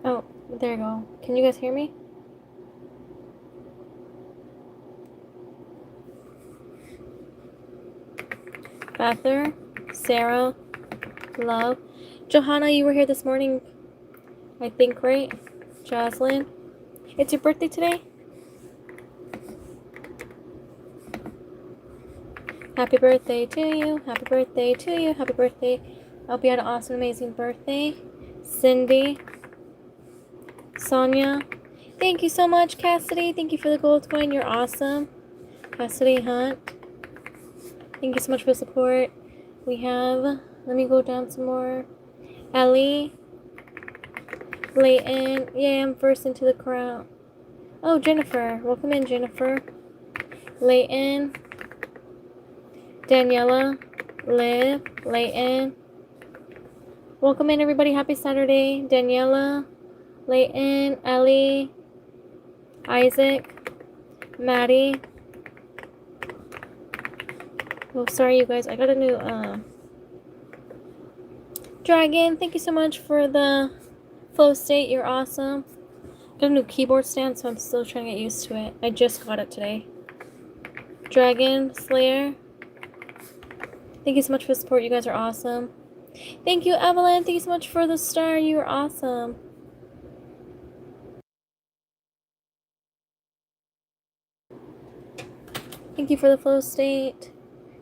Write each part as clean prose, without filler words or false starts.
Oh, there you go. Can you guys hear me? Bather, Sarah, Love. Johanna, you were here this morning, I think, right? Jocelyn. It's your birthday today? Happy birthday to you. Happy birthday to you. Happy birthday. I hope you had an awesome, amazing birthday. Cindy. Sonia. Thank you so much, Cassidy. Thank you for the gold coin. You're awesome. Cassidy Hunt. Thank you so much for the support. We have, let me go down some more. Ellie. Layton. Yeah, I'm first into the crowd. Oh, Jennifer. Welcome in, Jennifer. Layton. Daniela. Liv. Layton. Welcome in, everybody. Happy Saturday. Daniela. Layton. Ellie. Isaac. Maddie. Oh, sorry, you guys. I got a new, Dragon. Thank you so much for the flow state. You're awesome. Got a new keyboard stand, so I'm still trying to get used to it. I just got it today. Dragon Slayer. Thank you so much for the support. You guys are awesome. Thank you, Evelyn. Thank you so much for the star. You are awesome. Thank you for the flow state.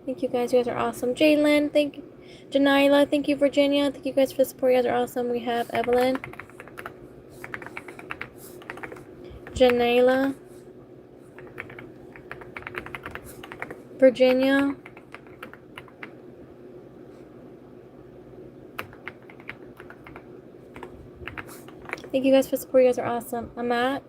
Thank you guys. You guys are awesome. Jalen. Thank you. Janila. Thank you, Virginia. Thank you guys for the support. You guys are awesome. We have Evelyn. Janela. Virginia. Thank you guys for the support. You guys are awesome. Amat.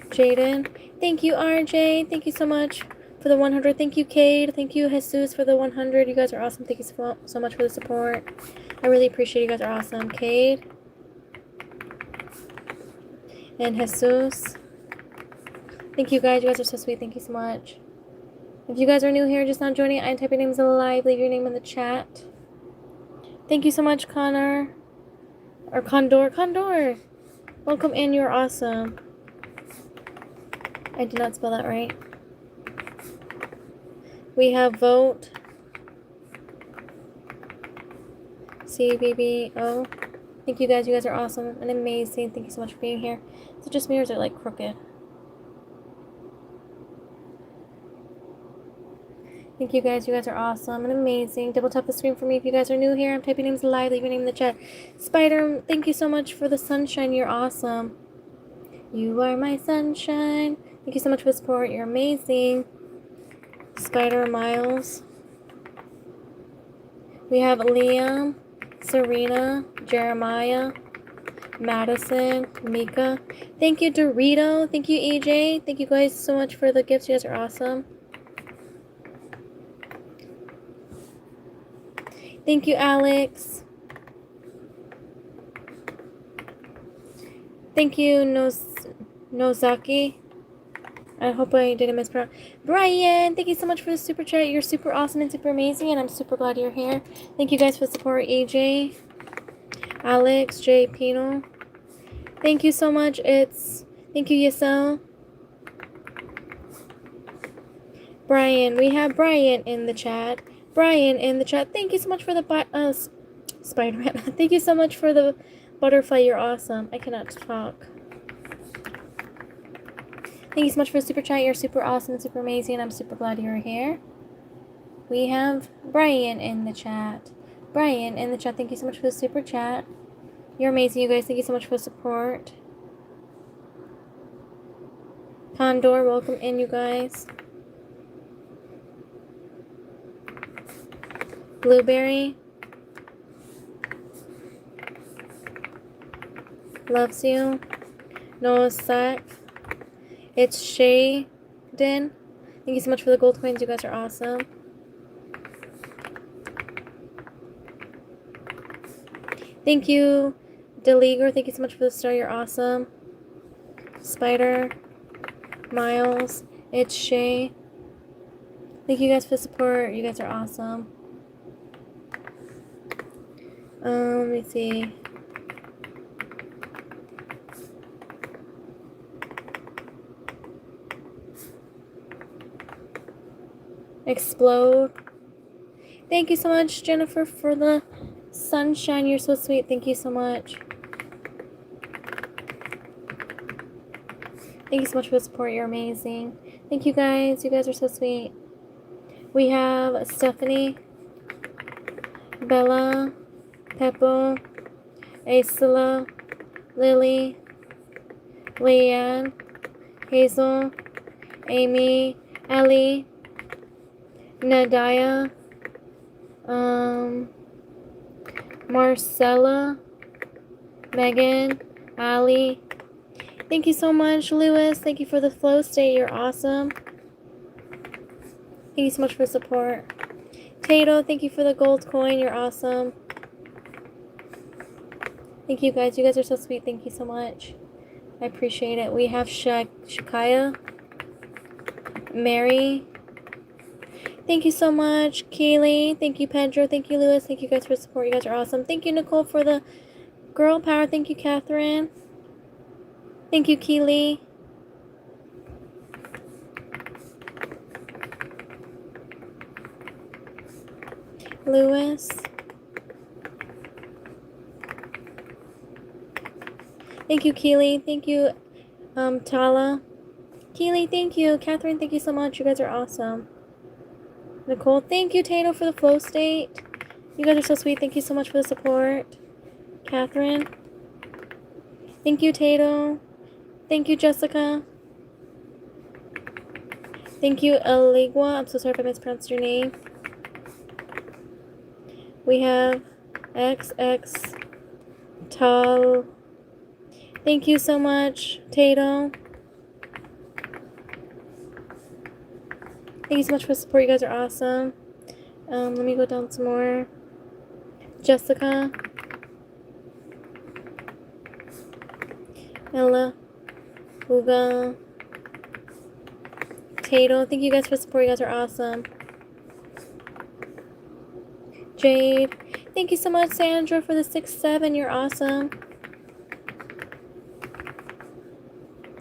Jaden. Thank you, RJ. Thank you so much for the 100. Thank you, Cade. Thank you, Jesus, for the 100. You guys are awesome. Thank you so much for the support. I really appreciate you guys are awesome. Cade. And Jesus. Thank you guys. You guys are so sweet. Thank you so much. If you guys are new here, just not joining, I type your names alive. Leave your name in the chat. Thank you so much, Connor. Or Condor. Condor. Welcome in. You're awesome. I did not spell that right. We have Vote. CBBO. Thank you guys. You guys are awesome and amazing. Thank you so much for being here. So just mirrors are like crooked. Thank you guys. You guys are awesome and amazing. Double tap the screen for me if you guys are new here. I'm typing names live. Leave your name in the chat. Spider, thank you so much for the sunshine. You're awesome. You are my sunshine. Thank you so much for the support. You're amazing. Spider Miles. We have Liam, Serena, Jeremiah, Madison, Mika. Thank you, Dorito. Thank you, EJ. Thank you guys so much for the gifts. You guys are awesome. Thank you, Alex. Thank you, Nozaki. I hope I didn't mispronounce. Brian, thank you so much for the super chat. You're super awesome and super amazing, and I'm super glad you're here. Thank you guys for the support, AJ, Alex, J. Pino. Thank you so much. Thank you, Yasel. Brian, we have Brian in the chat. Brian in the chat. Thank you so much for the Spider-Man. Thank you so much for the butterfly. You're awesome. I cannot talk. Thank you so much for the super chat. You're super awesome and super amazing. I'm super glad you're here. We have Brian in the chat. Brian in the chat. Thank you so much for the super chat. You're amazing, you guys. Thank you so much for the support. Condor, welcome in, you guys. Blueberry. Loves you. Noah Sack. It's Shayden. Thank you so much for the gold coins. You guys are awesome. Thank you, Deleager. Thank you so much for the star. You're awesome. Spider. Miles. It's Shay. Thank you guys for the support. You guys are awesome. Let me see. Explode. Thank you so much, Jennifer, for the sunshine. You're so sweet. Thank you so much. Thank you so much for the support. You're amazing. Thank you guys. You guys are so sweet. We have Stephanie, Bella, Peppo, Aisla, Lily, Leanne, Hazel, Amy, Ellie, Nadia, Marcella, Megan, Ali. Thank you so much, Lewis. Thank you for the flow state. You're awesome. Thank you so much for the support. Tato, thank you for the gold coin. You're awesome. Thank you guys. You guys are so sweet. Thank you so much. I appreciate it. We have Shakaya, Mary. Thank you so much, Keely. Thank you, Pedro. Thank you, Lewis. Thank you guys for the support. You guys are awesome. Thank you, Nicole, for the girl power. Thank you, Catherine. Thank you, Keely. Lewis. Thank you, Keely. Thank you, Tala. Keely, thank you. Catherine, thank you so much. You guys are awesome. Nicole, thank you, Tato, for the flow state. You guys are so sweet. Thank you so much for the support. Catherine. Thank you, Tato. Thank you, Jessica. Thank you, Aligua. I'm so sorry if I mispronounced your name. We have XX Tal. Thank you so much, Tato. Thank you so much for the support. You guys are awesome. Let me go down some more. Jessica. Ella. Uga. Tato. Thank you guys for the support. You guys are awesome. Jade. Thank you so much, Sandra, for the 6-7. You're awesome.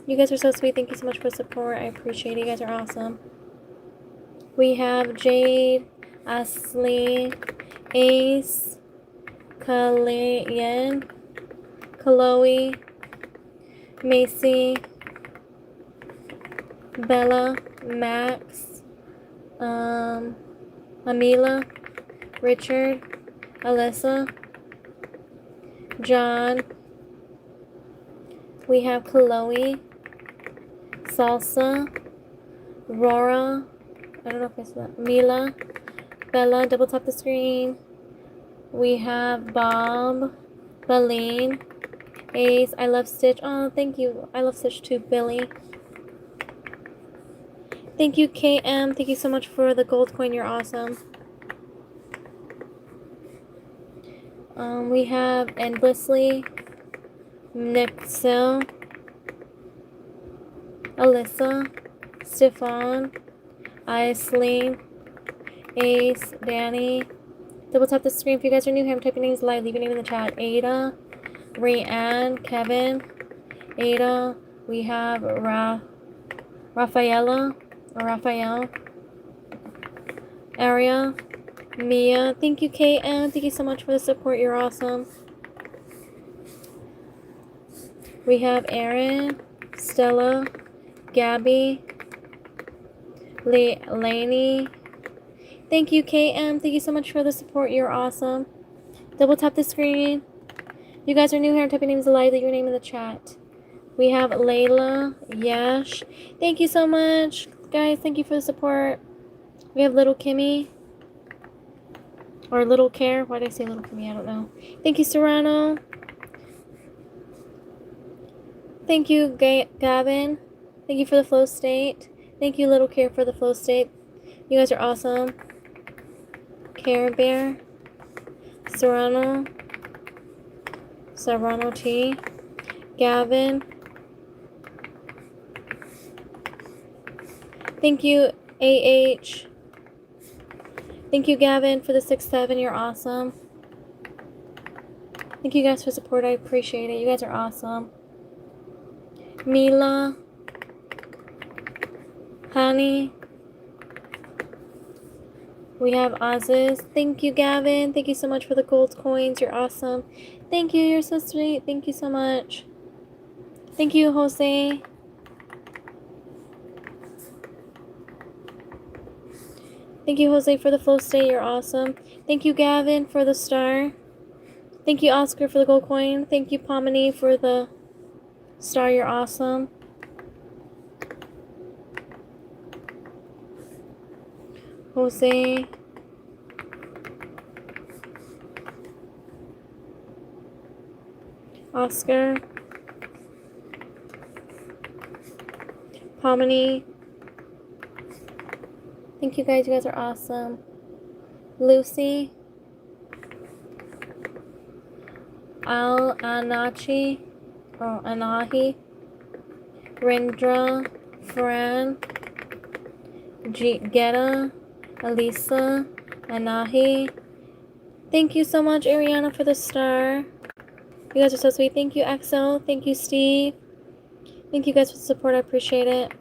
You guys are so sweet. Thank you so much for the support. I appreciate it. You guys are awesome. We have Jade, Ashley, Ace, Kalayan, Chloe, Macy, Bella, Max, Amila, Richard, Alyssa, John. We have Chloe, Salsa, Rora, I don't know if I said that, Mila, Bella, double tap the screen. We have Bob, Baleen, Ace, I love Stitch. Oh, thank you. I love Stitch too, Billy. Thank you, KM. Thank you so much for the gold coin. You're awesome. We have Endlessly, Nixel, Alyssa, Stefan, Aisley, Ace, Danny. Double tap the screen. If you guys are new here, I'm typing names live. Leave your name in the chat. Ada, Rayanne, Kevin, Ada. We have Rafaela, or Raphael, Aria, Mia. Thank you, KM. Thank you so much for the support. You're awesome. We have Aaron, Stella, Gabby, Lainey. Thank you, KM. Thank you so much for the support. You're awesome. Double tap the screen. You guys are new here. I'm typing names alive. Leave your name in the chat. We have Layla, Yash. Thank you so much, guys. Thank you for the support. We have Little Kimmy. Or Little Care. Why did I say Little Kimmy? I don't know. Thank you, Serrano. Thank you, Gavin. Thank you for the flow state. Thank you, Little Care, for the flow state. You guys are awesome. Care Bear. Serrano T. Gavin. Thank you, AH. Thank you, Gavin, for the 6-7. You're awesome. Thank you guys for support. I appreciate it. You guys are awesome. Mila. Honey. We have Aziz. Thank you, Gavin. Thank you so much for the gold coins. You're awesome. Thank you. You're so sweet. Thank you so much. Thank you, Jose. Thank you, Jose, for the flow state. You're awesome. Thank you, Gavin, for the star. Thank you, Oscar, for the gold coin. Thank you, Pomini, for the star. You're awesome. Jose. Oscar. Pomini. Thank you guys. You guys are awesome. Lucy. Anachi. Oh, Anahi. Rindra. Fran. Geta. Elisa. Anahi. Thank you so much, Ariana, for the star. You guys are so sweet. Thank you, XO. Thank you, Steve. Thank you guys for the support. I appreciate it.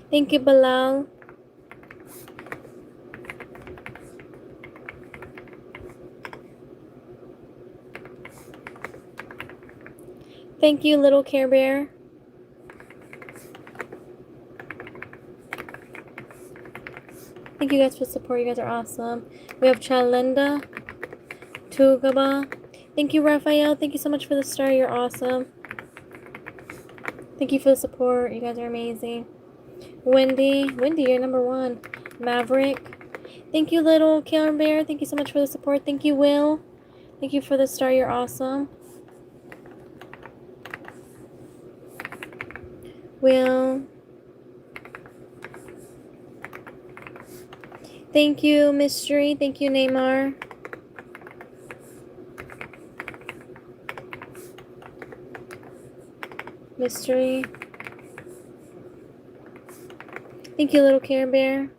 Thank you, Bilal. Thank you, Little Care Bear. Thank you guys for the support. You guys are awesome. We have Chalinda. Tugaba. Thank you, Raphael. Thank you so much for the star. You're awesome. Thank you for the support. You guys are amazing. Wendy. Wendy, you're number 1. Maverick. Thank you, Little Care Bear. Thank you so much for the support. Thank you, Will. Thank you for the star. You're awesome. Will. Thank you, Mystery. Thank you, Neymar. Mystery. Thank you, Little Care Bear.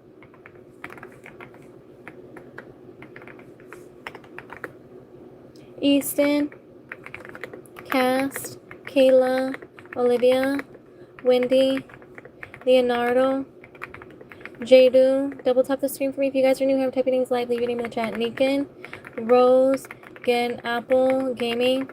Easton. Cast. Kayla. Olivia. Wendy. Leonardo. Jadu. Double tap the screen for me if you guys are new. Have typing names live. Leave your name in the chat. Nikan. Rose. Gen Apple Gaming.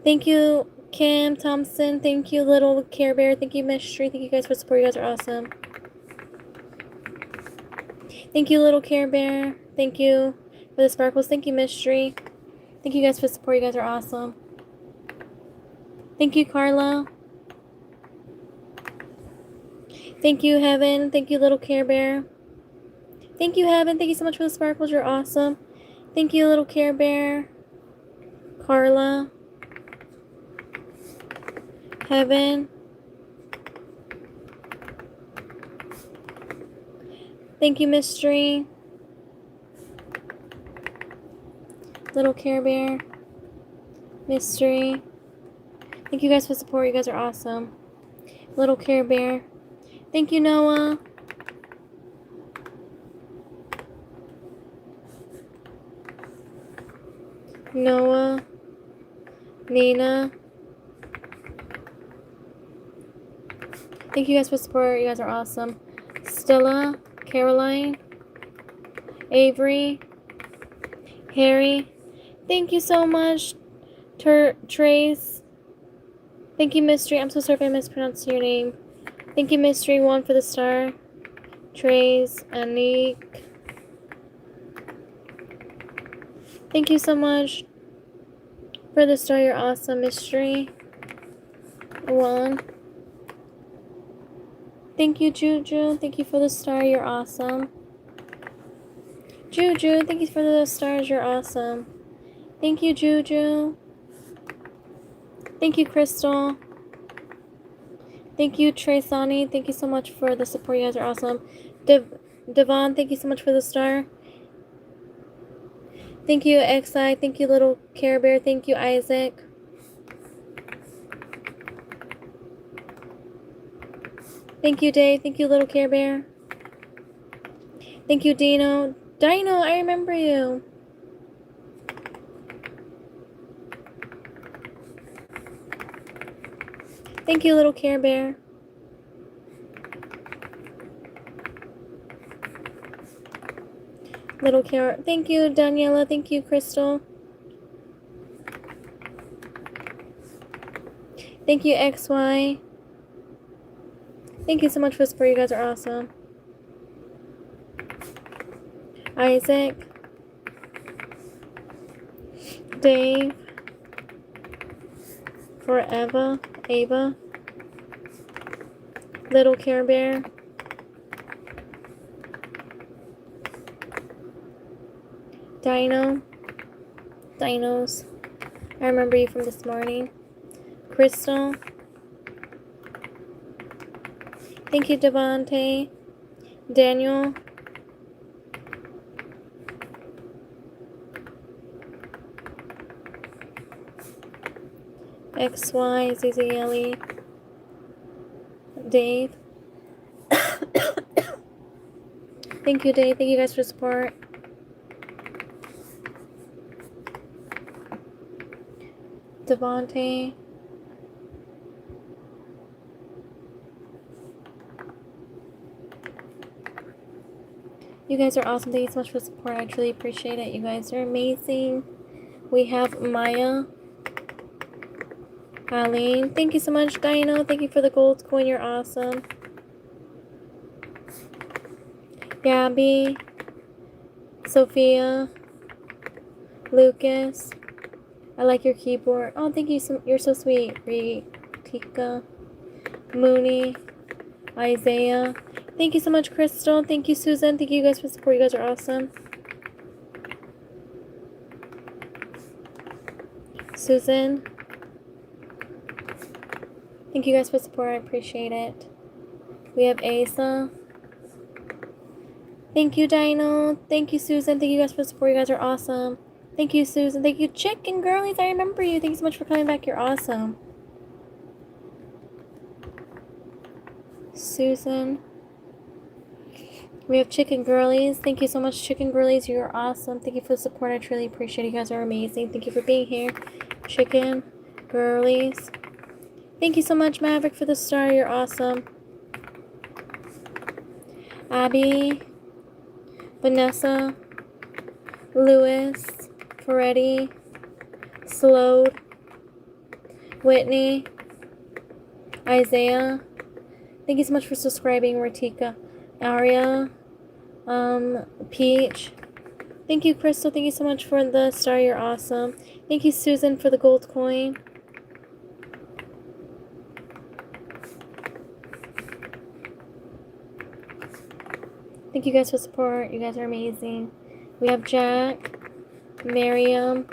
Thank you, Kim Thompson. Thank you, Little Care Bear. Thank you, Mystery. Thank you guys for support. You guys are awesome. Thank you, Little Care Bear. Thank you for the sparkles. Thank you, Mystery. Thank you guys for support. You guys are awesome. Thank you, Carla. Thank you, Heaven. Thank you, Little Care Bear. Thank you, Heaven. Thank you so much for the sparkles. You're awesome. Thank you, Little Care Bear. Carla. Heaven. Thank you, Mystery. Little Care Bear. Mystery. Thank you guys for support. You guys are awesome. Little Care Bear. Thank you, Noah. Noah. Nina. Thank you guys for support. You guys are awesome. Stella. Caroline. Avery. Harry. Thank you so much. Trace. Thank you, Mystery. I'm so sorry if I mispronounced your name. Thank you, Mystery 1 for the star. Trace. Anik. Thank you so much for the star. You're awesome, Mystery 1. Thank you, Juju. Thank you for the star. You're awesome. Juju, thank you for the stars. You're awesome. Thank you, Juju. Thank you, Crystal. Thank you, Traysani. Thank you so much for the support. You guys are awesome. Devon, thank you so much for the star. Thank you, Xi. Thank you, Little Care Bear. Thank you, Isaac. Thank you, Dave. Thank you, Little Care Bear. Thank you, Dino. Dino, I remember you. Thank you, Little Care Bear. Little Carrot. Thank you, Daniela. Thank you, Crystal. Thank you, XY. Thank you so much, Whisper. You guys are awesome. Isaac. Dave. Forever. Ava. Little Care Bear. Dino. Dinos. I remember you from this morning. Crystal. Thank you, Devante. Daniel. XY, ZZLE. Dave. Thank you, Dave. Thank you guys for support. Devante. You guys are awesome. Thank you so much for the support. I truly appreciate it. You guys are amazing. We have Maya. Eileen. Thank you so much, Dino. Thank you for the gold coin. You're awesome. Gabby. Sophia. Lucas. I like your keyboard. Oh, thank you. You're so sweet. Ritika. Mooney. Isaiah. Thank you so much, Crystal. Thank you, Susan. Thank you guys for support. You guys are awesome. Susan. Thank you guys for support. I appreciate it. We have Asa. Thank you, Dino. Thank you, Susan. Thank you guys for support. You guys are awesome. Thank you, Susan. Thank you, Chicken Girlies. I remember you. Thank you so much for coming back. You're awesome. Susan. We have Chicken Girlies. Thank you so much, Chicken Girlies. You're awesome. Thank you for the support. I truly appreciate it. You guys are amazing. Thank you for being here. Chicken Girlies. Thank you so much, Maverick, for the star. You're awesome. Abby. Vanessa. Lewis. Ferretti. Slode. Whitney. Isaiah. Thank you so much for subscribing, Ratika. Aria. Peach. Thank you, Crystal. Thank you so much for the star. You're awesome. Thank you, Susan, for the gold coin. Thank you guys for support. You guys are amazing. We have Jack. Miriam.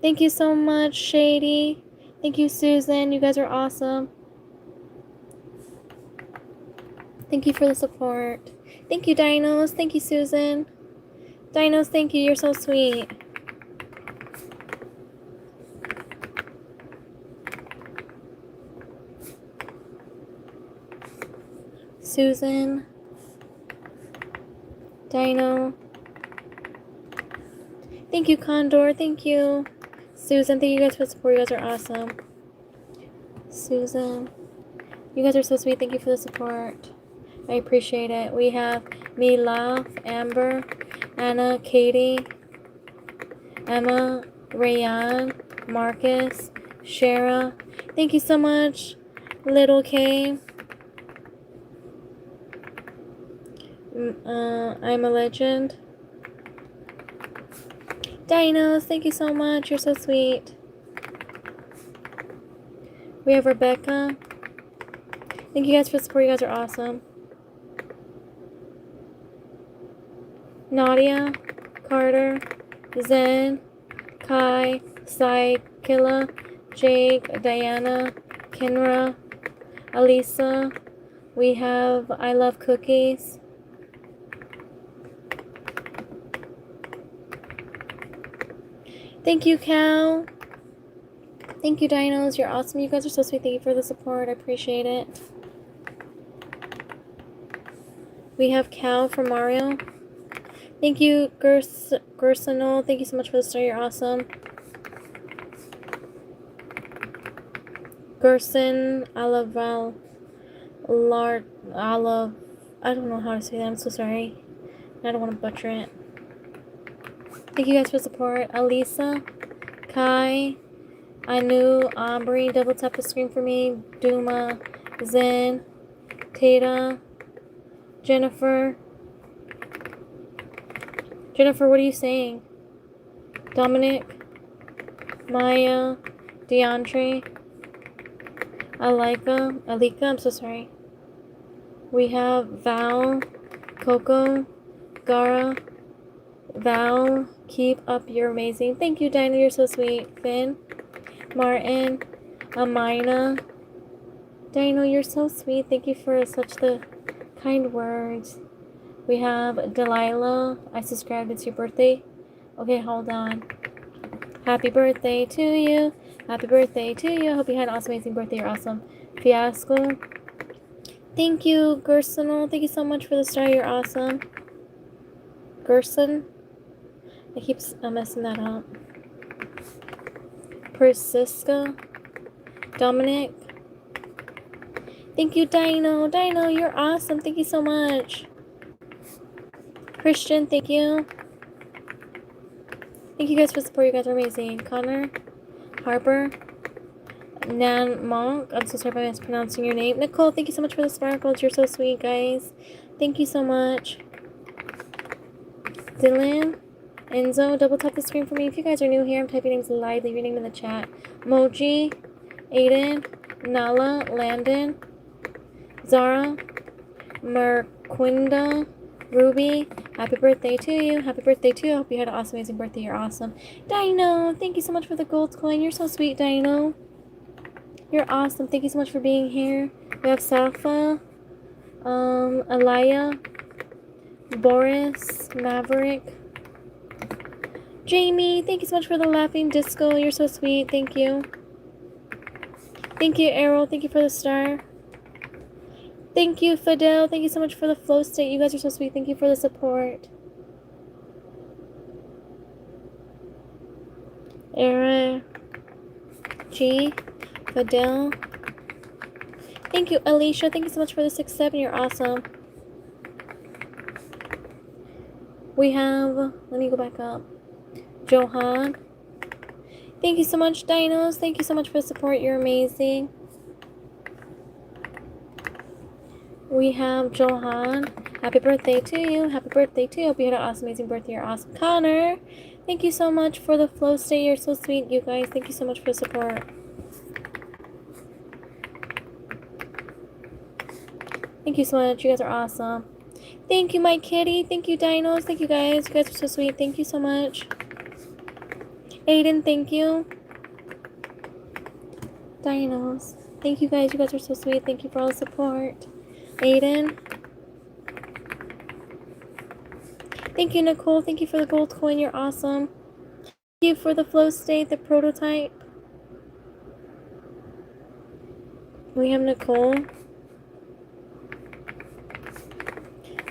Thank you so much, Shady. Thank you, Susan. You guys are awesome. Thank you for the support. Thank you, Dinos. Thank you, Susan. Dinos, thank you. You're so sweet. Susan. Dino. Thank you, Condor. Thank you. Susan, thank you guys for the support. You guys are awesome. Susan. You guys are so sweet. Thank you for the support. I appreciate it. We have Mila, Amber, Anna, Katie, Emma, Rayan, Marcus, Shara. Thank you so much, Little K. I'm a legend. Dinos, thank you so much. You're so sweet. We have Rebecca. Thank you guys for the support. You guys are awesome. Nadia, Carter, Zen, Kai, Sai, Killa, Jake, Diana, Kenra, Alisa. We have I Love Cookies. Thank you, Cal. Thank you, Dinos. You're awesome. You guys are so sweet. Thank you for the support. I appreciate it. We have Cal from Mario. Thank you, Gersanol. Thank you so much for the star. You're awesome. Gerson, Alaval, Lart, Alav. I don't know how to say that. I'm so sorry. I don't want to butcher it. Thank you guys for support. Alisa, Kai, Anu, Aubrey, double tap the screen for me. Duma, Zen, Tata, Jennifer. Jennifer, what are you saying? Dominic, Maya, DeAndre, Alika, I'm so sorry. We have Val, Coco, Gara, Val, keep up, you're amazing. Thank you, Dinah, you're so sweet. Finn, Martin, Amina. Dino, you're so sweet. Thank you for such the kind words. We have Delilah. I subscribed. It's your birthday. Okay, hold on. Happy birthday to you. Happy birthday to you. I hope you had an awesome, amazing birthday. You're awesome. Fiasco. Thank you, Gerson. Thank you so much for the star. You're awesome. Gerson. I keep messing that up. Persiska. Dominic. Thank you, Dino. Dino, you're awesome. Thank you so much. Christian, thank you. Thank you guys for support. You guys are amazing. Connor, Harper, Nan Monk. I'm so sorry if I'm mispronouncing your name. Nicole, thank you so much for the sparkles. You're so sweet, guys. Thank you so much. Dylan, Enzo, double tap the screen for me. If you guys are new here, I'm typing names live. Leave your name in the chat. Moji, Aiden, Nala, Landon, Zara, Merquinda, Ruby, happy birthday to you. Happy birthday to you. I hope you had an awesome, amazing birthday. You're awesome. Dino, thank you so much for the gold coin. You're so sweet, Dino. You're awesome. Thank you so much for being here. We have Safa, Alaya, Boris, Maverick, Jamie. Thank you so much for the laughing disco. You're so sweet. Thank you. Thank you, Errol. Thank you for the star. Thank you, Fidel. Thank you so much for the flow state. You guys are so sweet. Thank you for the support. Era, G, Fidel. Thank you, Alicia. Thank you so much for the 6-7. You're awesome. We have, let me go back up. Johan. Thank you so much, Dinos. Thank you so much for the support. You're amazing. We have Johan. Happy birthday to you. Happy birthday to you. Hope you had an awesome, amazing birthday. You're awesome. Connor, thank you so much for the flow state. You're so sweet, you guys. Thank you so much for the support. Thank you so much. You guys are awesome. Thank you, my kitty. Thank you, Dinos. Thank you, guys. You guys are so sweet. Thank you so much. Aiden, thank you. Dinos. Thank you, guys. You guys are so sweet. Thank you for all the support. Aiden. Thank you, Nicole. Thank you for the gold coin. You're awesome. Thank you for the flow state, the prototype. We have Nicole.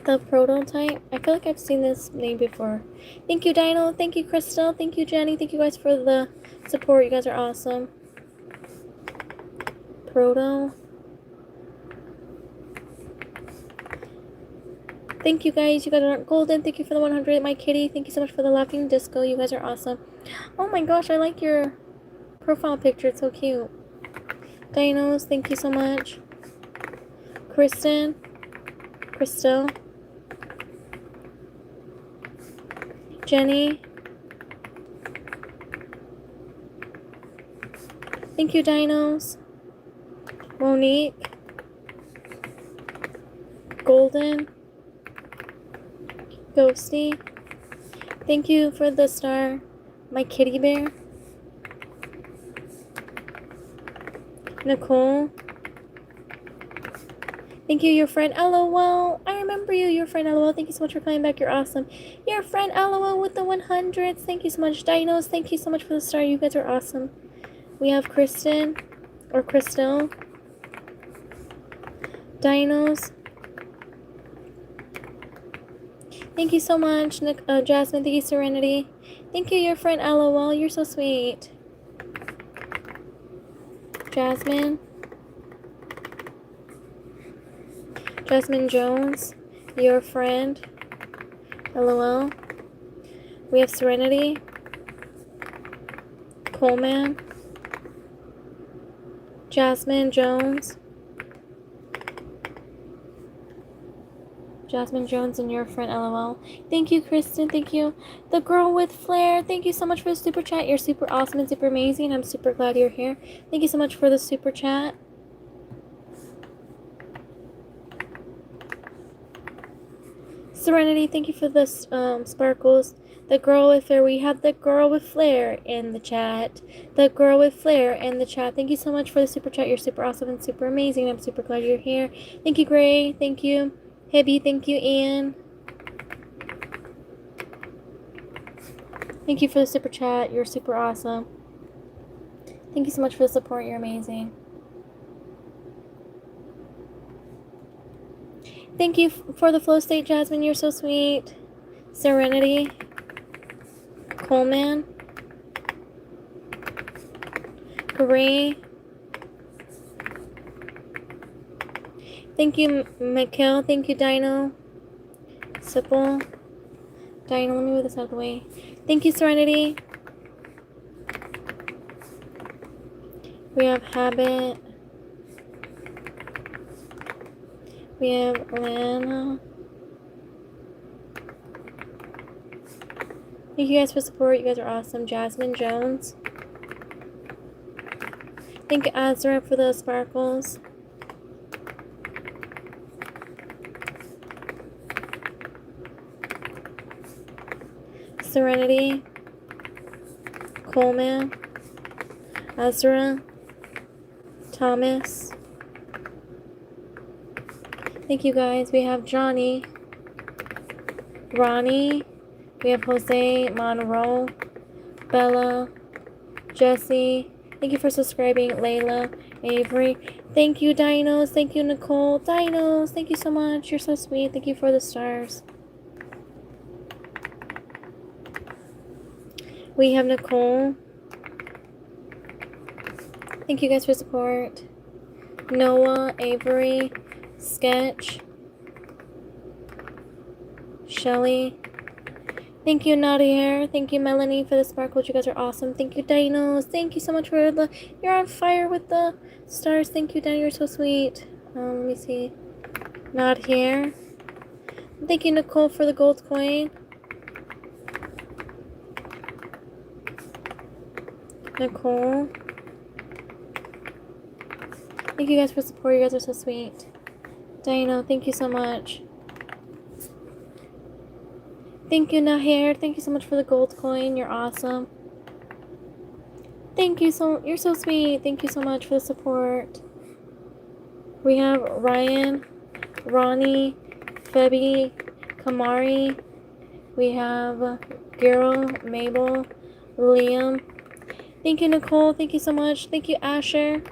The prototype. I feel like I've seen this name before. Thank you, Dino. Thank you, Crystal. Thank you, Jenny. Thank you guys for the support. You guys are awesome. Proto. Thank you, guys. You guys are golden. Thank you for the 100. My kitty. Thank you so much for the laughing disco. You guys are awesome. Oh my gosh, I like your profile picture. It's so cute. Dinos, thank you so much. Kristen. Crystal. Jenny. Thank you, Dinos. Monique. Golden. Ghosty. Thank you for the star. My kitty bear. Nicole. Thank you, your friend LOL. I remember you, your friend LOL. Thank you so much for coming back. You're awesome. Your friend LOL with the 100s. Thank you so much. Dinos, thank you so much for the star. You guys are awesome. We have Kristen or Crystal. Dinos. Thank you so much, Jasmine. Thank you, Serenity. Thank you, your friend LOL. You're so sweet. Jasmine. Jasmine Jones, your friend. LOL. We have Serenity, Coleman, Jasmine Jones. Jasmine Jones and your friend LOL. Thank you, Kristen. Thank you. The girl with flair. Thank you so much for the super chat. You're super awesome and super amazing. I'm super glad you're here. Thank you so much for the super chat. Serenity, thank you for the sparkles. The girl with flair. We have the girl with flair in the chat. The girl with flair in the chat. Thank you so much for the super chat. You're super awesome and super amazing. I'm super glad you're here. Thank you, Gray. Thank you. Hibby. Thank you, Ian. Thank you for the super chat. You're super awesome. Thank you so much for the support. You're amazing. Thank you for the flow state, Jasmine. You're so sweet. Serenity. Coleman. Gray. Thank you, Mikkel. Thank you, Dino. Sipple. Dino, let me move this out of the way. Thank you, Serenity. We have Habit. We have Lana. Thank you guys for support. You guys are awesome. Jasmine Jones. Thank you, Azra, for those sparkles. Serenity. Coleman. Azra. Thomas. Thank you guys. We have Johnny. Ronnie. We have Jose, Monroe, Bella, Jesse. Thank you for subscribing, Layla, Avery. Thank you, Dinos. Thank you, Nicole. Dinos, thank you so much. You're so sweet. Thank you for the stars. We have Nicole. Thank you guys for support. Noah, Avery, Sketch, Shelly. Thank you, Nadia. Thank you, Melanie, for the sparkles. You guys are awesome. Thank you, Dinos. Thank you so much for the... You're on fire with the stars. Thank you, Dino. You're so sweet. Let me see. Not here. Thank you, Nicole, for the gold coin. Nicole. Thank you guys for support. You guys are so sweet. Dino, thank you so much. Thank you, Nahir. Thank you so much for the gold coin. You're awesome. Thank you you're so sweet. Thank you so much for the support. We have Ryan, Ronnie, Febby, Kamari. We have Giro, Mabel, Liam. Thank you, Nicole. Thank you so much. Thank you, Asher.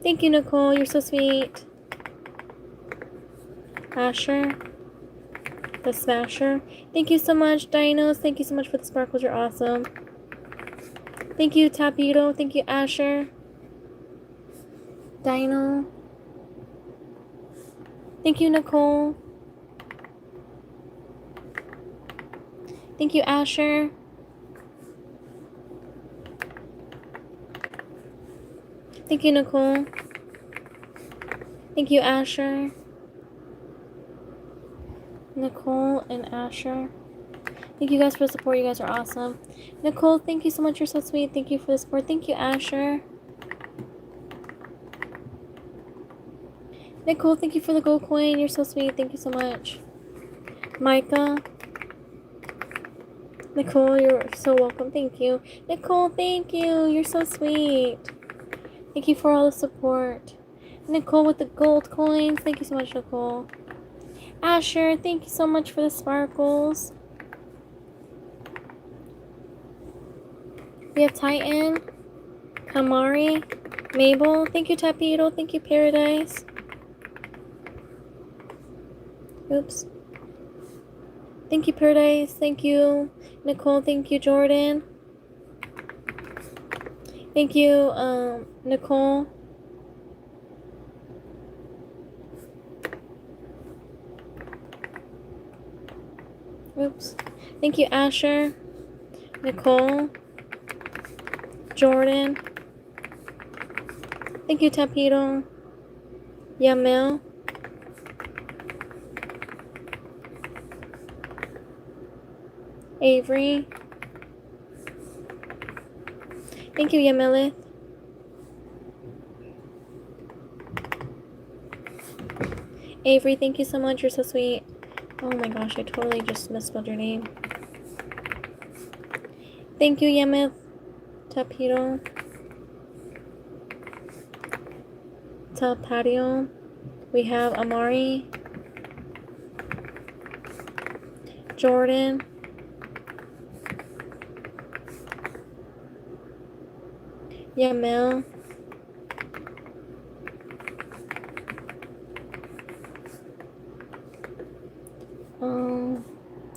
Thank you, Nicole. You're so sweet. Asher. The Smasher. Thank you so much, Dinos. Thank you so much for the sparkles. You're awesome. Thank you, Tapito. Thank you, Asher. Dino. Thank you, Nicole. Thank you, Asher. Thank you, Nicole. Thank you, Asher. Nicole and Asher. Thank you guys for the support. You guys are awesome. Nicole, thank you so much. You're so sweet. Thank you for the support. Thank you, Asher. Nicole, thank you for the gold coin. You're so sweet. Thank you so much. Micah. Nicole, you're so welcome. Thank you. Nicole, thank you. You're so sweet. Thank you for all the support. Nicole with the gold coins. Thank you so much, Nicole. Asher, thank you so much for the sparkles. We have Titan, Kamari, Mabel. Thank you, Tapito. Thank you, Paradise. Oops. Thank you, Paradise. Thank you, Nicole. Thank you, Jordan. Thank you, Nicole. Oops. Thank you, Asher, Nicole, Jordan. Thank you, Tapito, Yamil, Avery. Thank you, Yamilith. Avery, thank you so much. You're so sweet. Oh my gosh, I totally just misspelled your name. Thank you, Yamith, Tapito, Tapatio. We have Amari, Jordan, Yamil,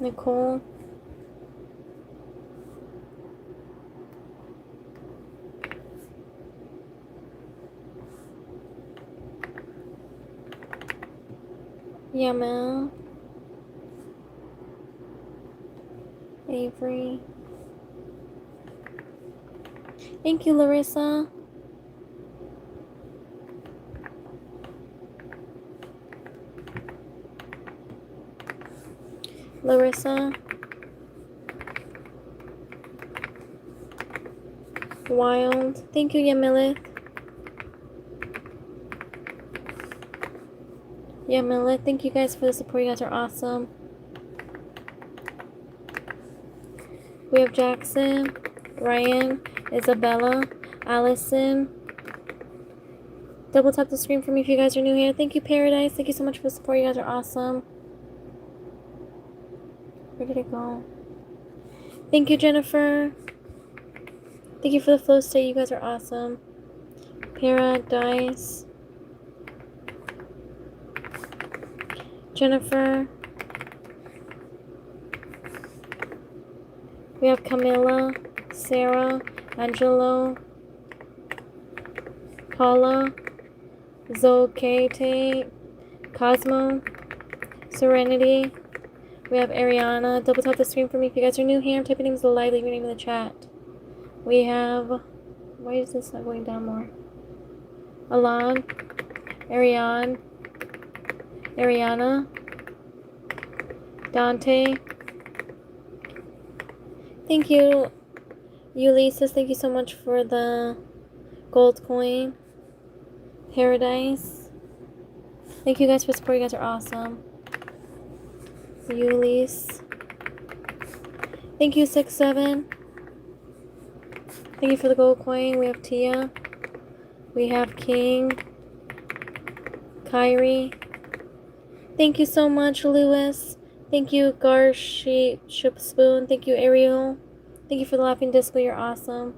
Nicole, Yamil, Avery. Thank you, Larissa. Larissa. Wild. Thank you, Yamilith. Yamilith, thank you guys for the support. You guys are awesome. We have Jackson, Ryan, Isabella, Allison. Double tap the screen for me if you guys are new here. Thank you, Paradise. Thank you so much for the support. You guys are awesome. Where did it go? Thank you, Jennifer. Thank you for the flow state. You guys are awesome. Paradise. Jennifer. We have Camilla, Sarah, Angelo, Paula, Zokate, Cosmo, Serenity. We have Ariana. Double tap the screen for me if you guys are new here. Type your names alive, leave your name in the chat. We have, why is this not going down more? Alan, Ariane, Ariana, Dante. Thank you, Ulysses. Thank you so much for the gold coin. Paradise. Thank you guys for supporting. You guys are awesome. Ulysses. Thank you, 6-7. Thank you for the gold coin. We have Tia. We have King. Kyrie. Thank you so much, Lewis. Thank you, Garshi Spoon. Thank you, Ariel. Thank you for the laughing disco. You're awesome.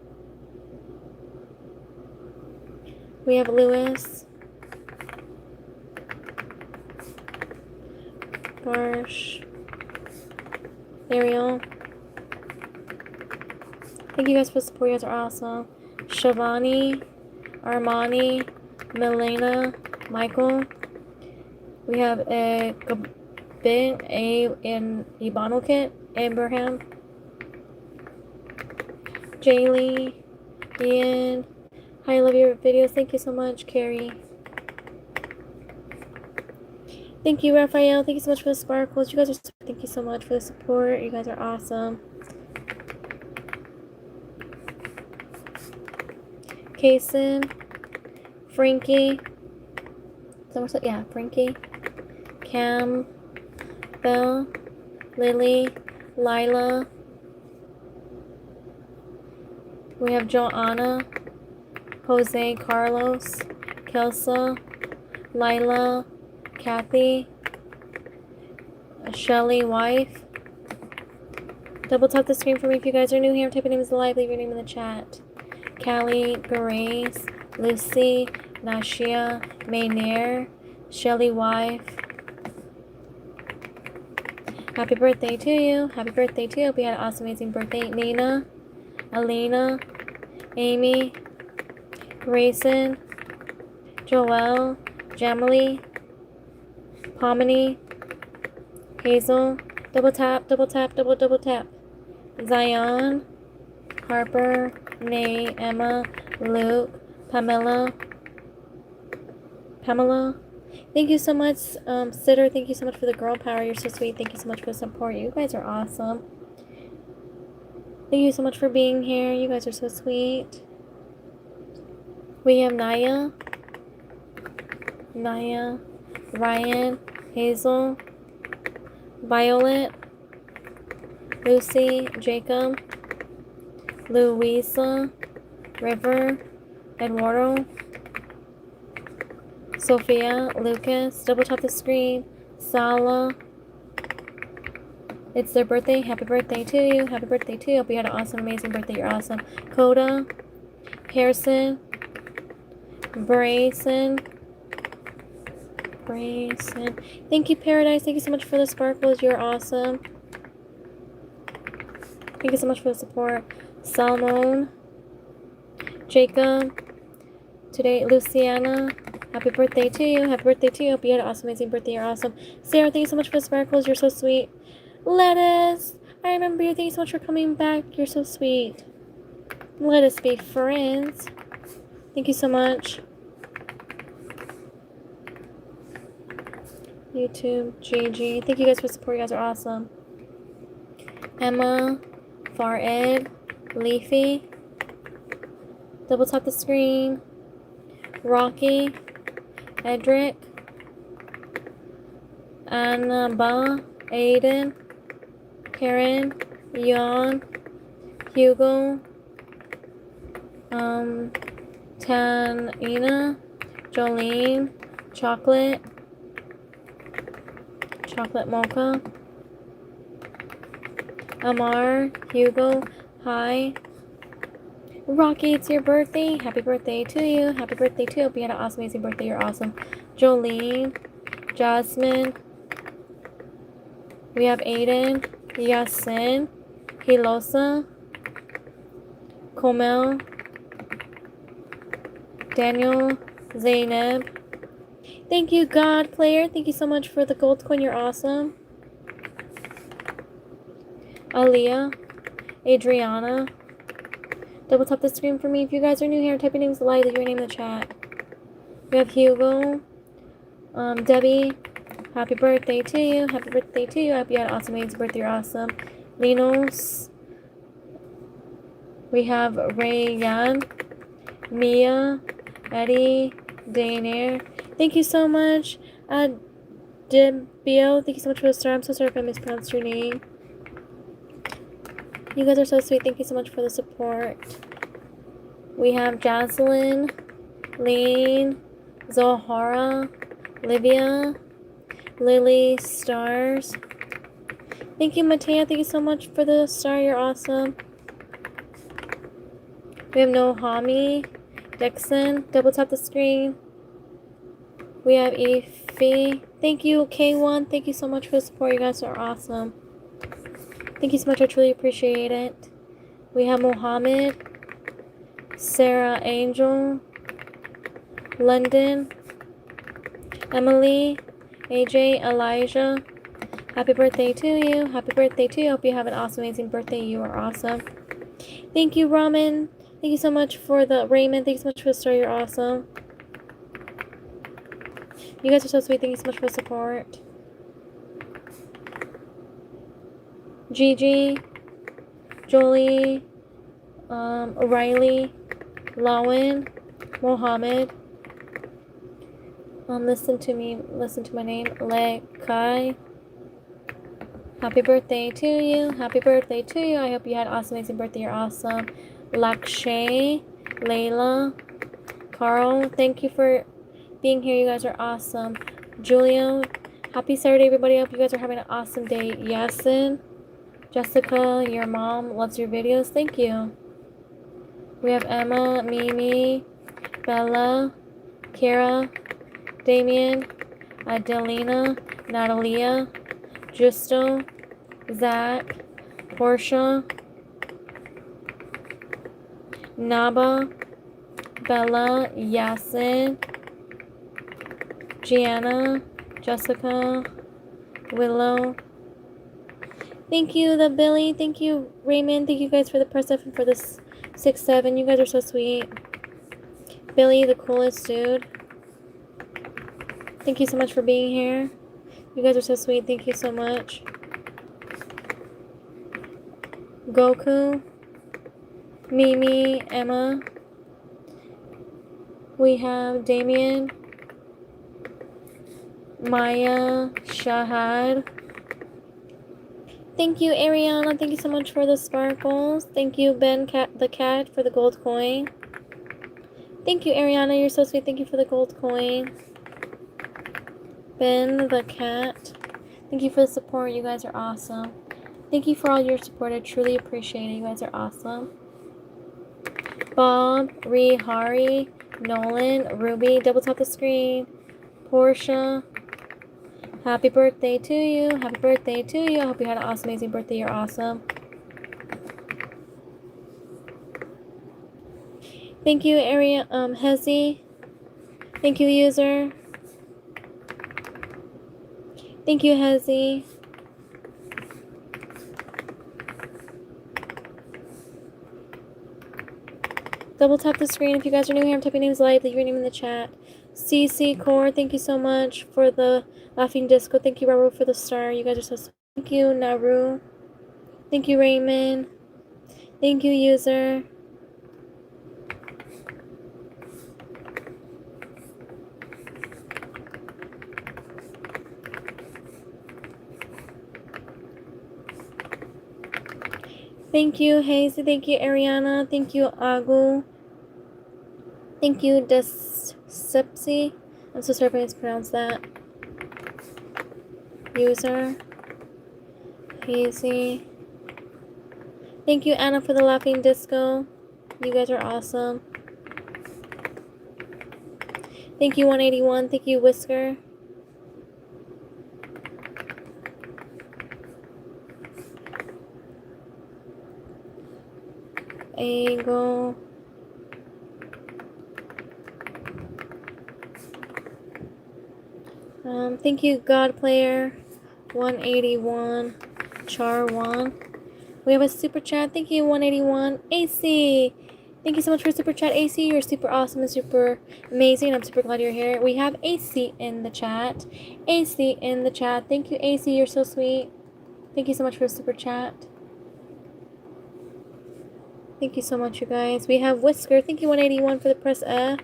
We have Lewis. Garsh. Ariel. Thank you guys for the support. You guys are awesome. Shivani. Armani. Milena. Michael. We have a Gabin, in Ibano Kit. Abraham. Jaylee. Ian. Hi, I love your videos. Thank you so much, Carrie. Thank you, Raphael. Thank you so much for the sparkles. You guys are. Thank you so much for the support. You guys are awesome. Kason. Frankie. Yeah, Frankie. Cam. Belle. Lily. Lila. We have Joanna. Jose. Carlos. Kelsa. Lila. Kathy. Shelly. Wife. Double tap the screen for me if you guys are new here. Type your name is live. Leave your name in the chat. Callie. Grace. Lucy. Nashia. Maynair. Shelly. Wife. Happy birthday to you. Happy birthday to you. Hope you had an awesome, amazing birthday. Nina. Alina. Amy. Grayson. Joelle. Jamily. Pomini. Hazel. Double tap, double tap, double tap. Zion, Harper, Nay, Emma, Luke, Pamela. Thank you so much, Sitter. Thank you so much for the girl power. You're so sweet. Thank you so much for the support. You guys are awesome. Thank you so much for being here. You guys are so sweet. We have Naya, Ryan, Hazel, Violet, Lucy, Jacob, Louisa, River, Eduardo, Sophia, Lucas, double tap the screen, Sala. It's their birthday. Happy birthday to you. Happy birthday to you. Hope you had an awesome, amazing birthday. You're awesome. Coda, Harrison, Brayson. Thank you, Paradise. Thank you so much for the sparkles. You're awesome. Thank you so much for the support. Salmon, Jacob, today, Luciana. Happy birthday to you. Happy birthday to you. Hope you had an awesome, amazing birthday. You're awesome. Sarah, thank you so much for the sparkles. You're so sweet. Lettuce, I remember you. Thank you so much for coming back. You're so sweet. Let us be friends. Thank you so much. YouTube, GG. Thank you guys for support. You guys are awesome. Emma, Fared, Leafy. Double tap the screen. Rocky, Edric, Annaba, Aiden, Karen, Yon, Hugo, Tanina, Jolene, Chocolate Mocha, Amar, Hugo, hi. Rocky, it's your birthday. Happy birthday to you. Happy birthday to you. Hope you had an awesome, amazing birthday. You're awesome. Jolene, Jasmine. We have Aiden, Yasin, Hilosa, Komel, Daniel, Zainab. Thank you, God Player. Thank you so much for the gold coin. You're awesome. Aaliyah, Adriana. Double tap the screen for me. If you guys are new here, type your names live, leave your name in the chat. We have Hugo, Debbie. Happy birthday to you. Happy birthday to you. I hope you had an awesome, amazing birthday. You're awesome. Linos. We have Rayan, Mia, Eddie, Dainair. Thank you so much. Dibio, thank you so much for the star. I'm so sorry if I mispronounced your name. You guys are so sweet. Thank you so much for the support. We have Jocelyn, Lean, Zohara, Livia, Lily, Stars. Thank you, Matea. Thank you so much for the star. You're awesome. We have Nohami, Dixon. Double tap the screen. We have Ify. Thank you, K1. Thank you so much for the support. You guys are awesome. Thank you so much. I truly appreciate it. We have Mohammed, Sarah Angel, London, Emily, AJ, Elijah. Happy birthday to you. Happy birthday to you. Hope you have an awesome, amazing birthday. You are awesome. Thank you, Ramen. Thank you so much for the Raymond. Thank you so much for the story. You're awesome. You guys are so sweet. Thank you so much for the support. Gigi, Jolie, O'Reilly, Lawan, Mohammed. Listen to my name, Lekai. Happy birthday to you. Happy birthday to you. I hope you had an awesome, amazing birthday. You're awesome. Lakshay, Layla, Carl, thank you for being here. You guys are awesome. Julio, happy Saturday, everybody. I hope you guys are having an awesome day. Yasin, Jessica, your mom loves your videos. Thank you. We have Emma, Mimi, Bella, Kara, Damien, Adelina, Natalia, Justo, Zach, Portia, Naba, Bella, Yasin, Gianna, Jessica, Willow, Thank you, the Billy. Thank you, Raymond. Thank you guys for the press F and for this 6-7. You guys are so sweet. Billy, the coolest dude. Thank you so much for being here. You guys are so sweet. Thank you so much. Goku, Mimi, Emma. We have Damien, Maya, Shahad. Thank you, Ariana. Thank you so much for the sparkles. Thank you, Ben the cat, for the gold coin. Thank you, Ariana. You're so sweet. Thank you for the gold coin. Ben the cat. Thank you for the support. You guys are awesome. Thank you for all your support. I truly appreciate it. You guys are awesome. Bob, Hari, Nolan, Ruby, double tap the screen. Portia. Happy birthday to you. Happy birthday to you. I hope you had an awesome, amazing birthday. You're awesome. Thank you, Hezi. Thank you, user. Thank you, Hezi. Double tap the screen. If you guys are new here, I'm typing names live. Leave your name in the chat. CC Core, thank you so much for the laughing disco. Thank you, Raru, for the star. You guys are so sweet. Thank you, Naru. Thank you, Raymond. Thank you, user. Thank you, Hazy. Thank you, Ariana. Thank you, Agu. Thank you, Desipsy. I'm so sorry if I mispronounced that. User. Hazy. Thank you, Anna, for the laughing disco. You guys are awesome. Thank you, 181. Thank you, Whisker. Ego. Thank you, God Player 181 Char1. We have a super chat. Thank you, 181 AC. Thank you so much for super chat, AC. You're super awesome and super amazing. I'm super glad you're here. We have AC in the chat. AC in the chat. Thank you, AC. You're so sweet. Thank you so much for super chat. Thank you so much, you guys. We have Whisker. Thank you, 181, for the press F.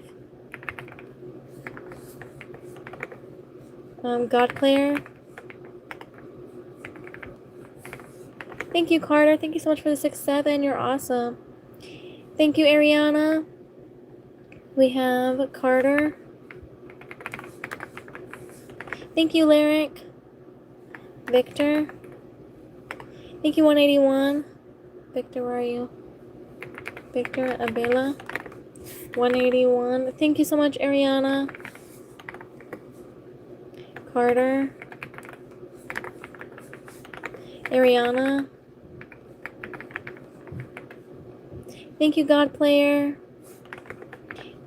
God Player. Thank you, Carter. Thank you so much for the 6-7. You're awesome. Thank you, Ariana. We have Carter. Thank you, Lyric. Victor. Thank you, 181. Victor, where are you? Victor Abela. 181. Thank you so much, Ariana. Carter. Ariana. Thank you, God Player.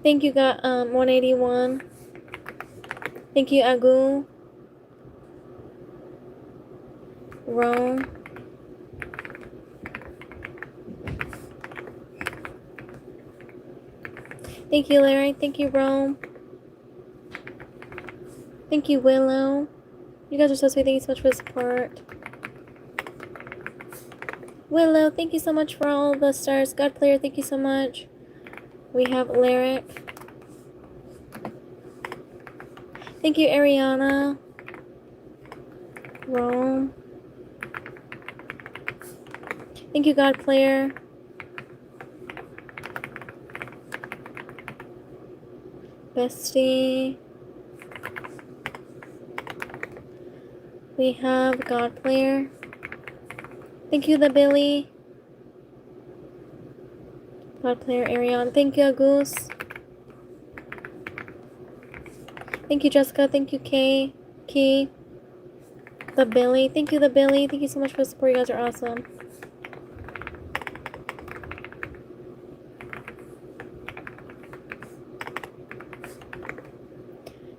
Thank you, God 181. Thank you, Agu. Rome. Thank you, Larry. Thank you, Rome. Thank you, Willow. You guys are so sweet. Thank you so much for the support. Willow, thank you so much for all the stars. God Player, thank you so much. We have Lyric. Thank you, Ariana. Rome. Thank you, God Player. Bestie. We have God Player. Thank you, the Billy. God Player, Ariana. Thank you, Goose. Thank you, Jessica. Thank you, Kay. Key. The Billy. Thank you, the Billy. Thank you so much for the support. You guys are awesome.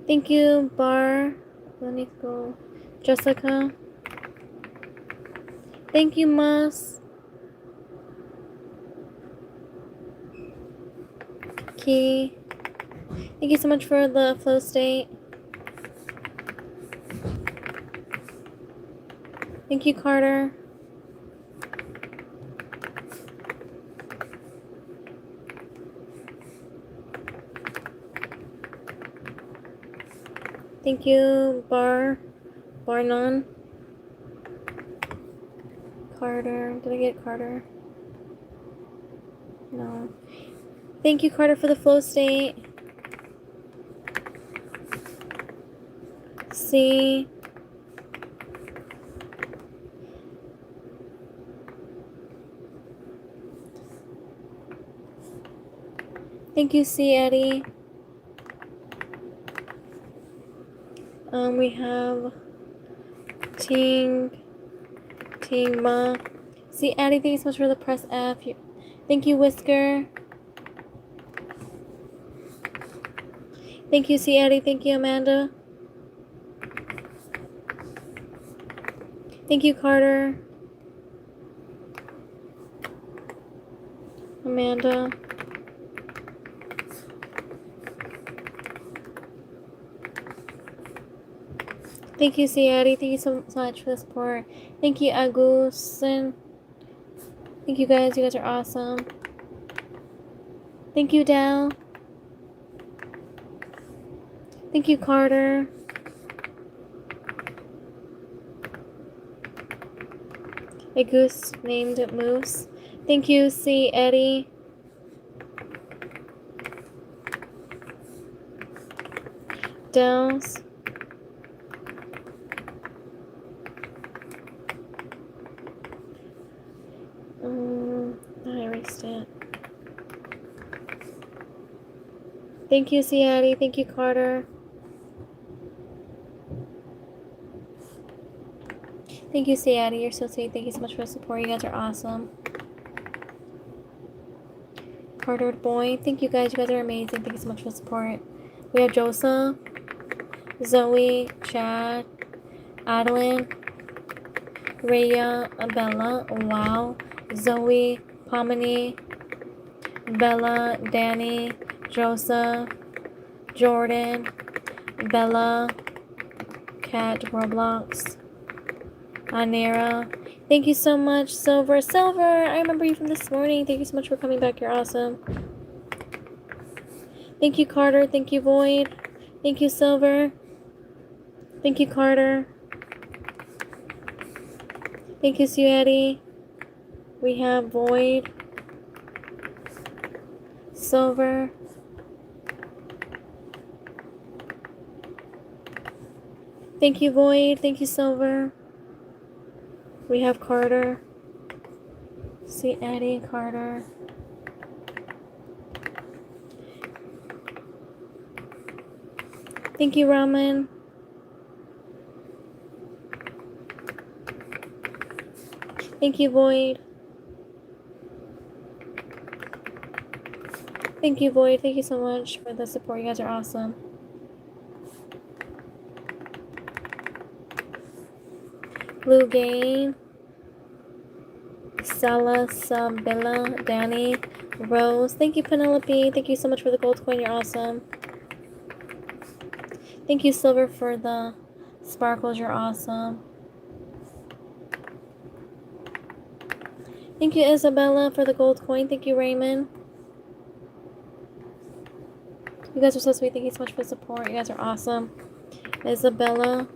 Thank you, Bar. Let me go. Jessica. Thank you, Mas. Key. Thank you so much for the flow state. Thank you, Carter. Thank you, Barnon. Carter. Did I get Carter? No. Thank you, Carter, for the flow state. C. Thank you, C. Eddie. We have Ting Ma. C. Eddie, thank you so much for the press F. Thank you, Whisker. Thank you, C. Eddie. Thank you, Amanda. Thank you, Carter. Amanda. Thank you, Ciati. Thank you so much for the support. Thank you, Agusin. Thank you guys. You guys are awesome. Thank you, Dal. Thank you, Carter. A goose named Moose. Thank you, C. Eddie. Dells. I erased it. Thank you, C. Eddie. Thank you, Carter. Thank you, C. Eddie. You're so sweet. Thank you so much for the support. You guys are awesome. Carter Boy. Thank you guys. You guys are amazing. Thank you so much for the support. We have Joseph, Zoe, Chad, Adeline, Rhea, Bella, Wow, Zoe, Pomini, Bella, Danny, Joseph, Jordan, Bella, Cat, Roblox, Anira. Thank you so much, Silver. I remember you from this morning. Thank you so much for coming back. You're awesome. Thank you, Carter. Thank you, Void. Thank you, Silver. Thank you, Carter. Thank you, Suetti. We have Void. Silver. Thank you, Void. Thank you, Silver. We have Carter. See Eddie, Carter. Thank you, Raman. Thank you, Void. Thank you, Void. Thank you so much for the support. You guys are awesome. Blue Game. Stella, Sabilla, Danny, Rose. Thank you, Penelope. Thank you so much for the gold coin. You're awesome. Thank you, Silver, for the sparkles. You're awesome. Thank you, Isabella, for the gold coin. Thank you, Raymond. You guys are so sweet. Thank you so much for the support. You guys are awesome. Isabella.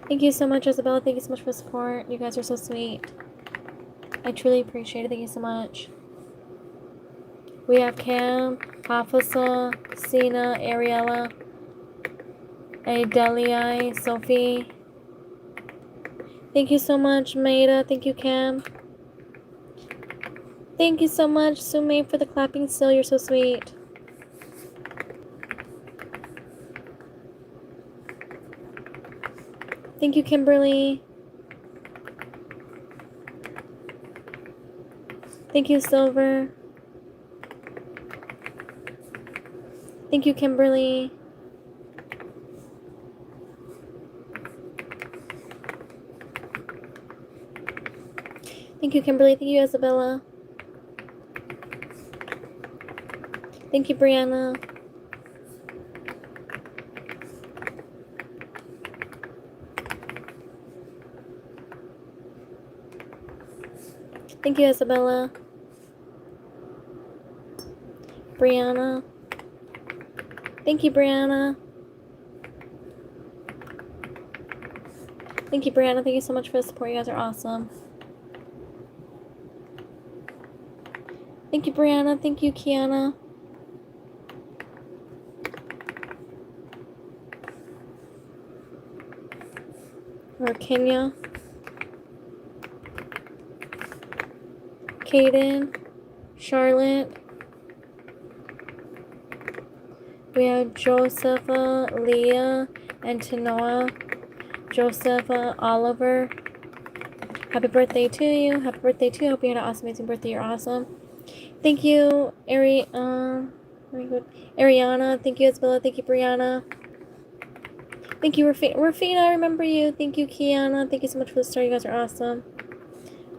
Thank you so much, Isabella. Thank you so much for the support. You guys are so sweet. I truly appreciate it. Thank you so much. We have Cam, Hafasa, Sina, Ariella, Adelia, Sophie. Thank you so much, Maida. Thank you, Cam. Thank you so much, Sume, for the clapping still. You're so sweet. Thank you, Kimberly. Thank you, Silver. Thank you, Kimberly. Thank you, Kimberly. Thank you, Isabella. Thank you, Brianna. Thank you, Isabella. Brianna. Thank you, Brianna. Thank you, Brianna. Thank you so much for the support. You guys are awesome. Thank you, Brianna. Thank you, Kiana. Or Kenya. Kaden. Charlotte. We have Josepha, Leah, and Tanoa. Josepha, Oliver. Happy birthday to you. Happy birthday to you. Hope you had an awesome, amazing birthday. You're awesome. Thank you, very good. Ariana. Thank you, Isabella. Thank you, Brianna. Thank you, Rafina. I remember you. Thank you, Kiana. Thank you so much for the star. You guys are awesome.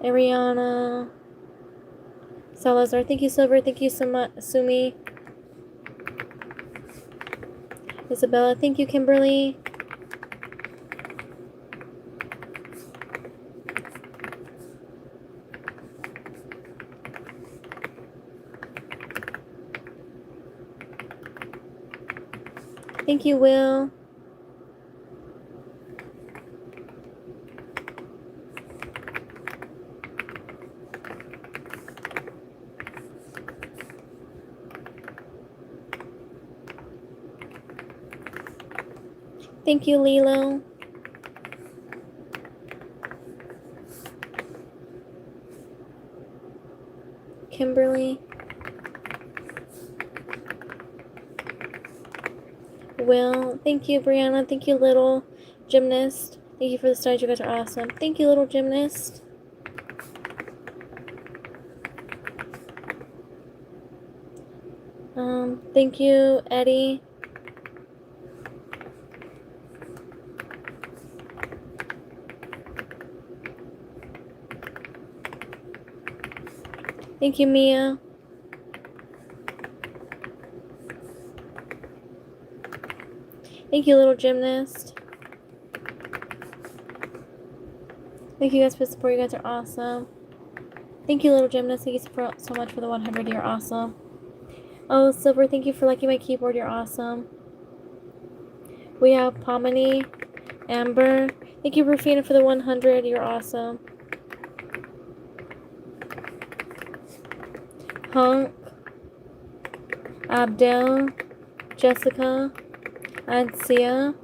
Ariana. Salazar. Thank you, Silver. Thank you, Sumi. Isabella. Thank you, Kimberly. Thank you, Will. Thank you, Lilo. Kimberly. Will. Thank you, Brianna. Thank you, Little Gymnast. Thank you for the stars. You guys are awesome. Thank you, Little Gymnast. Thank you, Eddie. Thank you, Mia. Thank you, Little Gymnast. Thank you guys for the support. You guys are awesome. Thank you, Little Gymnast. Thank you so much for the 100. You're awesome. Oh, Silver, thank you for liking my keyboard. You're awesome. We have Pomini, Amber. Thank you, Rufina, for the 100. You're awesome. Hunk, Abdel, Jessica, Ansia,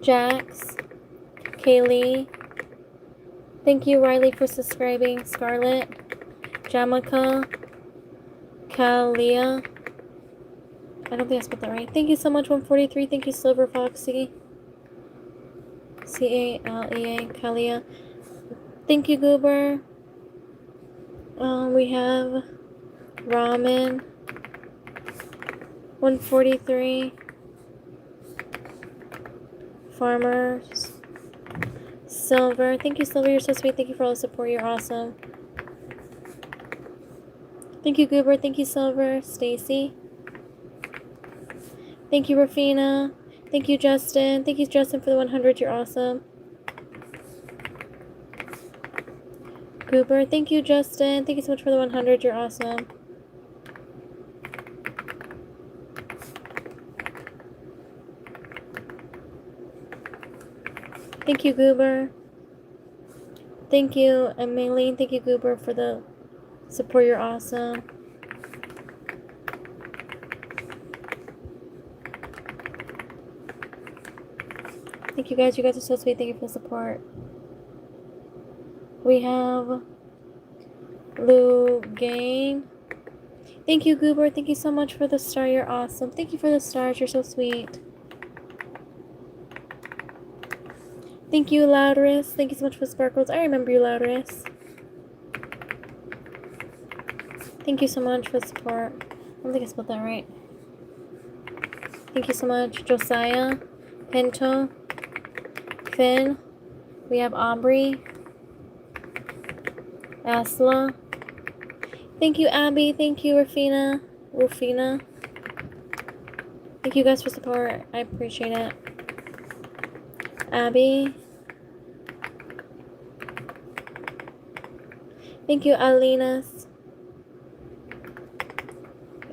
Jax, Kaylee. Thank you, Riley, for subscribing. Scarlett, Jamaica, Kalia. I don't think I spelled that right. Thank you so much, 143. Thank you, Silver Foxy. Calea, Kalia. Thank you, Goober. We have Ramen, 143. Farmers. Silver. Thank you, Silver. You're so sweet. Thank you for all the support. You're awesome. Thank you, Goober. Thank you, Silver. Stacy. Thank you, Rafina. Thank you, Justin. Thank you, Justin, for the 100. You're awesome. Goober. Thank you, Justin. Thank you so much for the 100. You're awesome. Thank you, Goober. Thank you, Emmeline. Thank you, Goober, for the support. You're awesome. Thank you, guys. You guys are so sweet. Thank you for the support. We have Lou Gain. Thank you, Goober. Thank you so much for the star. You're awesome. Thank you for the stars. You're so sweet. Thank you, Loudris. Thank you so much for sparkles. I remember you, Loudris. Thank you so much for the support. I don't think I spelled that right. Thank you so much, Josiah, Pinto, Finn. We have Aubrey, Asla. Thank you, Abby. Thank you, Rufina. Thank you guys for support. I appreciate it. Abby. Thank you, Alinas.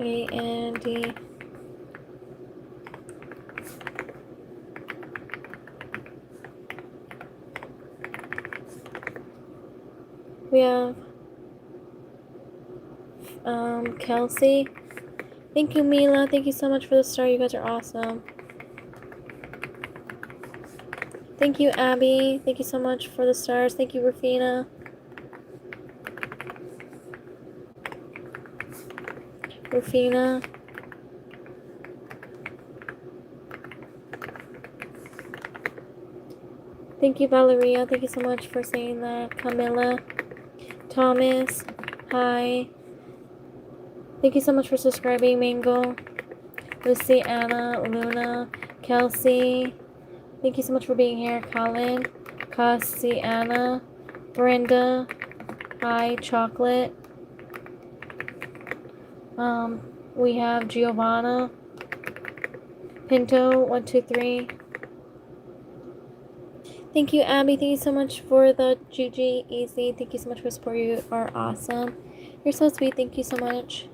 A-N-D. We have Kelsey. Thank you, Mila. Thank you so much for the star. You guys are awesome. Thank you, Abby. Thank you so much for the stars. Thank you, Rufina. Thank you, Valeria. Thank you so much for saying that. Camilla. Thomas. Hi. Thank you so much for subscribing, Mango. Lucy, Anna, Luna, Kelsey. Thank you so much for being here, Colin. Cassie, Anna. Brenda. Hi, Chocolate. We have Giovanna. Pinto, 123. Thank you, Abby. Thank you so much for the GG Easy. Thank you so much for support. You are awesome. You're so sweet. Thank you so much.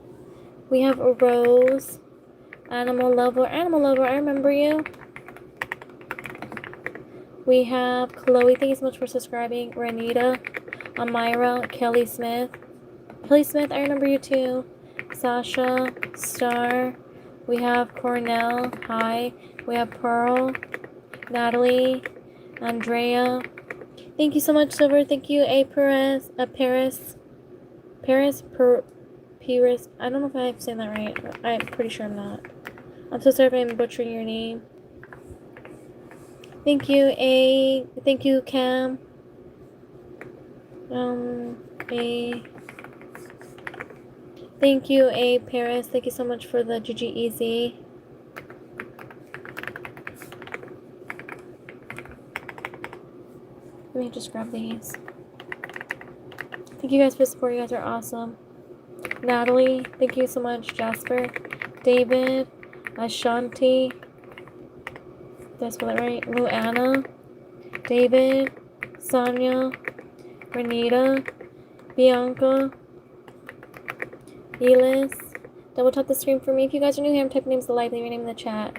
We have a Rose. Animal Lover. I remember you. We have Chloe. Thank you so much for subscribing. Renita. Amira. Kelly Smith. I remember you too. Sasha. Star. We have Cornell. Hi. We have Pearl. Natalie. Andrea. Thank you so much, Silver. Thank you, Paris. I don't know if I'm saying that right. I'm pretty sure I'm not. I'm so sorry if I'm butchering your name. Thank you, Thank you, Cam. Thank you, Paris. Thank you so much for the GG Easy. Let me just grab these. Thank you guys for support. You guys are awesome. Natalie, thank you so much. Jasper, David, Ashanti. Did I spell it right? Luana, David, Sonia, Renita, Bianca, Elis. Double tap the screen for me. If you guys are new here, I'm typing names alive. Leave your name in the chat.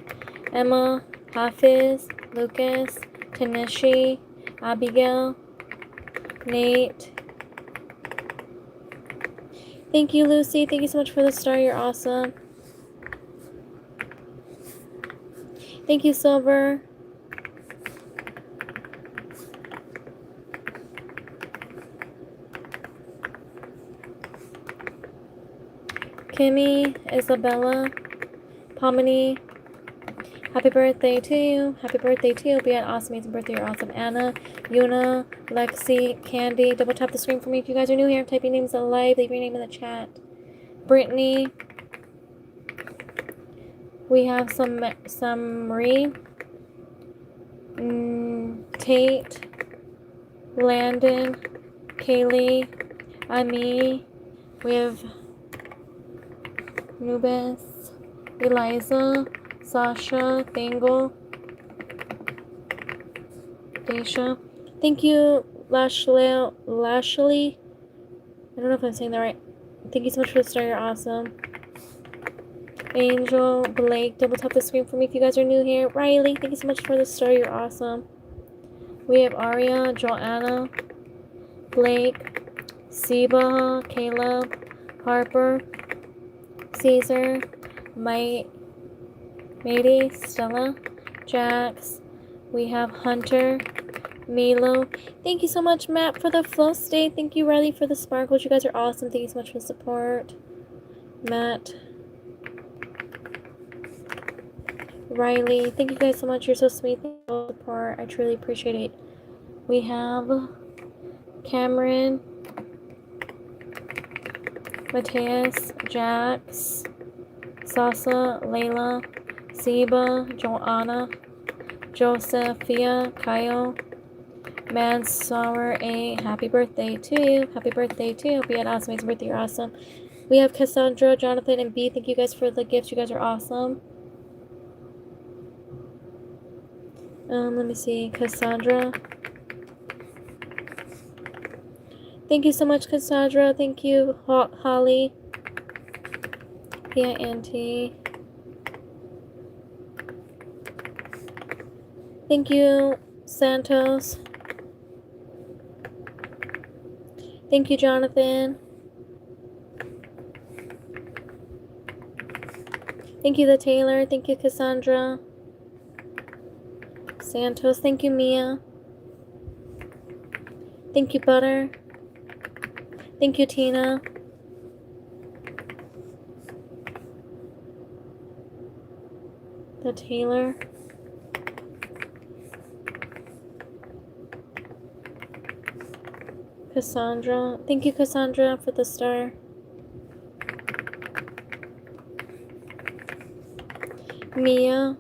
Emma, Hafiz, Lucas, Tanishi, Abigail, Nate. Thank you, Lucy. Thank you so much for the star. You're awesome. Thank you, Silver. Kimmy, Isabella, Pomini. Happy birthday to you. Happy birthday to you. Be an awesome, amazing birthday. You're awesome. Anna, Yuna, Lexi, Candy. Double tap the screen for me. If you guys are new here, I'm typing names alive. Leave your name in the chat. Brittany. We have some Marie. Tate. Landon. Kaylee. Ami. We have Nubis. Eliza. Sasha. Thangle. Daisha. Thank you, Lashley. I don't know if I'm saying that right. Thank you so much for the star. You're awesome. Angel, Blake, double tap the screen for me if you guys are new here. Riley, thank you so much for the star. You're awesome. We have Aria, Joanna, Blake, Seba, Caleb, Harper, Caesar, Matey, Stella, Jax. We have Hunter, Milo. Thank you so much, Matt, for the flow state. Thank you, Riley, for the sparkles. You guys are awesome. Thank you so much for the support. Matt. Riley, thank you guys so much. You're so sweet. Thank you for the support. I truly appreciate it. We have Cameron, Mateus, Jax, Sasa, Layla, Seba, Joanna, Josephia, Kyle, Mansour A, happy birthday to you. Happy birthday to you. Hope you had an awesome, amazing birthday. You're awesome. We have Cassandra, Jonathan, and B. Thank you guys for the gifts. You guys are awesome. Let me see. Cassandra. Thank you so much, Cassandra. Thank you, Holly. P-I-N-T. Thank you, Santos. Thank you, Jonathan. Thank you, the Taylor. Thank you, Cassandra. Santos. Thank you, Mia. Thank you, Butter. Thank you, Tina. The Taylor. Cassandra. Thank you, Cassandra, for the star. Mia.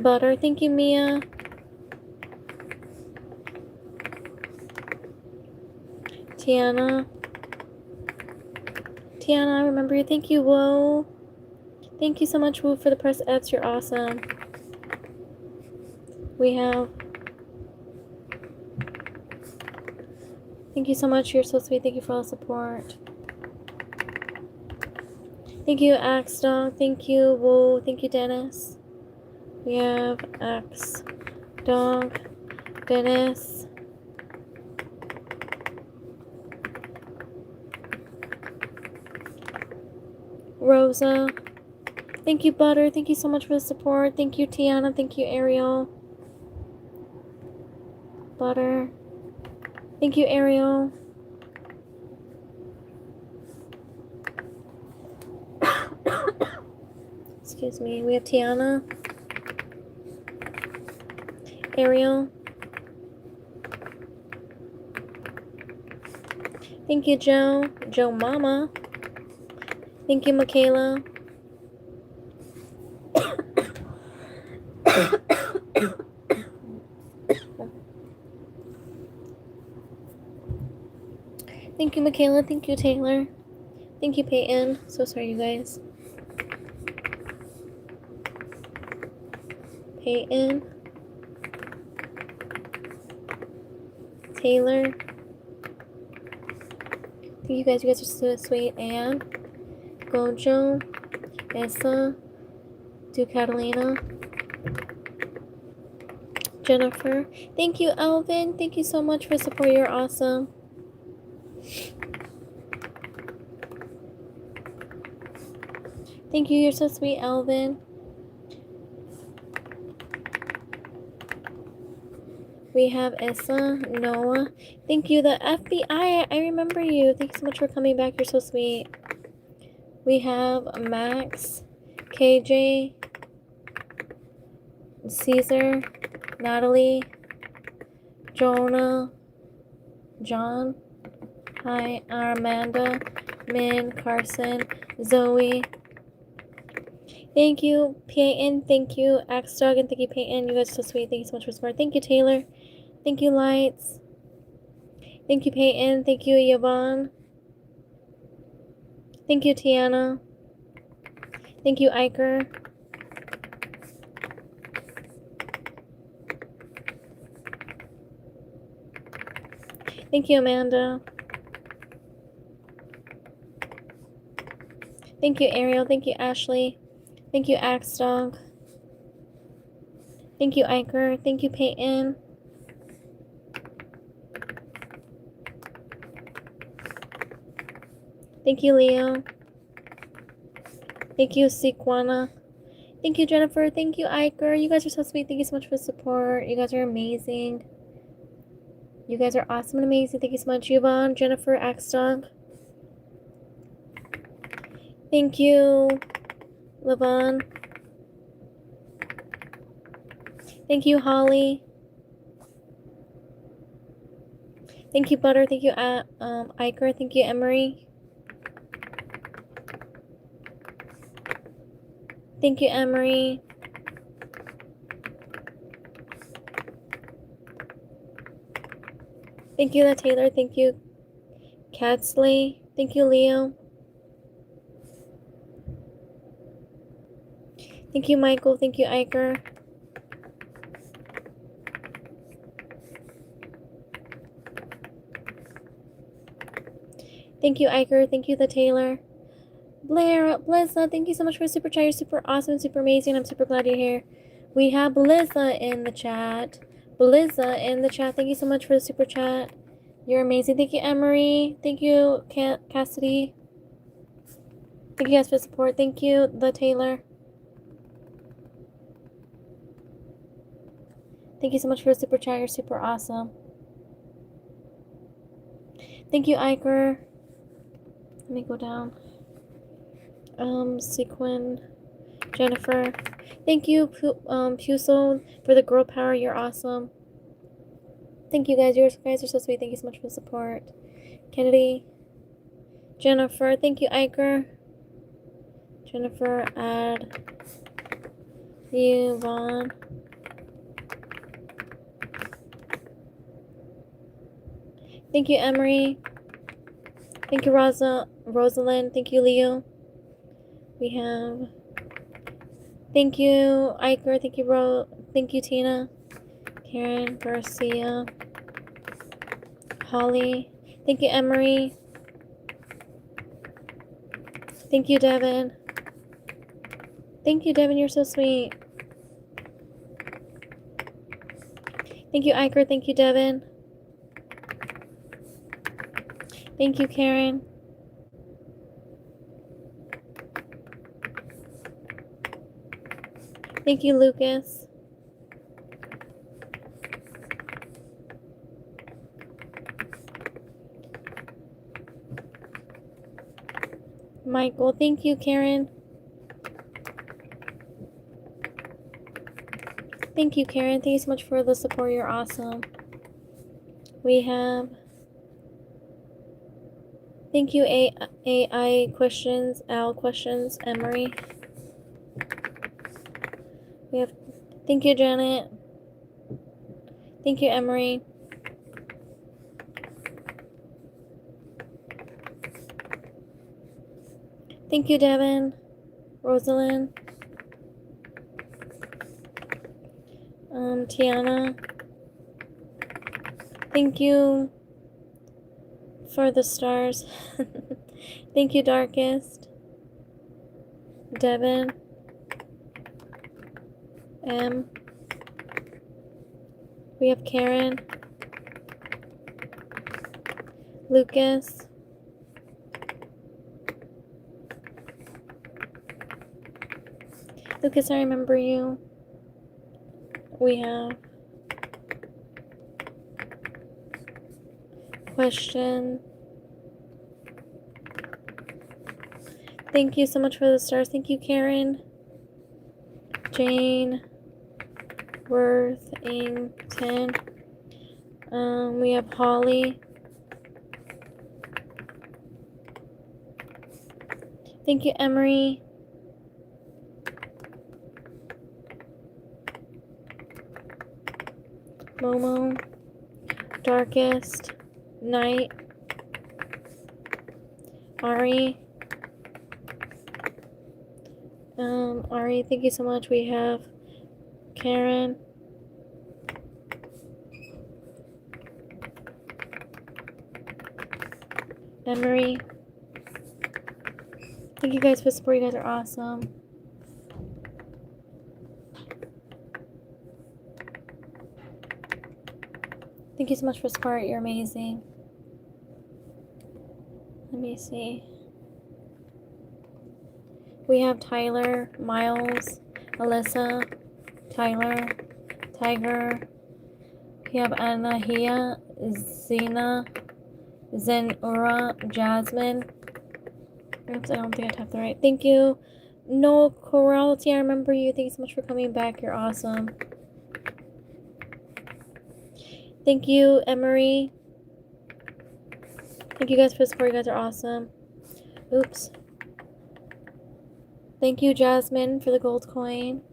Butter. Thank you, Mia. Tiana. Tiana, I remember you. Thank you, Whoa. Thank you so much, Woo, for the press Fs. You're awesome. We have... Thank you so much. You're so sweet. Thank you for all the support. Thank you, Axe Dog. Thank you, Woo. Thank you, Dennis. We have Axe Dog. Dennis. Rosa. Thank you, Butter. Thank you so much for the support. Thank you, Tiana. Thank you, Ariel. Butter. Thank you, Ariel. Excuse me. We have Tiana. Ariel. Thank you, Joe. Joe Mama. Thank you, Michaela. Thank you, Michaela. Thank you, Taylor. Thank you, Peyton. So sorry, you guys. Peyton. Taylor. Thank you guys. You guys are so sweet. And Gojo. Essa. Catalina. Jennifer. Thank you, Alvin. Thank you so much for support. You're awesome. Thank you. You're so sweet, Alvin. We have Essa, Noah. Thank you, the FBI. I remember you. Thanks so much for coming back. You're so sweet. We have Max, KJ, Caesar, Natalie, Jonah, John. Hi, Amanda, Min, Carson, Zoe. Thank you, Peyton. Thank you, Axe Dog, and thank you, Peyton. You guys are so sweet. Thank you so much for support. Thank you, Taylor. Thank you, Lights. Thank you, Peyton. Thank you, Yvonne. Thank you, Tiana. Thank you, Iker. Thank you, Amanda. Thank you, Ariel. Thank you, Ashley. Thank you, Axe Dog. Thank you, Iker. Thank you, Peyton. Thank you, Leo. Thank you, Sequana. Thank you, Jennifer. Thank you, Iker. You guys are so sweet. Thank you so much for the support. You guys are amazing. You guys are awesome and amazing. Thank you so much, Yvonne, Jennifer, Axe Dog. Thank you, Levon. Thank you, Holly. Thank you, Butter. Thank you, Iker. Thank you, Emery. Thank you, Emery. Thank you, the Taylor. Thank you, Catsley. Thank you, Leo. Thank you, Michael. Thank you, Iker. Thank you, Iker. Thank you, the Taylor. Blair, Blizza, thank you so much for the super chat. You're super awesome, super amazing. I'm super glad you're here. We have Blizza in the chat. Blizza in the chat. Thank you so much for the super chat. You're amazing. Thank you, Emery. Thank you, Cassidy. Thank you guys for the support. Thank you, the Taylor. Thank you so much for the super chat. You're super awesome. Thank you, Iker. Let me go down. Sequin, Jennifer. Thank you, Pusel, for the girl power. You're awesome. Thank you guys. You guys are so sweet. Thank you so much for the support. Kennedy, Jennifer. Thank you, Iker. Jennifer, add you, Vaughn. Thank you, Emery. Thank you, Rosalind. Thank you, Leo. We have. Thank you, Iker. Thank you, Thank you, Tina. Karen, Garcia. Holly. Thank you, Emery. Thank you, Devin. Thank you, Devin. You're so sweet. Thank you, Iker. Thank you, Devin. Thank you, Karen. Thank you, Lucas. Michael. Thank you, Karen. Thank you, Karen. Thank you so much for the support. You're awesome. We have. Thank you, AI questions, Al questions, Emery. We have. Thank you, Janet. Thank you, Emery. Thank you, Devin. Rosalind. Tiana. Thank you for the stars. Thank you, Darkest. Devin. M. We have Karen. Lucas. Lucas, I remember you. We have question. Thank you so much for the stars. Thank you, Karen. Jane. Worthington. We have Holly. Thank you, Emery. Momo. Darkest. Night. Ari. Ari, thank you so much. We have Karen. Emery. Thank you guys for support. You guys are awesome. Thank you so much for support. You're amazing. Let me see. We have Tyler, Miles, Alyssa, Tyler, Tiger. We have Anahia, Zena, Zenura, Jasmine. Oops, I don't think I tapped the right. Thank you. No Corality, I remember you. Thank you so much for coming back. You're awesome. Thank you, Emery. Thank you guys for the support. You guys are awesome. Oops. Thank you, Jasmine, for the gold coin.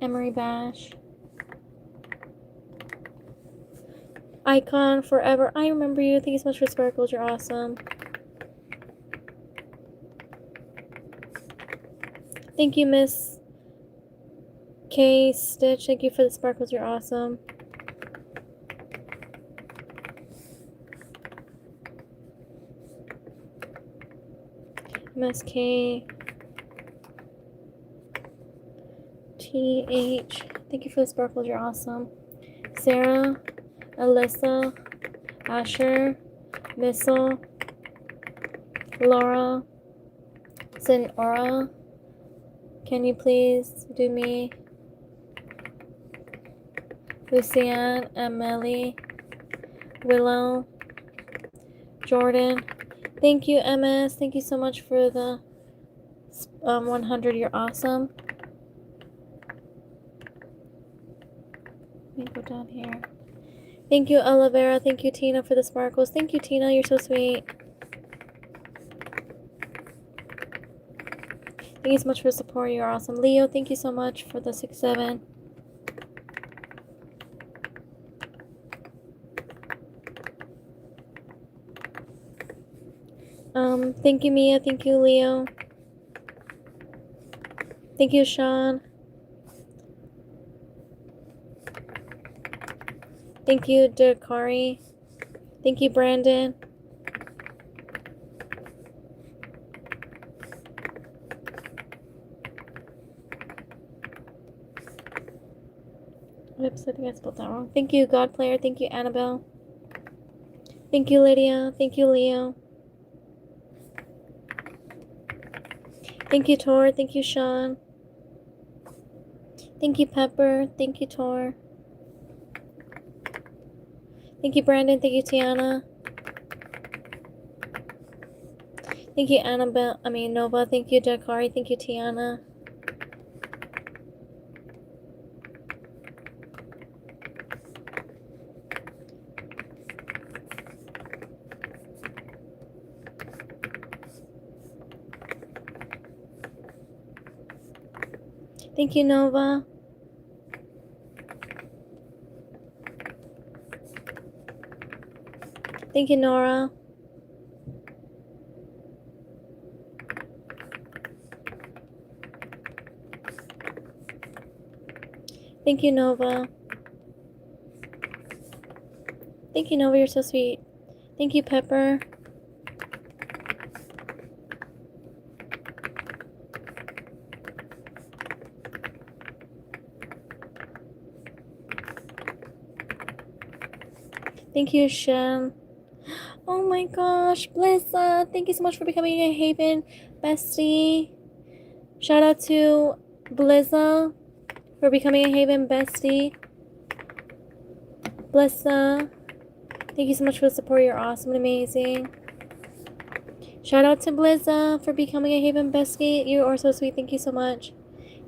Emery Bash. Icon forever. I remember you. Thank you so much for sparkles. You're awesome. Thank you, Miss K Stitch. Thank you for the sparkles. You're awesome. MSK TH. Thank you for the sparkles. You're awesome. Sarah, Alyssa, Asher, Missile, Laura, Sinora. Can you please do me? Lucianne, Emily, Willow, Jordan. Thank you, MS. Thank you so much for the 100. You're awesome. Let me go down here. Thank you, Olivera. Thank you, Tina, for the sparkles. Thank you, Tina. You're so sweet. Thank you so much for the support. You're awesome. Leo, thank you so much for the 6-7. Thank you, Mia. Thank you, Leo. Thank you, Sean. Thank you, Dakari. Thank you, Brandon. Oops, I think I spelled that wrong. Thank you, God Player. Thank you, Annabelle. Thank you, Lydia. Thank you, Leo. Thank you, Tor. Thank you, Sean. Thank you, Pepper. Thank you, Tor. Thank you, Brandon. Thank you, Tiana. Thank you, Annabelle. Nova. Thank you, Dakari. Thank you, Tiana. Thank you, Nova. Thank you, Nora. Thank you, Nova. Thank you, Nova. You're so sweet. Thank you, Pepper. Thank you, Shem. Oh my gosh, Blissa. Thank you so much for becoming a Haven bestie. Shout out to Blizza for becoming a Haven bestie. Blissa. Thank you so much for the support. You're awesome and amazing. Shout out to Blizza for becoming a Haven bestie. You are so sweet. Thank you so much.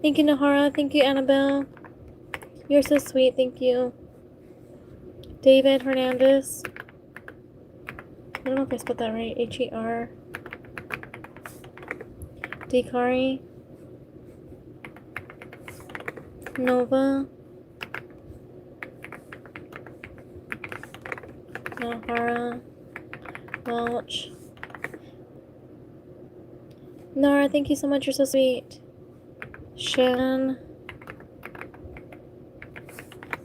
Thank you, Nahara. Thank you, Annabelle. You're so sweet. Thank you. David Hernandez. I don't know if I spelled that right. H-E-R. Dekari. Nova. Nahara. Welch. Nora, thank you so much. You're so sweet. Shan.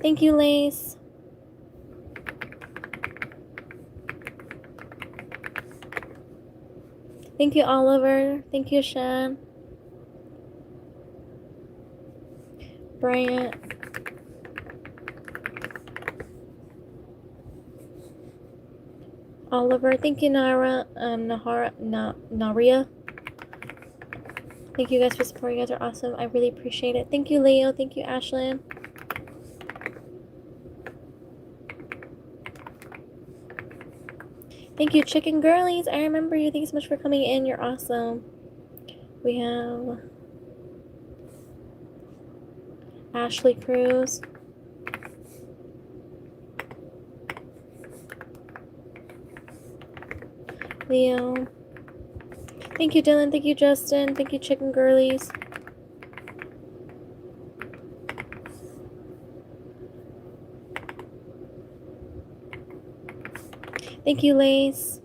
Thank you, Lace. Thank you, Oliver. Thank you, Shan. Bryant. Oliver. Thank you, Naria. Thank you guys for supporting. You guys are awesome. I really appreciate it. Thank you, Leo. Thank you, Ashlyn. Thank you, Chicken Girlies. I remember you. Thank you so much for coming in. You're awesome. We have Ashley Cruz. Leo. Thank you, Dylan. Thank you, Justin. Thank you, Chicken Girlies. Thank you, Lace.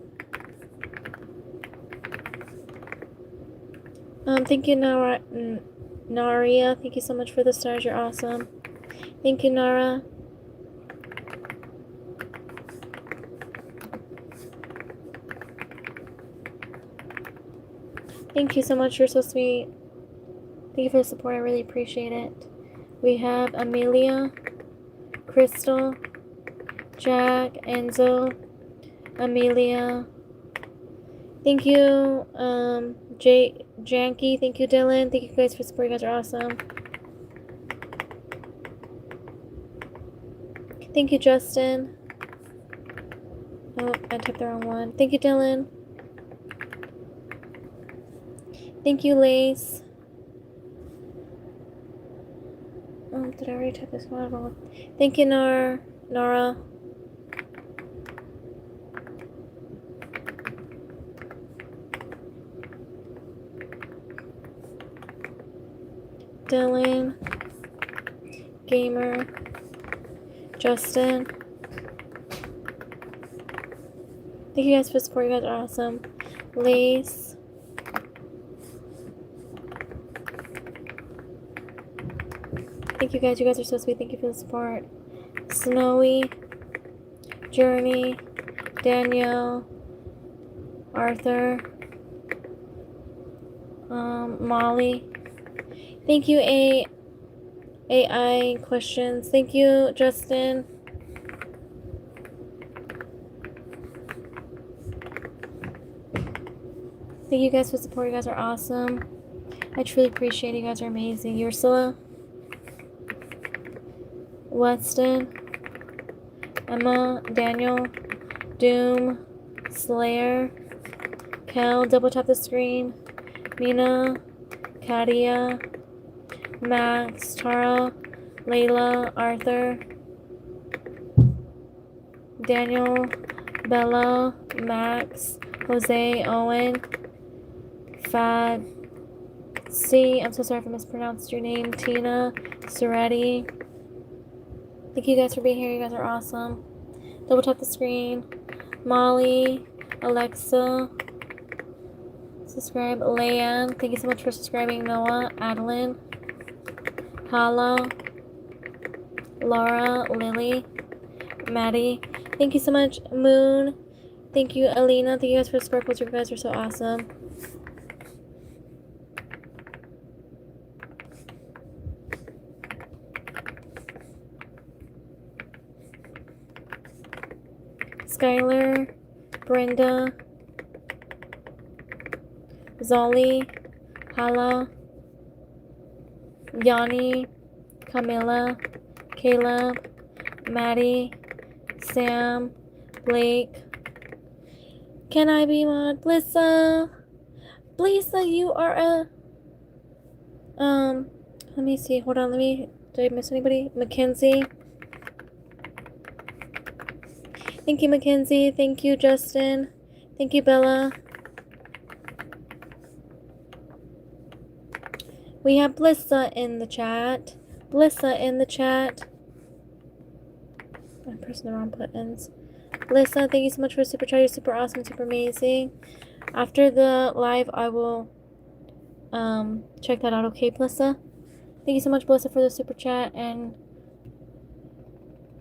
Thank you, Naria. Thank you so much for the stars. You're awesome. Thank you, Nara. Thank you so much. You're so sweet. Thank you for the support. I really appreciate it. We have Amelia, Crystal, Jack, Enzo, Amelia. Thank you, Janky. Thank you, Dylan. Thank you guys for support. You guys are awesome. Thank you, Justin. Oh, I typed the wrong one. Thank you, Dylan. Thank you, Lace. Oh, did I already type this one? Thank you, Nara. Dylan. Gamer. Justin. Thank you guys for support. You guys are awesome. Lace. Thank you guys. You guys are so sweet. Thank you for the support. Snowy. Journey. Danielle. Arthur. Molly. Thank you, AI questions. Thank you, Justin. Thank you guys for support. You guys are awesome. I truly appreciate it. You guys are amazing. Ursula, Weston, Emma, Daniel, Doom, Slayer, Kel, double tap the screen, Mina, Katia, Max, Tara, Layla, Arthur, Daniel, Bella, Max, Jose, Owen, Fad, C, I'm so sorry if I mispronounced your name, Tina, Soretti. Thank you guys for being here. You guys are awesome. Double tap the screen. Molly, Alexa, subscribe. Leanne, thank you so much for subscribing. Noah, Adeline, Hala, Laura, Lily, Maddie, thank you so much. Moon, thank you. Alina, thank you guys for the sparkles. You guys are so awesome. Skylar, Brenda, Zolly, Hala, Yanni, Camilla, Caleb, Maddie, Sam, Blake. Can I be mod? Blissa, you are a let me see. Hold on. Did I miss anybody? Mackenzie. Thank you, Mackenzie. Thank you, Justin. Thank you, Bella. We have Blissa in the chat. I'm pressing the wrong buttons. Blissa, thank you so much for the super chat. You're super awesome, super amazing. After the live, I will check that out, okay, Blissa? Thank you so much, Blissa, for the super chat, and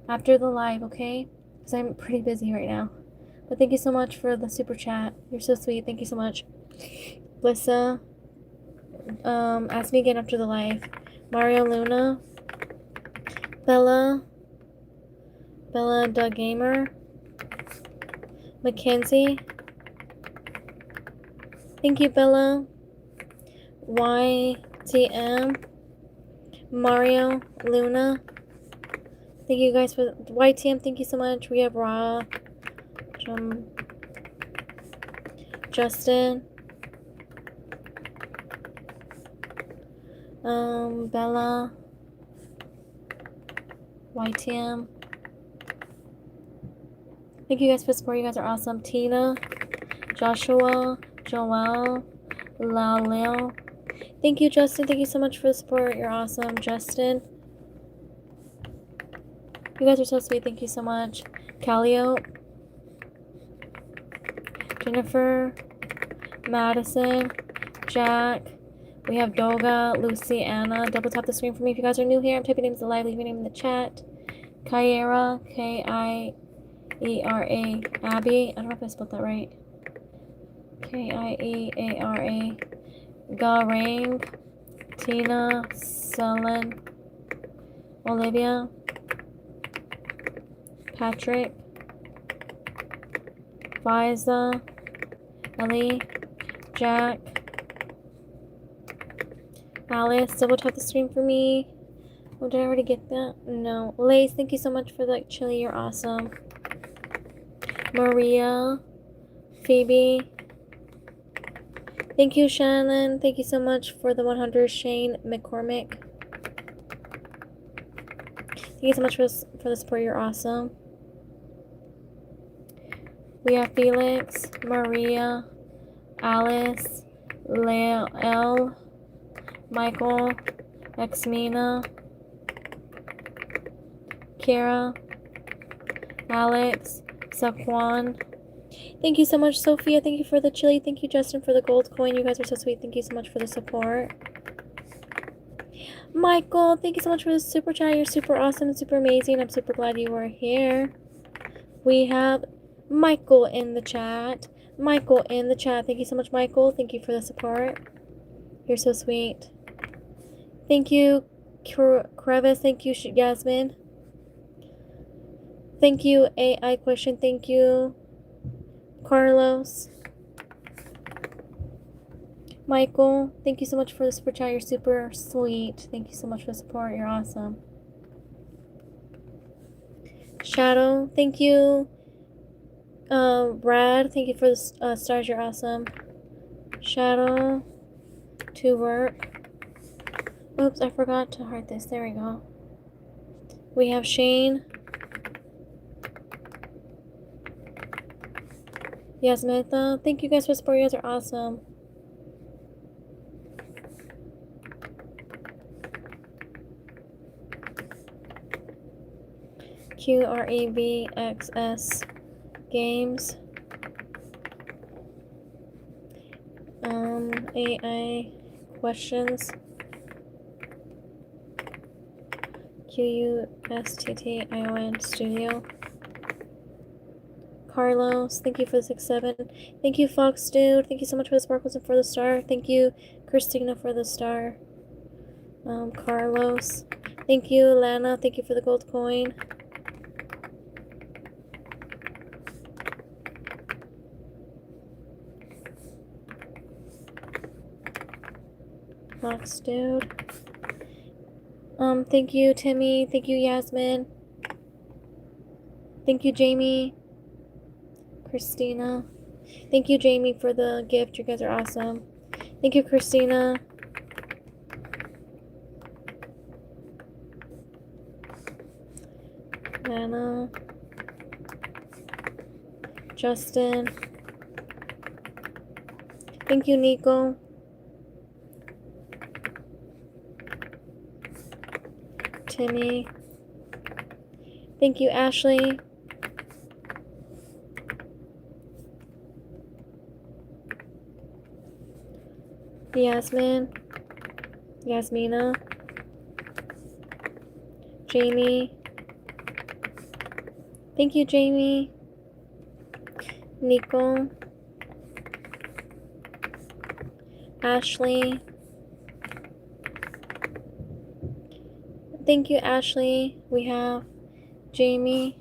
after the live, okay? Because I'm pretty busy right now. But thank you so much for the super chat. You're so sweet. Thank you so much. Blissa, ask me again after the live. Mario Luna, Bella the Gamer, Mackenzie. Thank you, Bella. YTM, Mario Luna. Thank you guys for YTM. Thank you so much. We have Raw, Justin, Bella, YTM. Thank you guys for support. You guys are awesome. Tina, Joshua, Joelle, Lalil. Thank you, Justin. Thank you so much for the support. You're awesome. Justin. You guys are so sweet. Thank you so much. Calliope. Jennifer, Madison, Jack. We have Doga, Lucy, Anna. Double tap the screen for me if you guys are new here. I'm typing names alive. Leave your name in the chat. Kyera, K-I-E-R-A. Abby. I don't know if I spelled that right. K-I-E-A-R-A. Garang. Tina, Selen, Olivia, Patrick, Fiza, Ellie, Jack, Alice. Double tap the screen for me. Oh, did I already get that? No. Lace, thank you so much for the chili. You're awesome. Maria, Phoebe. Thank you, Shannon. Thank you so much for the 100. Shane McCormick. Thank you so much for the support. You're awesome. We have Felix, Maria, Alice, L, Michael, Xmina, Kira, Alex, Saquon. Thank you so much, Sophia. Thank you for the chili. Thank you, Justin, for the gold coin. You guys are so sweet. Thank you so much for the support. Michael, thank you so much for the super chat. You're super awesome and super amazing. I'm super glad you are here. We have Michael in the chat. Michael in the chat. Thank you so much, Michael. Thank you for the support. You're so sweet. Thank you, Crevice. Thank you, Yasmin. Thank you, AI question. Thank you, Carlos. Michael, thank you so much for the super chat. You're super sweet. Thank you so much for the support. You're awesome. Shadow, thank you. Brad, thank you for the stars. You're awesome. Shadow, to work. Oops, I forgot to heart this. There we go. We have Shane. Yasmitha, thank you guys for support. You guys are awesome. QREVXS Games. AI questions. QUSTTION Studio. Carlos, thank you for the 6-7. Thank you, Fox Dude. Thank you so much for the sparkles and for the star. Thank you, Christina, for the star. Carlos. Thank you, Lana. Thank you for the gold coin. Fox Dude. Thank you, Timmy. Thank you, Yasmin. Thank you, Jamie. Christina. Thank you, Jamie, for the gift. You guys are awesome. Thank you, Christina. Anna. Justin. Thank you, Nico. Timmy. Thank you, Ashley. Yasmina. Jamie. Thank you, Jamie. Nico. Ashley. Thank you, Ashley. We have Jamie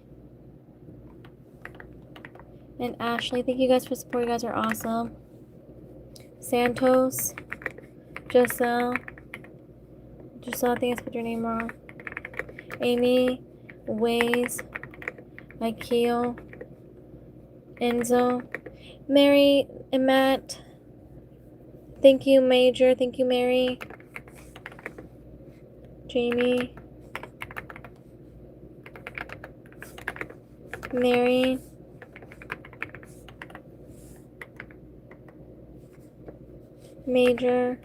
and Ashley. Thank you guys for support. You guys are awesome. Santos. Giselle, I think I put your name wrong. Amy. Waze. Mikeel. Enzo. Mary and Matt. Thank you, Major. Thank you, Mary. Jamie. Mary. Major.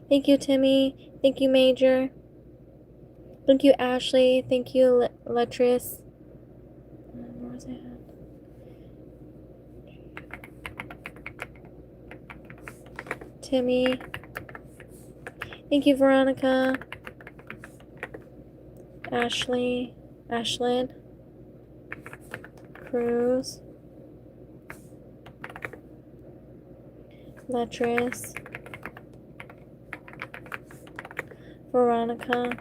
Thank you, Timmy. Thank you, Major. Thank you, Ashley. Thank you, Letris. Where was I at? Timmy. Thank you, Veronica. Ashley. Ashlyn. Cruz. Letris. Veronica.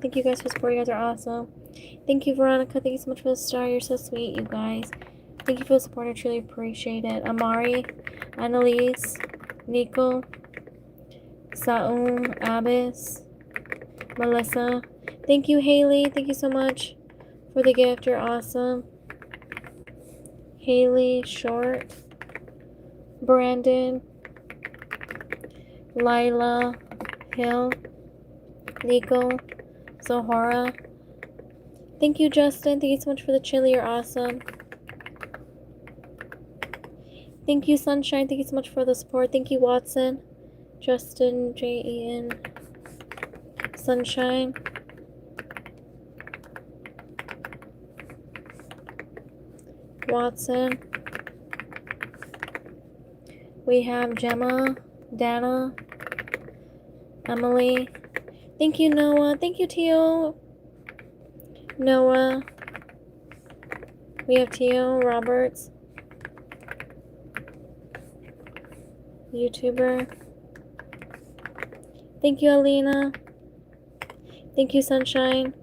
Thank you guys for support. You guys are awesome. Thank you, Veronica. Thank you so much for the star. You're so sweet, you guys. Thank you for the support. I truly appreciate it. Amari. Annalise. Nico. Saum. Abbas. Melissa. Thank you, Haley. Thank you so much for the gift. You're awesome. Haley. Short. Brandon. Lila. Hill. Nico. Zohara. Thank you, Justin. Thank you so much for the chili. You're awesome. Thank you, Sunshine. Thank you so much for the support. Thank you, Watson. Justin, J-E-N. Sunshine. Watson. We have Gemma, Dana, Emily. Thank you, Noah. Thank you, Tio. Noah. We have Tio Roberts. YouTuber. Thank you, Alina. Thank you, Sunshine.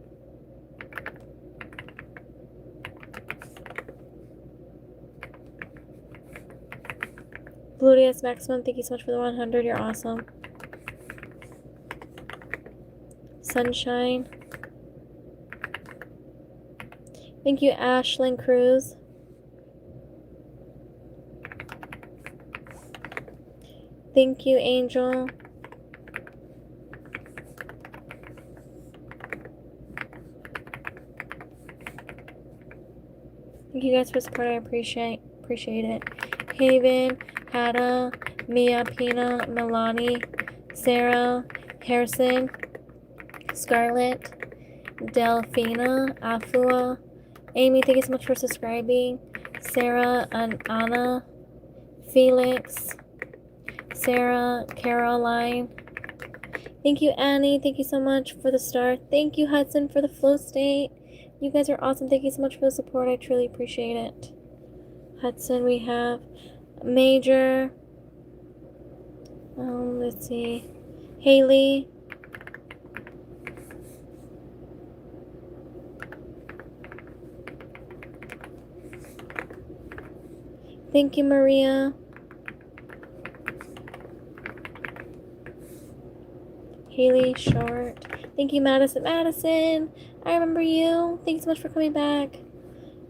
Bluedius Maximum, thank you so much for the 100. You're awesome. Sunshine. Thank you, Ashlyn Cruz. Thank you, Angel. Thank you guys for support. I appreciate it. Haven, Hannah, Mia, Pina, Milani, Sarah, Harrison, Scarlett, Delphina, Afua, Amy, thank you so much for subscribing. Sarah and Anna, Felix, Sarah, Caroline. Thank you, Annie. Thank you so much for the star. Thank you, Hudson, for the flow state. You guys are awesome. Thank you so much for the support. I truly appreciate it. Hudson, we have Major. Let's see. Haley. Thank you, Maria. Haley Short. Thank you, Madison. Madison, I remember you. Thanks so much for coming back.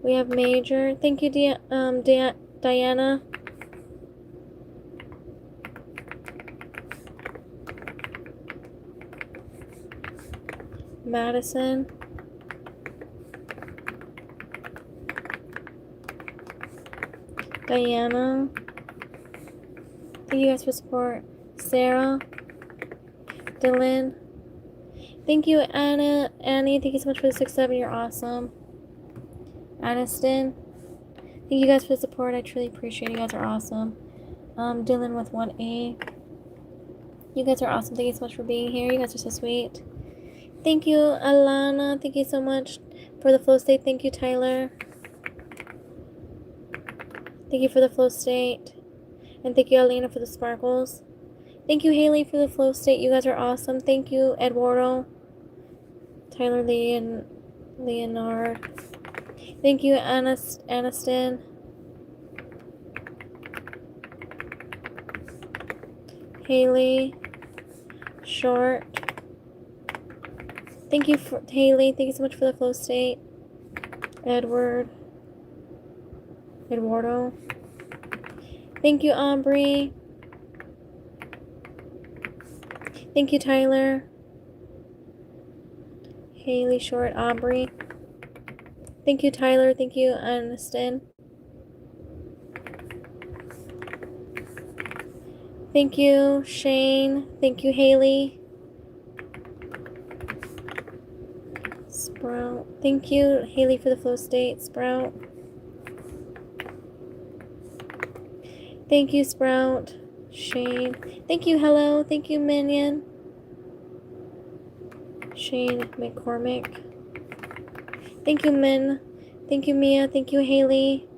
We have Major. Thank you, Diana. Madison. Diana. Thank you guys for support. Sarah. Dylan. Thank you, Anna. Annie, thank you so much for the 6-7. You're awesome. Aniston. Thank you guys for the support. I truly appreciate it. You guys are awesome. Dylan with 1A. You guys are awesome. Thank you so much for being here. You guys are so sweet. Thank you, Alana. Thank you so much for the flow state. Thank you, Tyler. Thank you for the flow state. And thank you, Alina, for the sparkles. Thank you, Haley, for the flow state. You guys are awesome. Thank you, Eduardo. Tyler Lee and Leonard. Thank you, Aniston. Haley. Short. Thank you for Haley. Thank you so much for the flow state. Eduardo. Thank you, Aubrey. Thank you, Tyler. Haley Short, Aubrey. Thank you, Tyler. Thank you, Aniston. Thank you, Shane. Thank you, Haley. Sprout. Thank you, Haley, for the flow state. Sprout. Thank you, Sprout. Shane. Thank you, Hello. Thank you, Minion. Shane McCormick. Thank you, Min. Thank you, Mia. Thank you, Haley.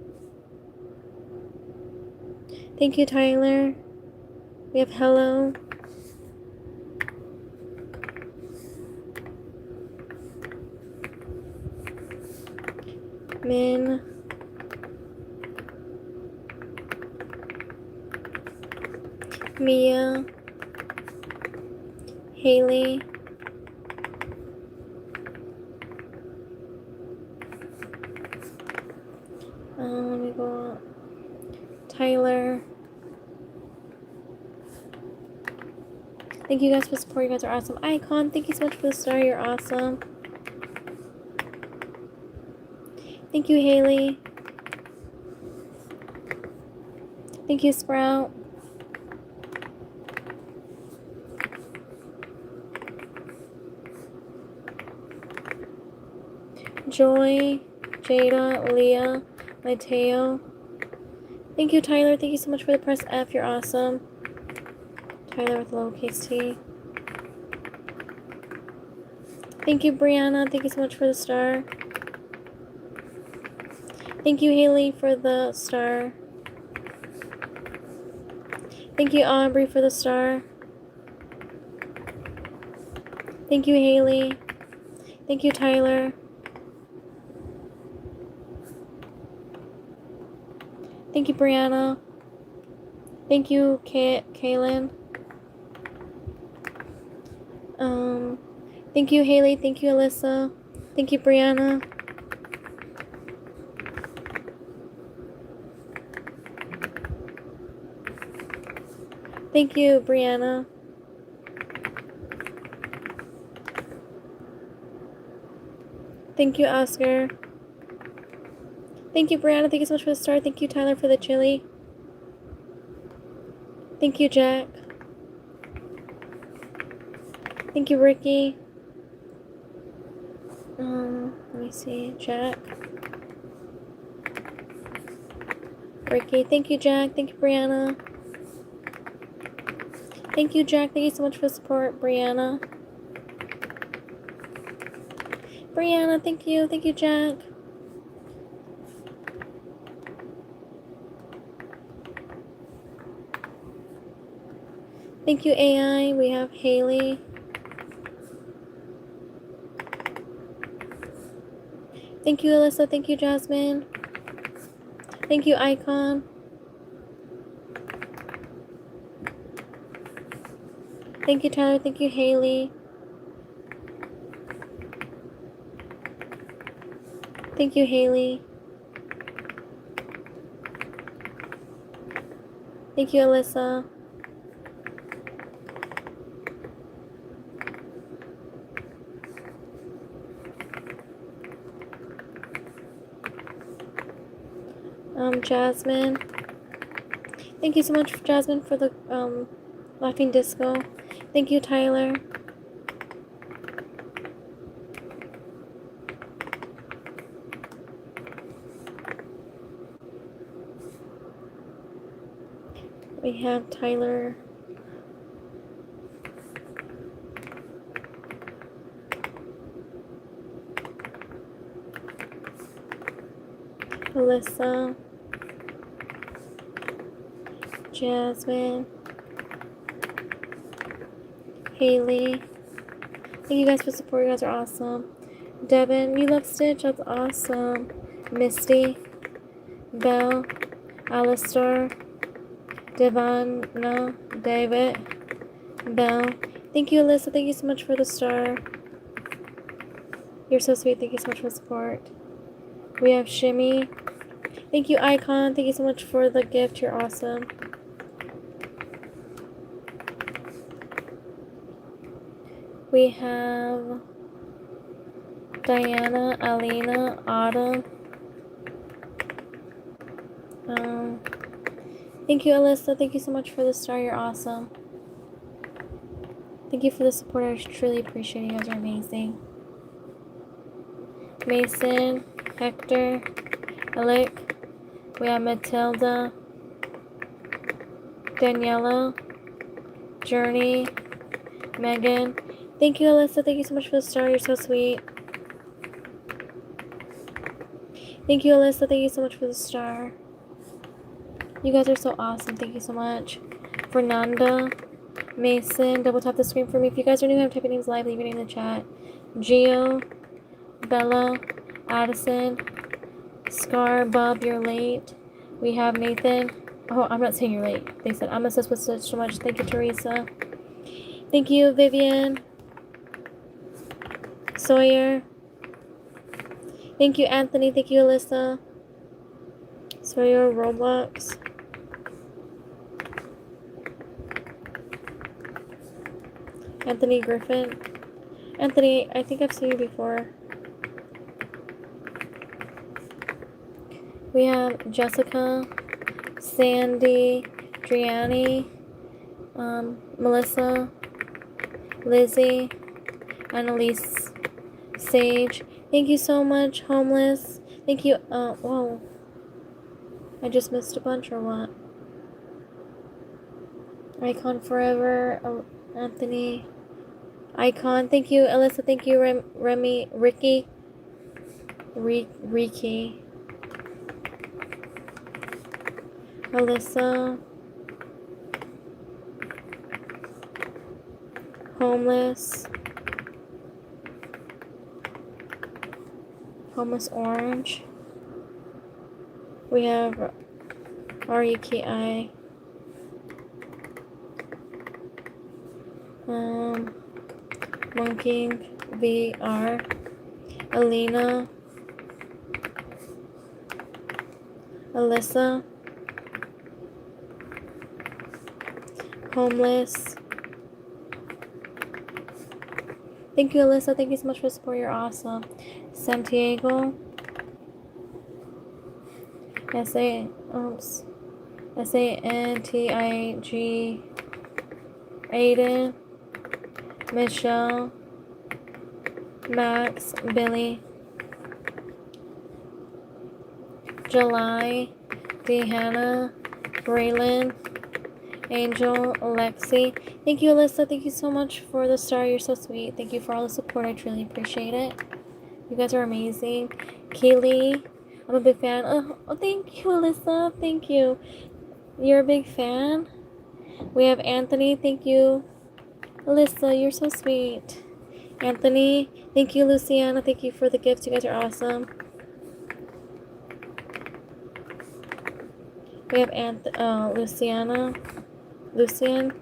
Thank you, Tyler. We have Hello. Min. Mia. Haley. Let me go. Tyler. Thank you guys for support. You guys are awesome. Icon, thank you so much for the star. You're awesome. Thank you, Haley. Thank you, Sprout. Joy, Jada, Leah, Mateo. Thank you, Tyler. Thank you so much for the press F. You're awesome. Tyler with lowercase t. Thank you, Brianna. Thank you so much for the star. Thank you, Haley, for the star. Thank you, Aubrey, for the star. Thank you, Haley. Thank you, Tyler. Thank you, Brianna. Thank you, Kaylin. Thank you, Haley. Thank you, Alyssa. Thank you, Brianna. Thank you, Brianna. Thank you, Oscar. Thank you, Brianna. Thank you so much for the star. Thank you, Tyler, for the chili. Thank you, Jack. Thank you, Ricky. Let me see. Jack. Ricky. Thank you, Jack. Thank you, Brianna. Thank you, Jack. Thank you so much for the support, Brianna. Brianna, thank you. Thank you, Jack. Thank you, AI. We have Haley. Thank you, Alyssa. Thank you, Jasmine. Thank you, Icon. Thank you, Tyler. Thank you, Haley. Thank you, Haley. Thank you, Alyssa. Jasmine. Thank you so much, Jasmine, for the laughing disco. Thank you, Tyler. We have Tyler. Alyssa. Jasmine. Haley. Thank you guys for support. You guys are awesome. Devin, you love Stitch. That's awesome. Misty. Belle. Alistair. Devonna. David. Belle. Thank you, Alyssa. Thank you so much for the star. You're so sweet. Thank you so much for the support. We have Shimmy. Thank you, Icon. Thank you so much for the gift. You're awesome. We have Diana, Alina, Autumn. Thank you, Alyssa. Thank you so much for the star. You're awesome. Thank you for the support. I truly appreciate it. You guys are amazing. Mason, Hector, Alec. We have Matilda. Daniela, Journey, Megan. Thank you, Alyssa. Thank you so much for the star. You're so sweet. Thank you, Alyssa. Thank you so much for the star. You guys are so awesome. Thank you so much. Fernanda, Mason, double tap the screen for me. If you guys are new, I'm typing names live. Leave your name in the chat. Gio, Bella, Addison, Scar, Bob, you're late. We have Nathan. Oh, I'm not saying you're late. They said, I'm obsessed with Stitch so much. Thank you, Teresa. Thank you, Vivian. Sawyer. Thank you, Anthony. Thank you, Alyssa. Sawyer, Roblox. Anthony Griffin. Anthony, I think I've seen you before. We have Jessica, Sandy, Driani, Melissa, Lizzie, Annalise, Sage. Thank you so much, Homeless. Thank you. Whoa. I just missed a bunch or what? Icon Forever, Anthony. Icon. Thank you, Alyssa. Thank you, Remy, Ricky. Ricky. Alyssa. Homeless. Homeless Orange. We have R-E-K-I. Monkey VR. Alina. Alyssa. Homeless. Thank you, Alyssa. Thank you so much for the support. You're awesome. Santiago. S-A-N-T-I-G. Aiden. Michelle. Max. Billy. July. Dehanna. Braylon. Angel, Alexi. Thank you, Alyssa. Thank you so much for the star. You're so sweet. Thank you for all the support. I truly appreciate it. You guys are amazing. Kaylee, I'm a big fan. Oh, thank you, Alyssa. Thank you. You're a big fan. We have Anthony. Thank you. Alyssa, you're so sweet. Anthony, thank you, Luciana. Thank you for the gifts. You guys are awesome. We have Lucian.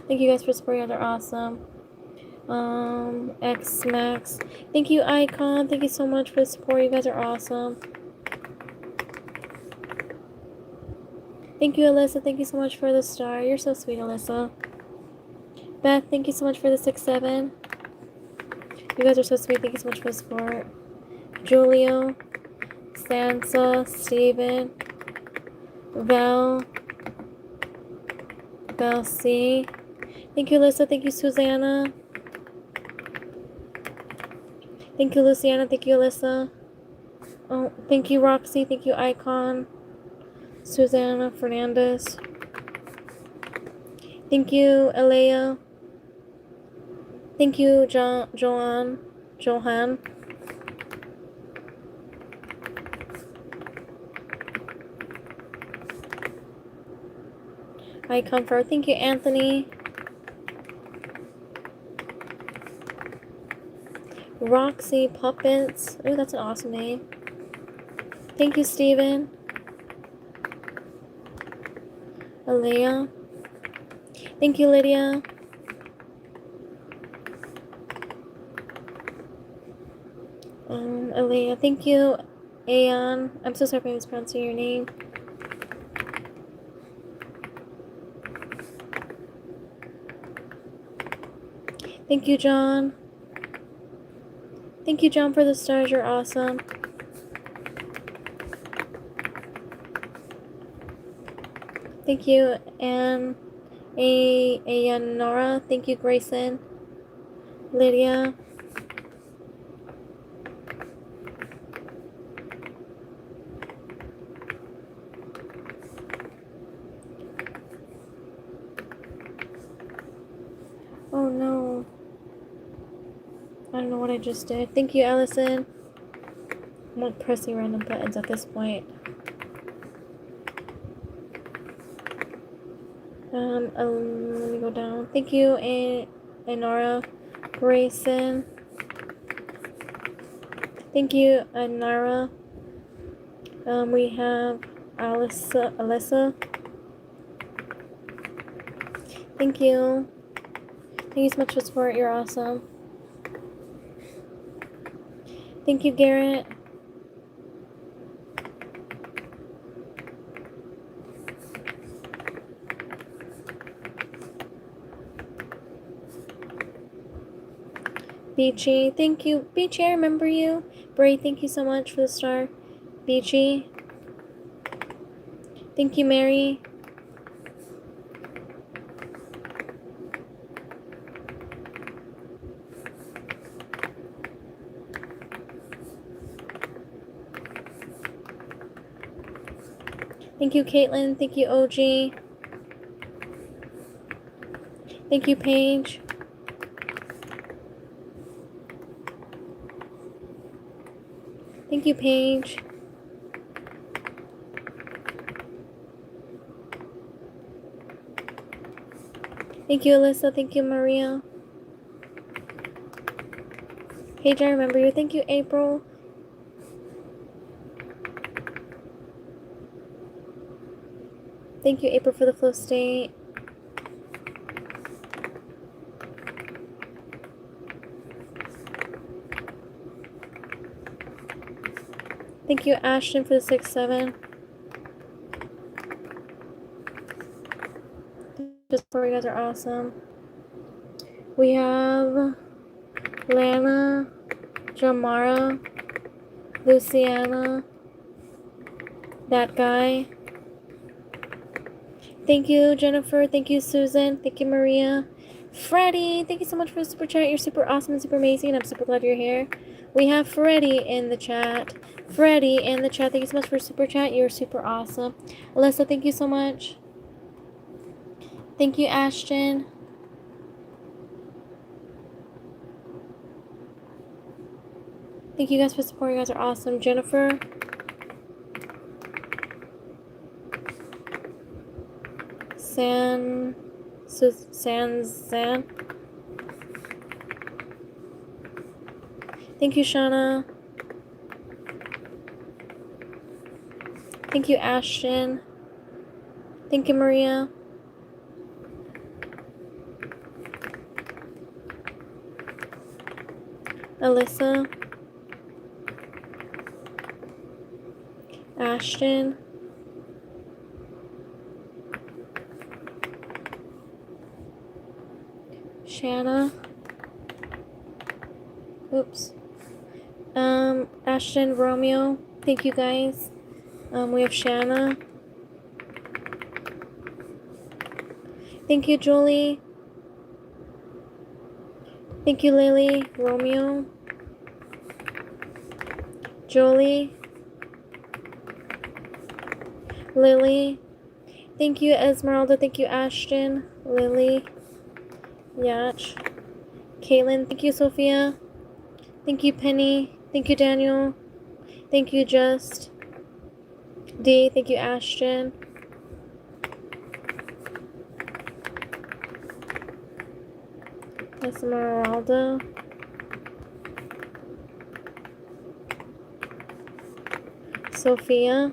Thank you guys for supporting. They're awesome. X Max. Thank you, Icon. Thank you so much for the support. You guys are awesome. Thank you, Alyssa. Thank you so much for the star. You're so sweet, Alyssa. Beth, thank you so much for the 6-7. You guys are so sweet. Thank you so much for the support. Julio, Sansa, Steven, Val C. Thank you, Alyssa. Thank you, Susanna. Thank you, Luciana. Thank you, Alyssa. Oh, thank you, Roxy. Thank you, Icon. Susanna Fernandez. Thank you, Alea. Thank you, Johan. Icon for. Thank you, Anthony. Roxy Puppets. Oh, that's an awesome name. Thank you, Steven. Alea. Thank you, Lydia. Alea. Thank you, Aeon. I'm so sorry if I mispronouncing your name. Thank you, John. Thank you, John, for the stars. You're awesome. Thank you, and Nora. Thank you, Grayson. Lydia. I don't know what I just did. Thank you, Allison. I'm not pressing random buttons at this point. Let me go down. Thank you, Anara Grayson. Thank you, Anara. We have Alyssa. Thank you. Thank you so much for support. You're awesome. Thank you, Garrett. Beachy, thank you. Beachy, I remember you. Bray, thank you so much for the star. Beachy. Thank you, Mary. Thank you, Caitlin. Thank you, OG. Thank you, Paige. Thank you, Paige. Thank you, Alyssa. Thank you, Maria. Paige, I remember you. Thank you, April. Thank you, April, for the flow state. Thank you, Ashton, for the 6-7. Just for you guys are awesome. We have Lana, Jamara, Luciana, that guy. Thank you, Jennifer. Thank you, Susan. Thank you, Maria. Freddie, thank you so much for the super chat. You're super awesome and super amazing, and I'm super glad you're here. We have Freddie in the chat. Freddie in the chat. Thank you so much for super chat. You're super awesome. Alyssa, thank you so much. Thank you, Ashton. Thank you guys for support. You guys are awesome. Jennifer. San. Thank you, Shauna. Thank you, Ashton. Thank you, Maria. Alyssa. Ashton. Shanna. Oops. Ashton, Romeo. Thank you guys. We have Shanna. Thank you, Julie. Thank you, Lily. Romeo. Jolie. Lily. Thank you, Esmeralda. Thank you, Ashton. Lily. Yach. Caitlin. Thank you, Sophia. Thank you, Penny. Thank you, Daniel. Thank you, Just. D. Thank you, Ashton. Esmeralda. Sophia.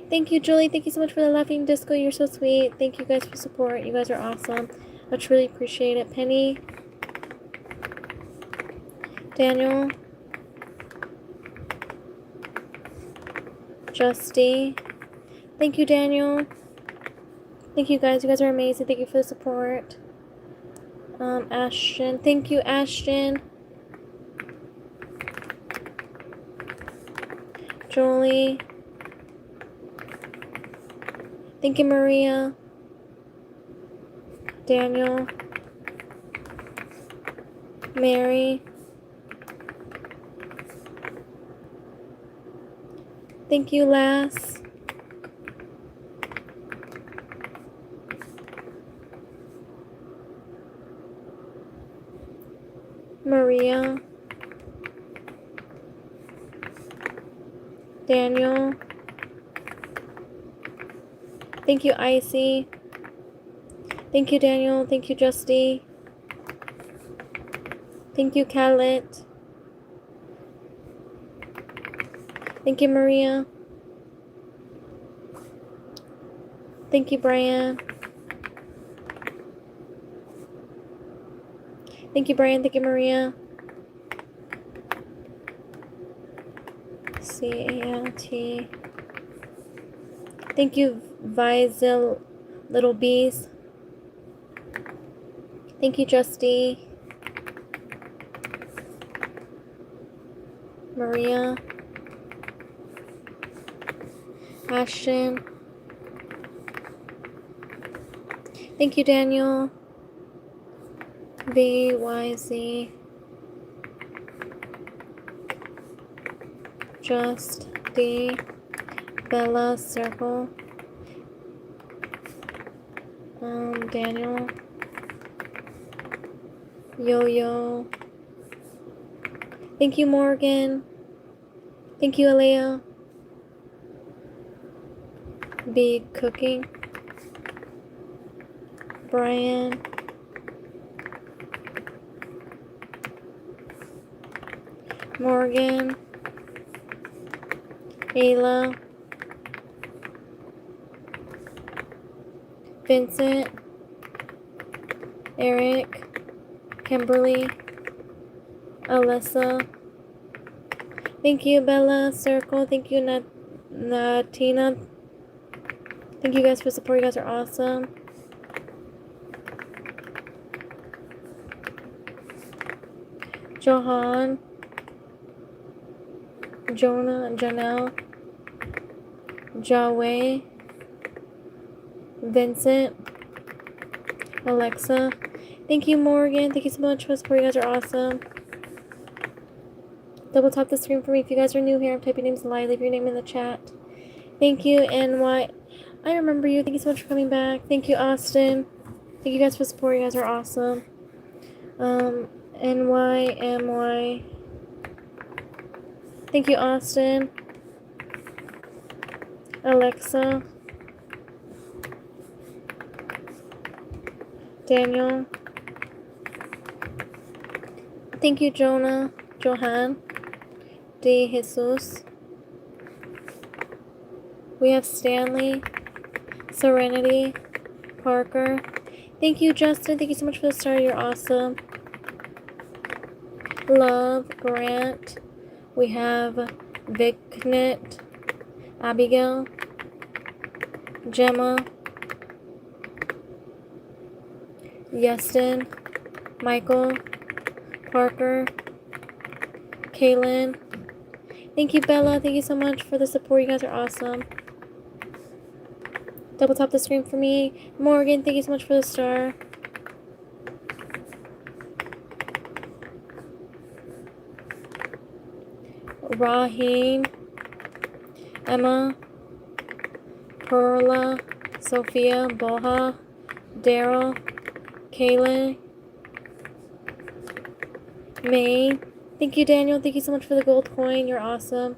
Thank you, Julie. Thank you so much for the laughing disco. You're so sweet. Thank you guys for support. You guys are awesome. I truly appreciate it. Penny. Daniel. Justy. Thank you, Daniel. Thank you guys. You guys are amazing. Thank you for the support. Ashton. Thank you, Ashton. Jolie. Thank you, Maria. Daniel. Mary. Thank you, Lass. Maria. Daniel. Thank you, Icy. Thank you, Daniel. Thank you, Justy. Thank you, Khaled. Thank you, Maria. Thank you, Brian. Thank you, Brian. Thank you, Maria. C-A-L-T. Thank you, Vizel Little Bees. Thank you, Justy. Maria. Ashton. Thank you, Daniel. VYZ. Just D. Bella Circle. Daniel. Yo-Yo. Thank you, Morgan. Thank you, Alea. Be Cooking. Brian. Morgan. Ayla. Vincent. Eric. Kimberly. Alyssa. Thank you, Bella Circle. Thank you, Natina. Thank you guys for support. You guys are awesome. Johan. Jonah. Janelle. Jaway. Vincent. Alexa. Thank you, Morgan. Thank you so much for support. You guys are awesome. Double tap the screen for me. If you guys are new here, I'm typing names live. Leave your name in the chat. Thank you, NY. I remember you. Thank you so much for coming back. Thank you, Austin. Thank you guys for support. You guys are awesome. NYMY. Thank you, Austin. Alexa. Daniel. Thank you, Jonah. Johan. De Jesus. We have Stanley. Serenity. Parker. Thank you, Justin. Thank you so much for the star. You're awesome. Love. Grant. We have Vicnet. Abigail. Gemma. Yeston. Michael. Parker. Kaylin. Thank you, Bella. Thank you so much for the support. You guys are awesome. Double tap the screen for me. Morgan, thank you so much for the star. Raheem. Emma. Perla. Sophia. Boha. Daryl. Kaylin. May. Thank you, Daniel. Thank you so much for the gold coin. You're awesome.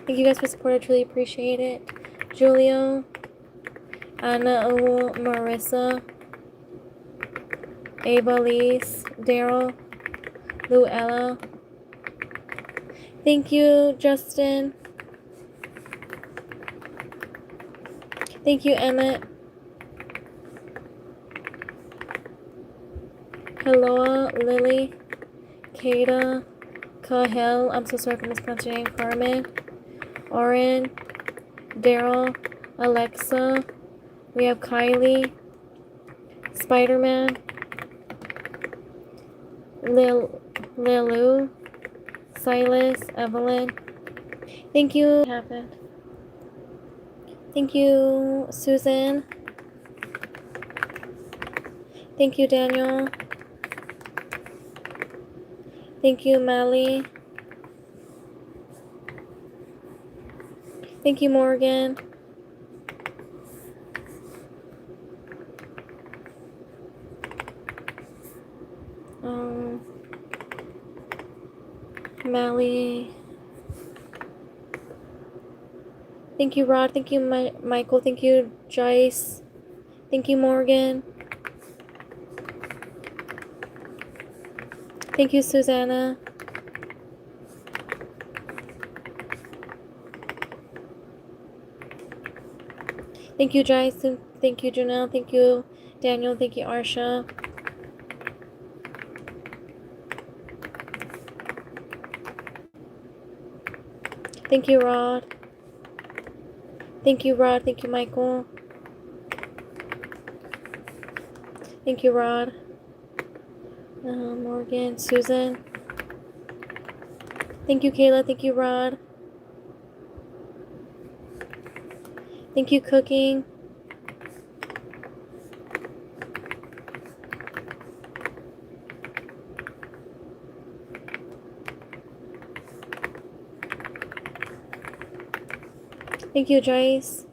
Thank you guys for support. I truly appreciate it. Julio. Anna. Marissa. Ava. Lise. Daryl. Luella. Thank you, Justin. Thank you, Emmett. Hello, Lily. Kata. Kahel. I'm so sorry for mispronouncing your name. Carmen. Oren. Daryl. Alexa. We have Kylie. Spider-Man. Lilu. Silas. Evelyn. Thank you. What happened? Thank you, Susan. Thank you, Daniel. Thank you, Mally. Thank you, Morgan. Mally. Thank you, Rod. Thank you, Michael. Thank you, Joyce. Thank you, Morgan. Thank you, Susanna. Thank you, Joyce. Thank you, Janelle. Thank you, Daniel. Thank you, Arsha. Thank you, Rod. Thank you, Rod. Thank you, Michael. Thank you, Rod. Morgan, Susan. Thank you, Kayla. Thank you, Rod. Thank you, Cooking. Thank you, Joyce.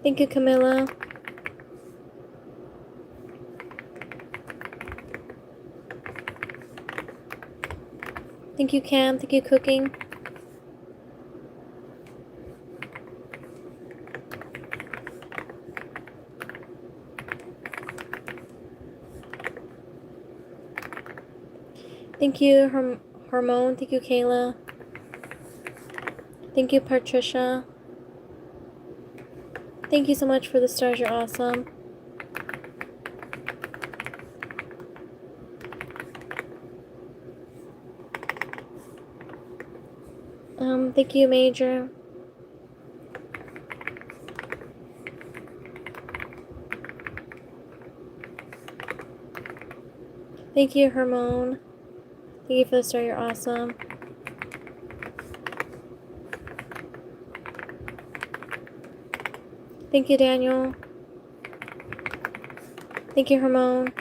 Thank you, Camilla. Thank you, Cam. Thank you, Cooking. Thank you, Harmon. Thank you, Kayla. Thank you, Patricia. Thank you so much for the stars. You're awesome. Thank you, Major. Thank you, Hermone. Thank you for the star. You're awesome. Thank you, Daniel. Thank you, Hermone.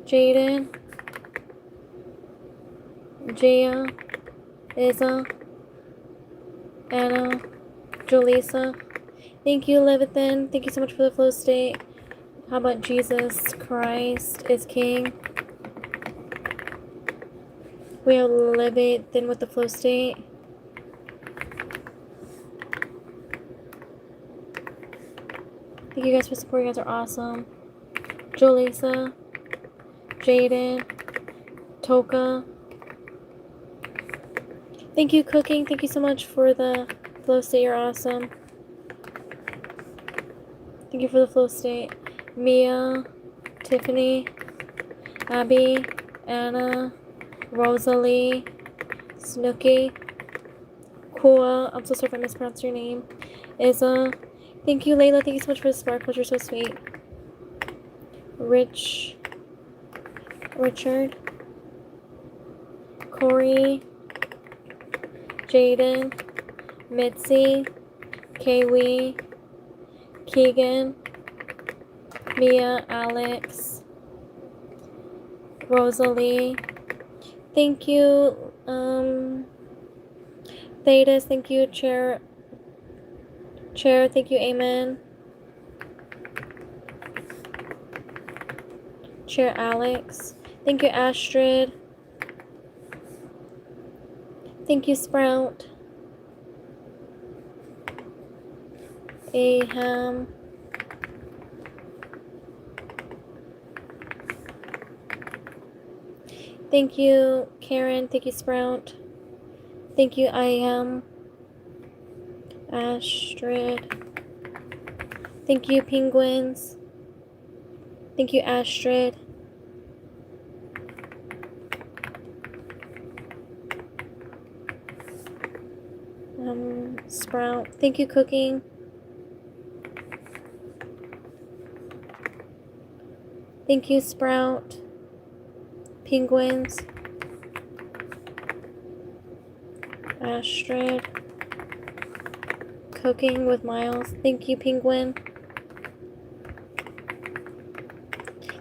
Jaden. Jaya. Isa. Anna. Jolisa. Thank you, Levithan. Thank you so much for the flow state. How about Jesus Christ is King? We have Levithan with the flow state. Thank you guys for supporting. You guys are awesome. Jolisa. Jaden. Toka. Thank you, Cooking. Thank you so much for the flow state. You're awesome. Thank you for the flow state. Mia, Tiffany, Abby, Anna, Rosalie, Snooky, Kua. I'm so sorry if I mispronounced your name. Isa. Thank you, Layla. Thank you so much for the sparkles. You're so sweet. Richard, Corey, Jaden, Mitzi, Kaylee, Keegan, Mia, Alex, Rosalie. Thank you, Thetis. Thank you, Chair. Thank you, Amen. Chair Alex. Thank you, Astrid. Thank you, Sprout. Aham. Thank you, Karen. Thank you, Sprout. Thank you, I am. Astrid. Thank you, Penguins. Thank you, Astrid. Sprout. Thank you, Cooking. Thank you, Sprout. Penguins. Astrid. Cooking with Miles. Thank you, Penguin.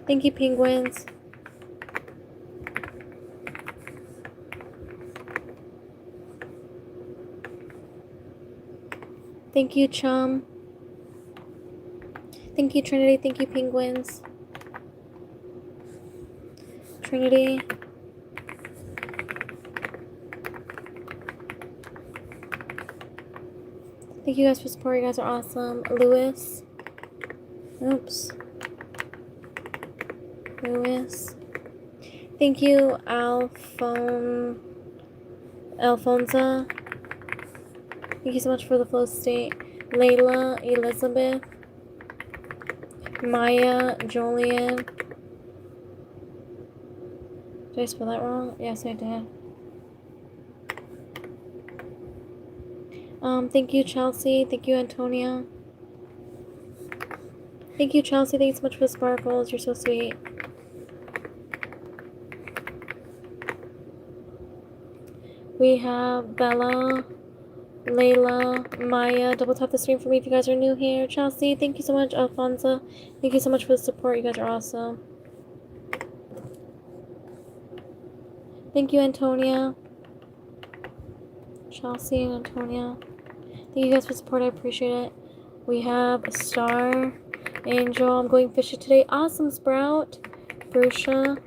Thank you, Penguins. Thank you, Chum. Thank you, Trinity. Thank you, Penguins. Trinity. Thank you guys for support. You guys are awesome. Lewis. Oops. Lewis. Thank you, Alfonso. Thank you so much for the flow state. Layla, Elizabeth. Maya, Julian. Did I spell that wrong? Yes, I did. Thank you, Chelsea. Thank you, Antonia. Thank you, Chelsea. Thank you so much for the sparkles. You're so sweet. We have Bella, Layla, Maya. Double tap the screen for me if you guys are new here. Chelsea, thank you so much. Alfonso, thank you so much for the support. You guys are awesome. Thank you, Antonia. Chelsea and Antonia. Thank you guys for support. I appreciate it. We have a Star, Angel. I'm going fishing today. Awesome, Sprout, Brusha,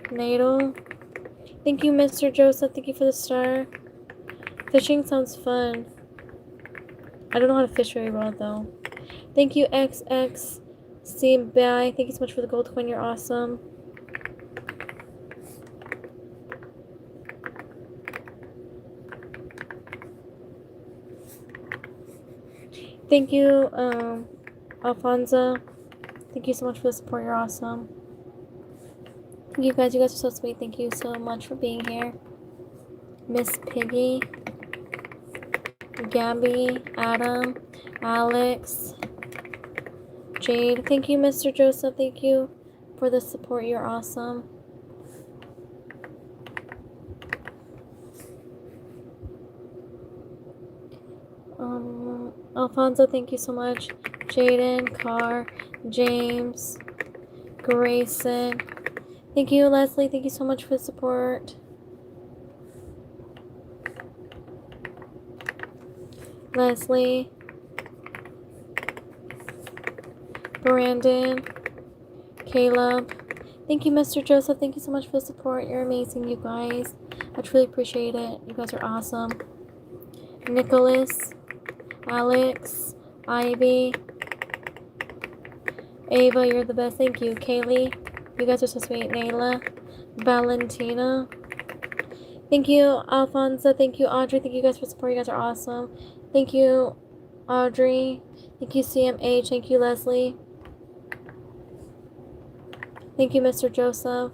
Nadal. Thank you, Mr. Joseph. Thank you for the star. Fishing sounds fun. I don't know how to fish very well, though. Thank you, XXCBI. Thank you so much for the gold coin. You're awesome. Thank you, Alfonso. Thank you so much for the support. You're awesome. Thank you guys. You guys are so sweet. Thank you so much for being here. Miss Piggy, Gabby, Adam, Alex, Jade. Thank you, Mr. Joseph. Thank you for the support. You're awesome. Alfonso, thank you so much. Jaden, Carr, James, Grayson. Thank you, Leslie. Thank you so much for the support. Leslie, Brandon, Caleb. Thank you, Mr. Joseph. Thank you so much for the support. You're amazing, you guys. I truly appreciate it. You guys are awesome. Nicholas, Alex, Ivy, Ava, you're the best. Thank you. Kaylee, you guys are so sweet. Nayla, Valentina. Thank you, Alfonso. Thank you, Audrey. Thank you guys for support. You guys are awesome. Thank you, Audrey. Thank you, CMH. Thank you, Leslie. Thank you, Mr. Joseph.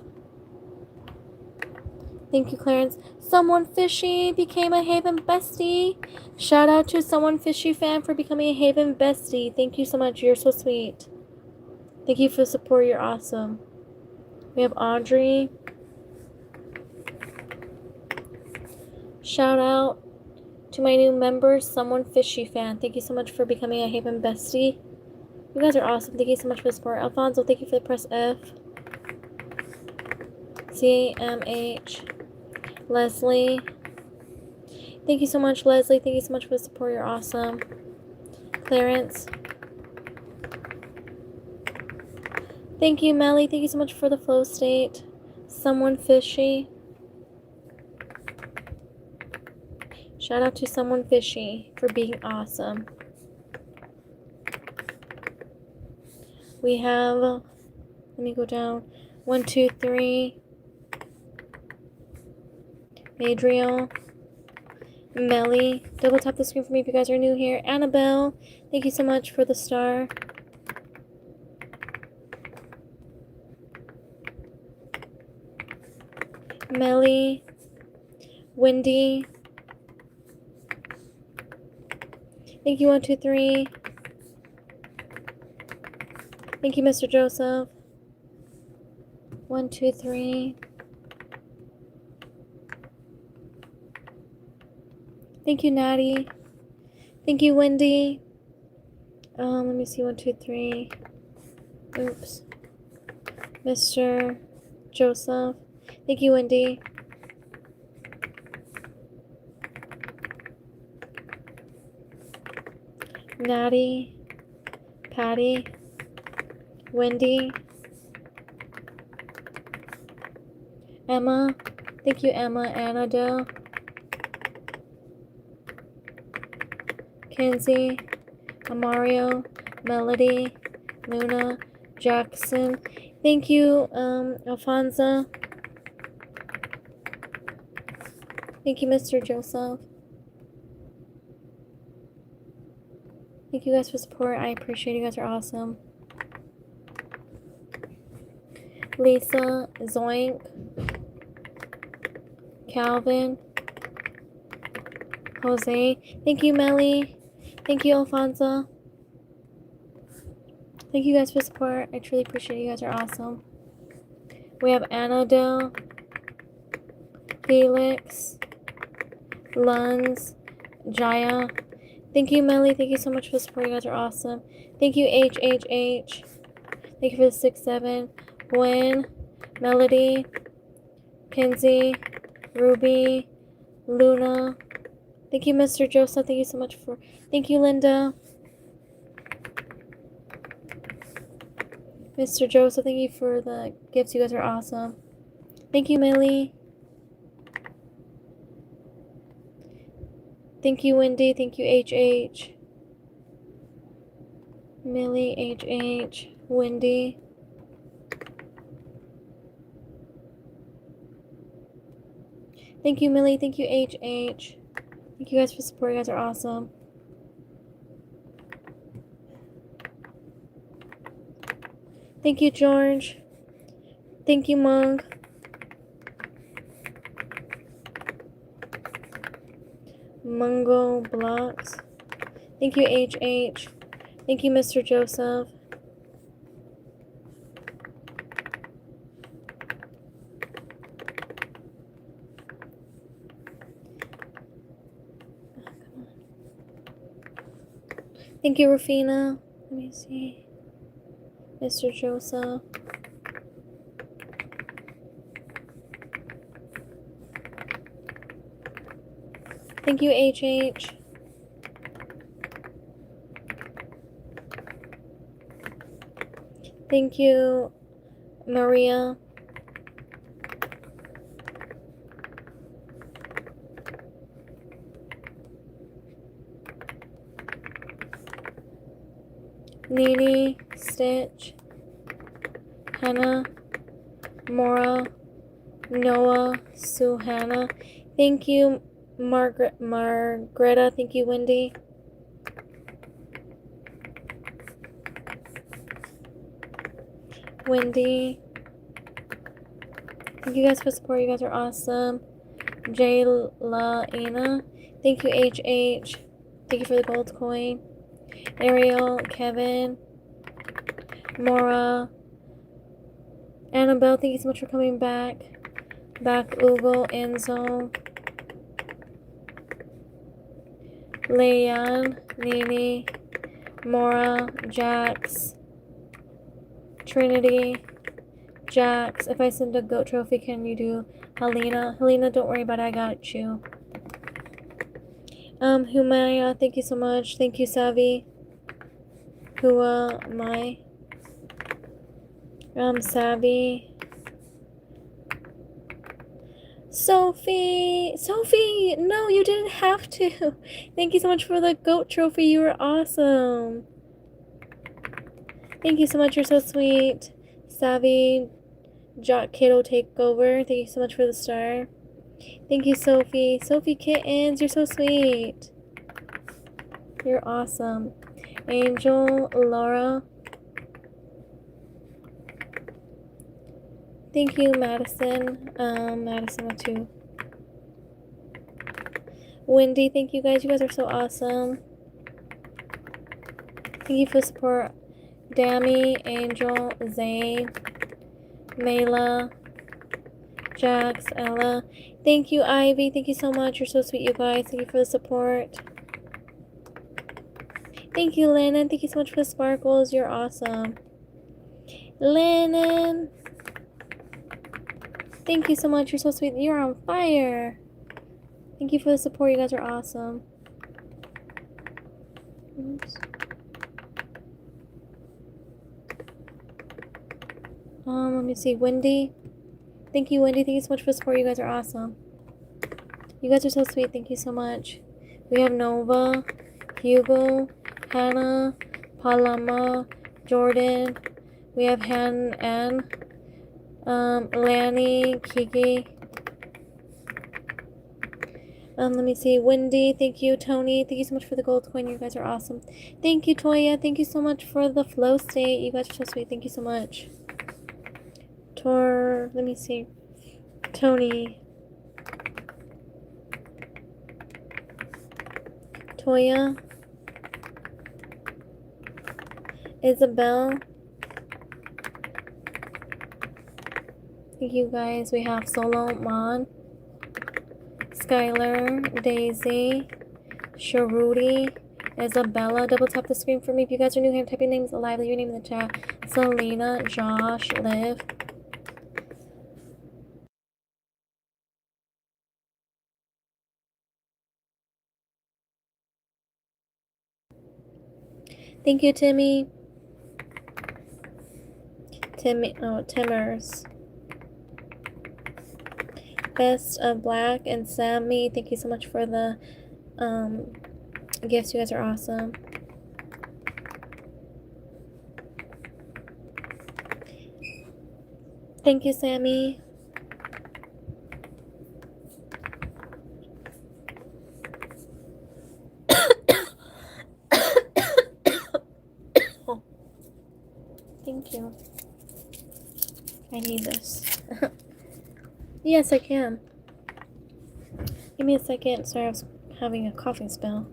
Thank you, Clarence. Someone Fishy became a Haven bestie. Shout out to Someone Fishy fan for becoming a Haven bestie. Thank you so much. You're so sweet. Thank you for the support. You're awesome. We have Audrey. Shout out to my new member, Someone Fishy fan. Thank you so much for becoming a Haven bestie. You guys are awesome. Thank you so much for the support. Alfonso, thank you for the press F. CMH. Leslie. Thank you so much, Leslie. Thank you so much for the support. You're awesome. Clarence. Thank you, Melly. Thank you so much for the flow state. Someone Fishy. Shout out to Someone Fishy for being awesome. We have, let me go down. 1, 2, 3. Adriel. Melly. Double tap the screen for me if you guys are new here. Annabelle. Thank you so much for the star. Melly. Wendy. Thank you, 1, 2, 3. Thank you, Mr. Joseph. 1, 2, 3. Thank you, Natty. Thank you, Wendy. Let me see, 1, 2, 3. Oops. Mr. Joseph. Thank you, Wendy. Natty. Patty. Wendy. Emma. Thank you, Emma. Annadale. Kenzie. Mario. Melody. Luna. Jackson. Thank you, Alfonso. Thank you, Mr. Joseph. Thank you guys for support. I appreciate you guys are awesome. Lisa, Zoink, Calvin, Jose. Thank you, Melly. Thank you, Alfonso. Thank you guys for support. I truly appreciate you guys are awesome. We have Annadelle, Felix, Luns, Jaya. Thank you, Melly. Thank you so much for support. You guys are awesome. Thank you, HHH. Thank you for the 6-7. Gwen, Melody, Kenzie, Ruby, Luna. Thank you, Mr. Joseph. Thank you so much for. Thank you, Linda. Mr. Joseph, thank you for the gifts. You guys are awesome. Thank you, Millie. Thank you, Wendy. Thank you, HH. Millie, HH, Wendy. Thank you, Millie. Thank you, HH. Thank you guys for support. You guys are awesome. Thank you, George. Thank you, Monk. Mungo Blocks. Thank you, HH. Thank you, Mr. Joseph. Thank you, Rufina. Let me see. Mr. Joseph. Thank you, HH. Thank you, Maria. Nene, Stitch, Hannah, Mora, Noah, Suhana. Thank you, Margreta. Thank you, Wendy. Wendy. Thank you guys for support. You guys are awesome. Jayla, thank you, HH. Thank you for the gold coin. Ariel, Kevin, Mora, Annabelle, thank you so much for coming back. Ugo, Enzo, Leon, Nene, Mora, Jax, Trinity, Jax. If I send a goat trophy, can you do Helena? Helena, don't worry about it, I got you. Humaya, thank you so much. Thank you, Savi. Hua, Mai. Savvy. Sophie, no, you didn't have to. Thank you so much for the goat trophy. You were awesome. Thank you so much. You're so sweet. Savvy, Jock Kiddo Takeover. Thank you so much for the star. Thank you, Sophie. Sophie Kittens, you're so sweet. You're awesome. Angel, Laura. Thank you, Madison. Madison with 2. Wendy, thank you guys. You guys are so awesome. Thank you for support. Dammy, Angel, Zane, Mayla, Jax, Ella. Thank you, Ivy. Thank you so much. You're so sweet, you guys. Thank you for the support. Thank you, Lennon. Thank you so much for the sparkles. You're awesome. Lennon. Thank you so much. You're so sweet. You're on fire. Thank you for the support. You guys are awesome. Oops. Let me see. Wendy. Thank you, Wendy. Thank you so much for the support. You guys are awesome. You guys are so sweet. Thank you so much. We have Nova, Hugo, Hannah, Palama, Jordan. We have Han Ann, Lanny, Kiki. Let me see. Wendy, thank you. Tony, thank you so much for the gold coin. You guys are awesome. Thank you, Toya. Thank you so much for the flow state. You guys are so sweet. Thank you so much. Let me see. Tony. Toya. Isabel. Thank you guys. We have Solo, Mon, Skylar, Daisy, Sharuti, Isabella. Double tap the screen for me. If you guys are new here, type your names alive, leave your name in the chat. Selena, Josh, Liv. Thank you, Timmy. Timmers. Best of Black and Sammy. Thank you so much for the gifts. You guys are awesome. Thank you, Sammy. Oh, thank you. I need this. Yes, I can. Give me a second. Sorry, I was having a coughing spell.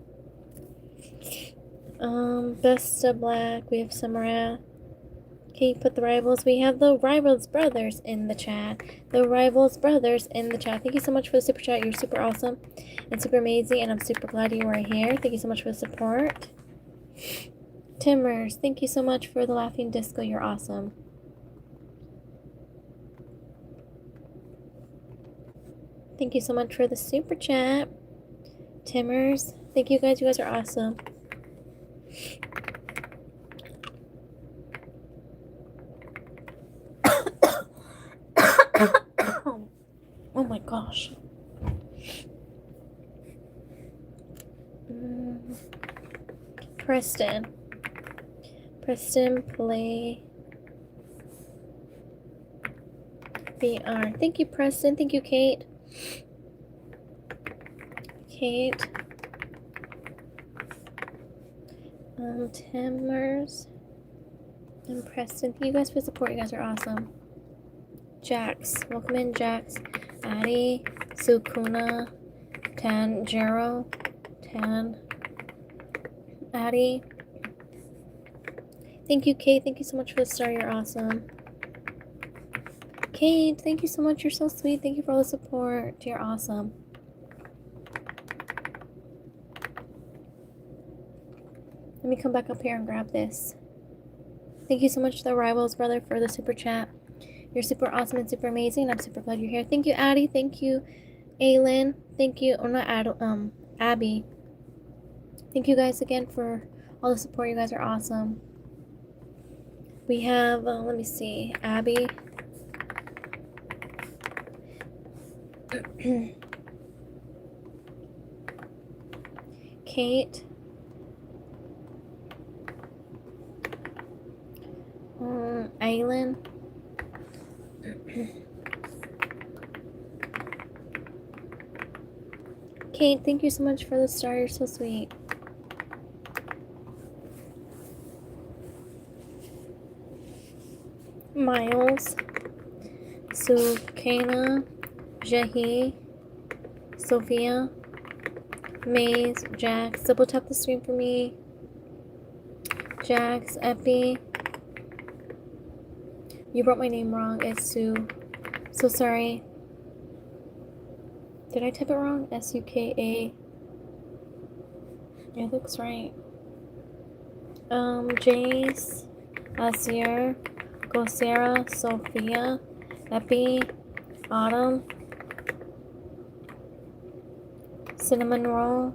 Best of Black. We have Samara. Okay, put the Rivals. We have the Rivals Brothers in the chat. The Rivals Brothers in the chat. Thank you so much for the super chat. You're super awesome and super amazing, and I'm super glad you are here. Thank you so much for the support. Timmers, thank you so much for the Laughing Disco. You're awesome. Thank you so much for the super chat. Timmers, thank you guys. You guys are awesome. Oh my gosh. Preston, play VR. Thank you, Preston. Thank you, Kate. Timmers and Preston. Thank you guys for the support. You guys are awesome. Jax, welcome in, Jax. Addie, Sukuna, Tanjiro, Addie. Thank you, Kate. Thank you so much for the star. You're awesome. Kate, thank you so much. You're so sweet. Thank you for all the support. You're awesome. Let me come back up here and grab this. Thank you so much to the Rivals brother for the super chat. You're super awesome and super amazing. I'm super glad you're here. Thank you, Addie. Thank you, Aylin. Thank you, or not Abby. Thank you guys again for all the support. You guys are awesome. We have, let me see, Abby. Kate. Aylin. Kate, thank you so much for the star. You're so sweet. Miles. Sukana. Jahi. Sophia. Maze. Jax. Double tap the screen for me. Jax. Epi. You wrote my name wrong. It's Sue. So sorry. Did I type it wrong? S-U-K-A. It looks right. Jace. Azir. Gosera. Sophia. Epi. Autumn. Cinnamon Roll.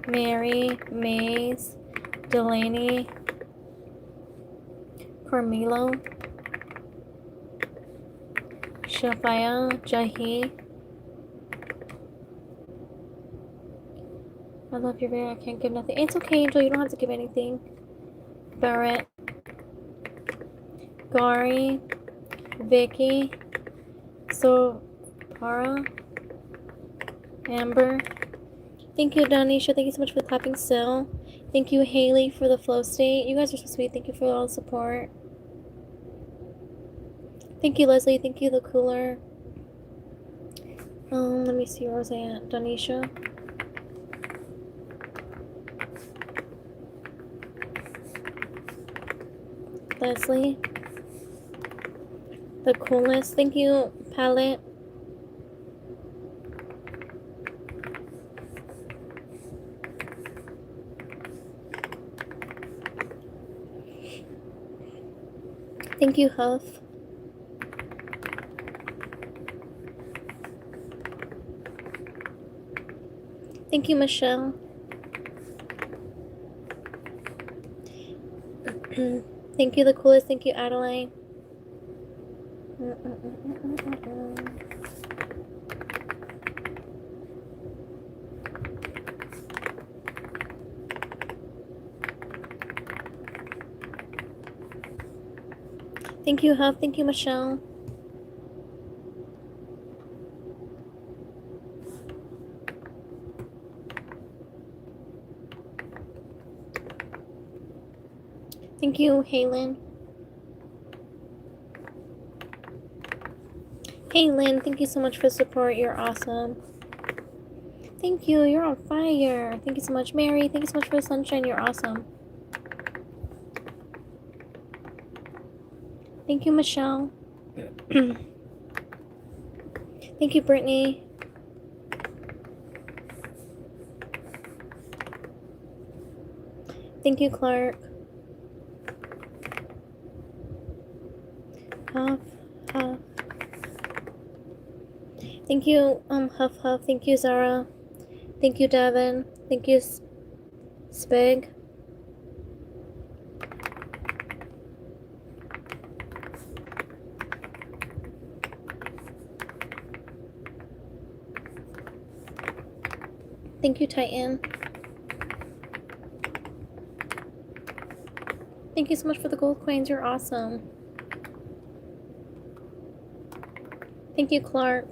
Mary. Maze. Delaney. Carmelo. Jafaya, Jahi. I love your video. I can't give nothing. It's okay, Angel. You don't have to give anything. Barrett. Gary. Vicky. Sopara. Amber. Thank you, Danisha. Thank you so much for the clapping still. Thank you, Haley, for the flow state. You guys are so sweet. Thank you for all the support. Thank you, Leslie. Thank you, the cooler. Let me see. Where was I at? Danisha. Leslie. The coolest. Thank you, Palette. Thank you, Huff. Thank you, Michelle. Thank you, the coolest. Thank you, Adeline. Thank you, Huff. Thank you, Michelle. Thank you, Halen. Halen, thank you so much for the support. You're awesome. Thank you. You're on fire. Thank you so much, Mary. Thank you so much for the sunshine. You're awesome. Thank you, Michelle. Thank you, Brittany. Thank you, Clark. Huff, Huff. Thank you, Huff, Huff. Thank you, Zara. Thank you, Devin. Thank you, Spig. Thank you, Titan. Thank you so much for the gold coins. You're awesome. Thank you, Clark.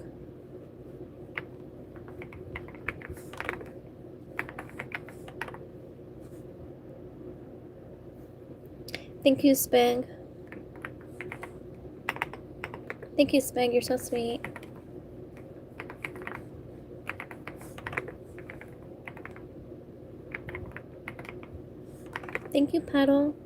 Thank you, Spig. Thank you, Spig. You're so sweet. Thank you, Petal.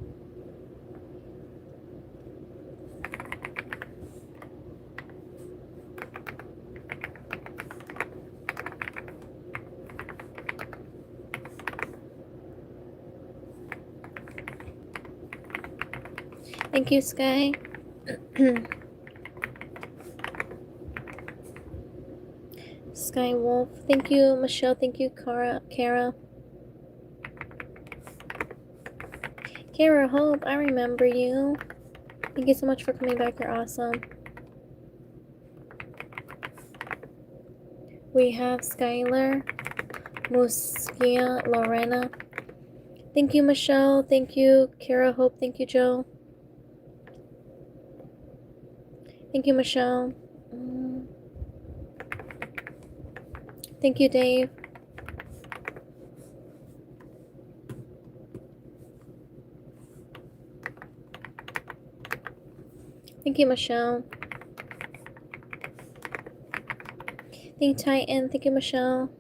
Thank you, Sky. Sky Wolf. Thank you, Michelle. Thank you, Kara. Kara Hope, I remember you. Thank you so much for coming back. You're awesome. We have Skylar, Muskia, Lorena. Thank you, Michelle. Thank you, Kara Hope. Thank you, Joe. Thank you, Michelle. Thank you, Dave. Thank you, Michelle. Thank you, Titan. Thank you, Michelle.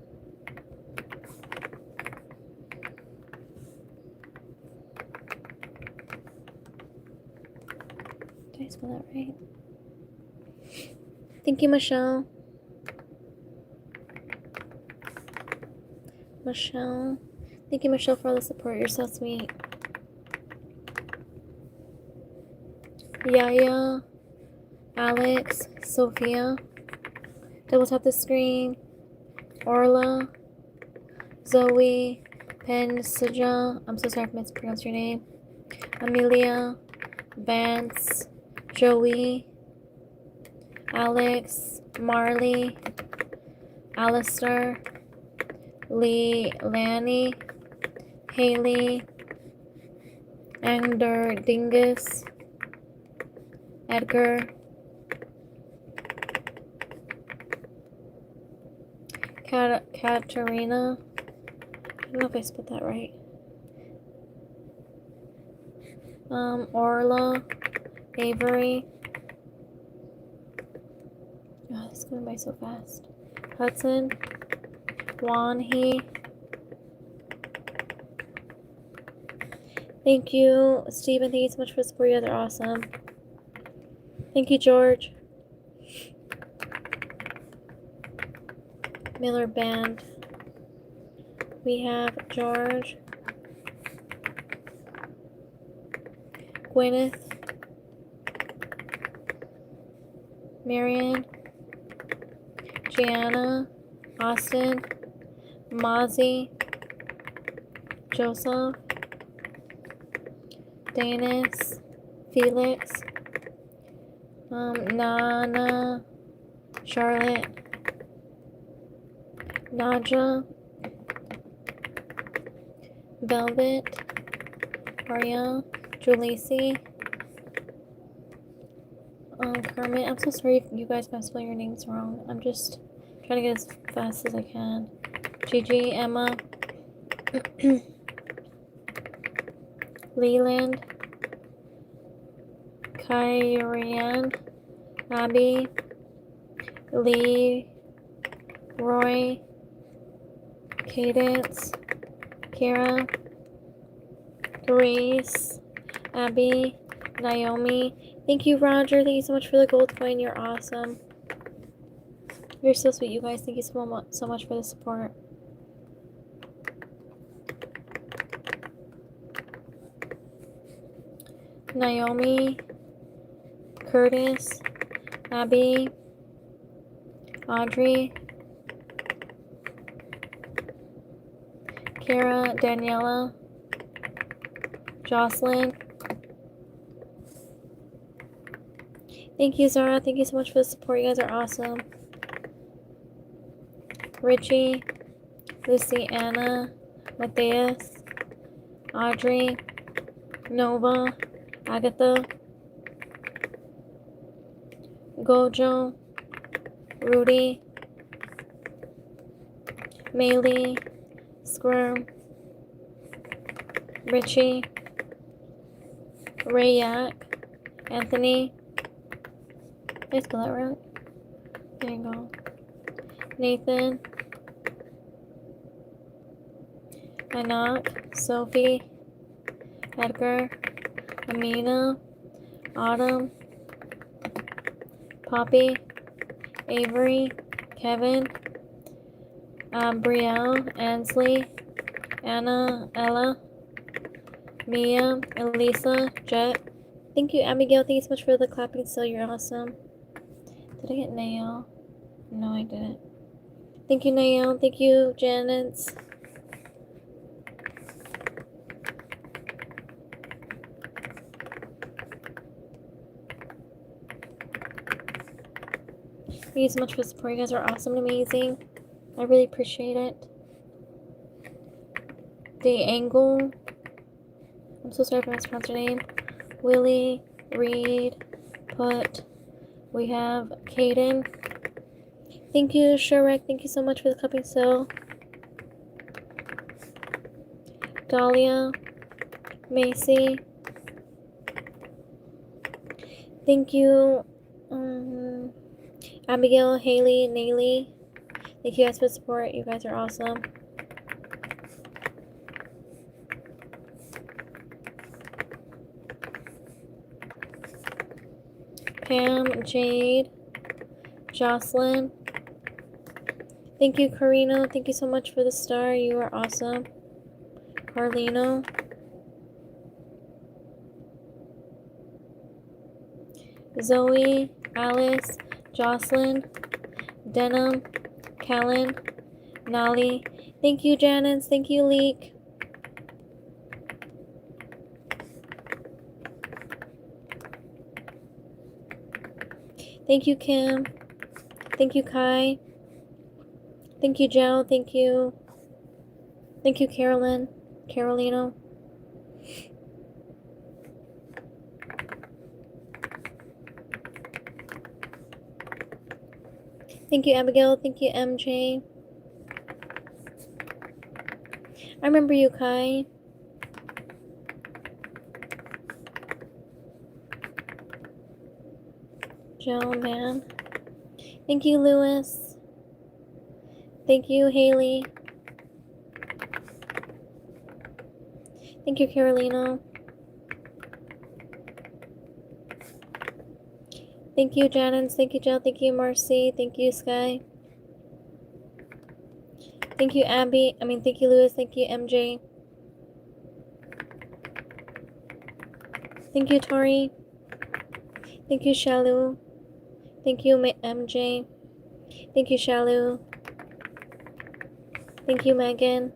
Did I spell that right? Thank you, Michelle. Michelle. Thank you, Michelle, for all the support. You're so sweet. Yaya. Alex. Sophia. Double tap the screen. Orla. Zoe. Pensaja. I'm so sorry if I mispronounced your name. Amelia. Vance. Joey. Alex, Marley, Alistair, Lee, Lanny, Haley, Ander, Dingus, Edgar, Katarina. I don't know if I spelled that right. Orla, Avery. Oh, this is going by so fast. Hudson, Wanhee. Thank you, Steven. Thank you so much for the support. You guys are awesome. Thank you, George. Miller Band. We have George, Gwyneth, Marion, Gianna, Austin, Mozzie, Joseph, Danis, Felix, Nana, Charlotte, Naja, Velvet, Ariel, Julisi, Kermit. I'm so sorry if you guys got spell your names wrong. I'm just trying to get as fast as I can. Gigi, Emma, Leland, Kyrian, Abby, Lee, Roy, Cadence, Kara, Grace, Abby, Naomi. Thank you, Roger. Thank you so much for the gold coin. You're awesome. You're so sweet, you guys. Thank you so much for the support. Naomi, Curtis, Abby, Audrey, Kara, Daniela, Jocelyn. Thank you, Zara. Thank you so much for the support. You guys are awesome. Richie, Luciana, Matthias, Audrey, Nova, Agatha, Gojo, Rudy, Maylee, Squirm, Richie, Rayak, Anthony. Did I spell that right? There you go. Nathan, Anak, Sophie, Edgar, Amina, Autumn, Poppy, Avery, Kevin, Brielle, Ansley, Anna, Ella, Mia, Elisa, Jet. Thank you, Abigail. Thank you so much for the clapping. So you're awesome. Did I get Nail? No, I didn't. Thank you, Nail. Thank you, Janice. Thank you so much for the support. You guys are awesome and amazing. I really appreciate it. The Angle. I'm so sorry if I mispronounced your name. Willie, Reed, Put. We have Kaden. Thank you, Shrek. Thank you so much for the cupping sale. Dahlia, Macy. Thank you, Abigail, Haley, Naylee. Thank you guys for the support. You guys are awesome. Pam, Jade, Jocelyn. Thank you, Karina. Thank you so much for the star. You are awesome. Carlino. Zoe, Alice, Jocelyn, Denim, Kellen, Nolly. Thank you, Janice. Thank you, Leek. Thank you, Kim. Thank you, Kai. Thank you, Joe. Thank you. Thank you, Carolyn. Carolino. Thank you, Abigail. Thank you, MJ. I remember you, Kai. Joe, man. Thank you, Lewis. Thank you, Haley. Thank you, Carolina. Thank you, Janice. Thank you, Jill. Thank you, Marcy. Thank you, Sky. Thank you, Abby. Thank you, Lewis. Thank you, MJ. Thank you, Tori. Thank you, Shalu. Thank you, MJ. Thank you, Shalu. Thank you, Megan.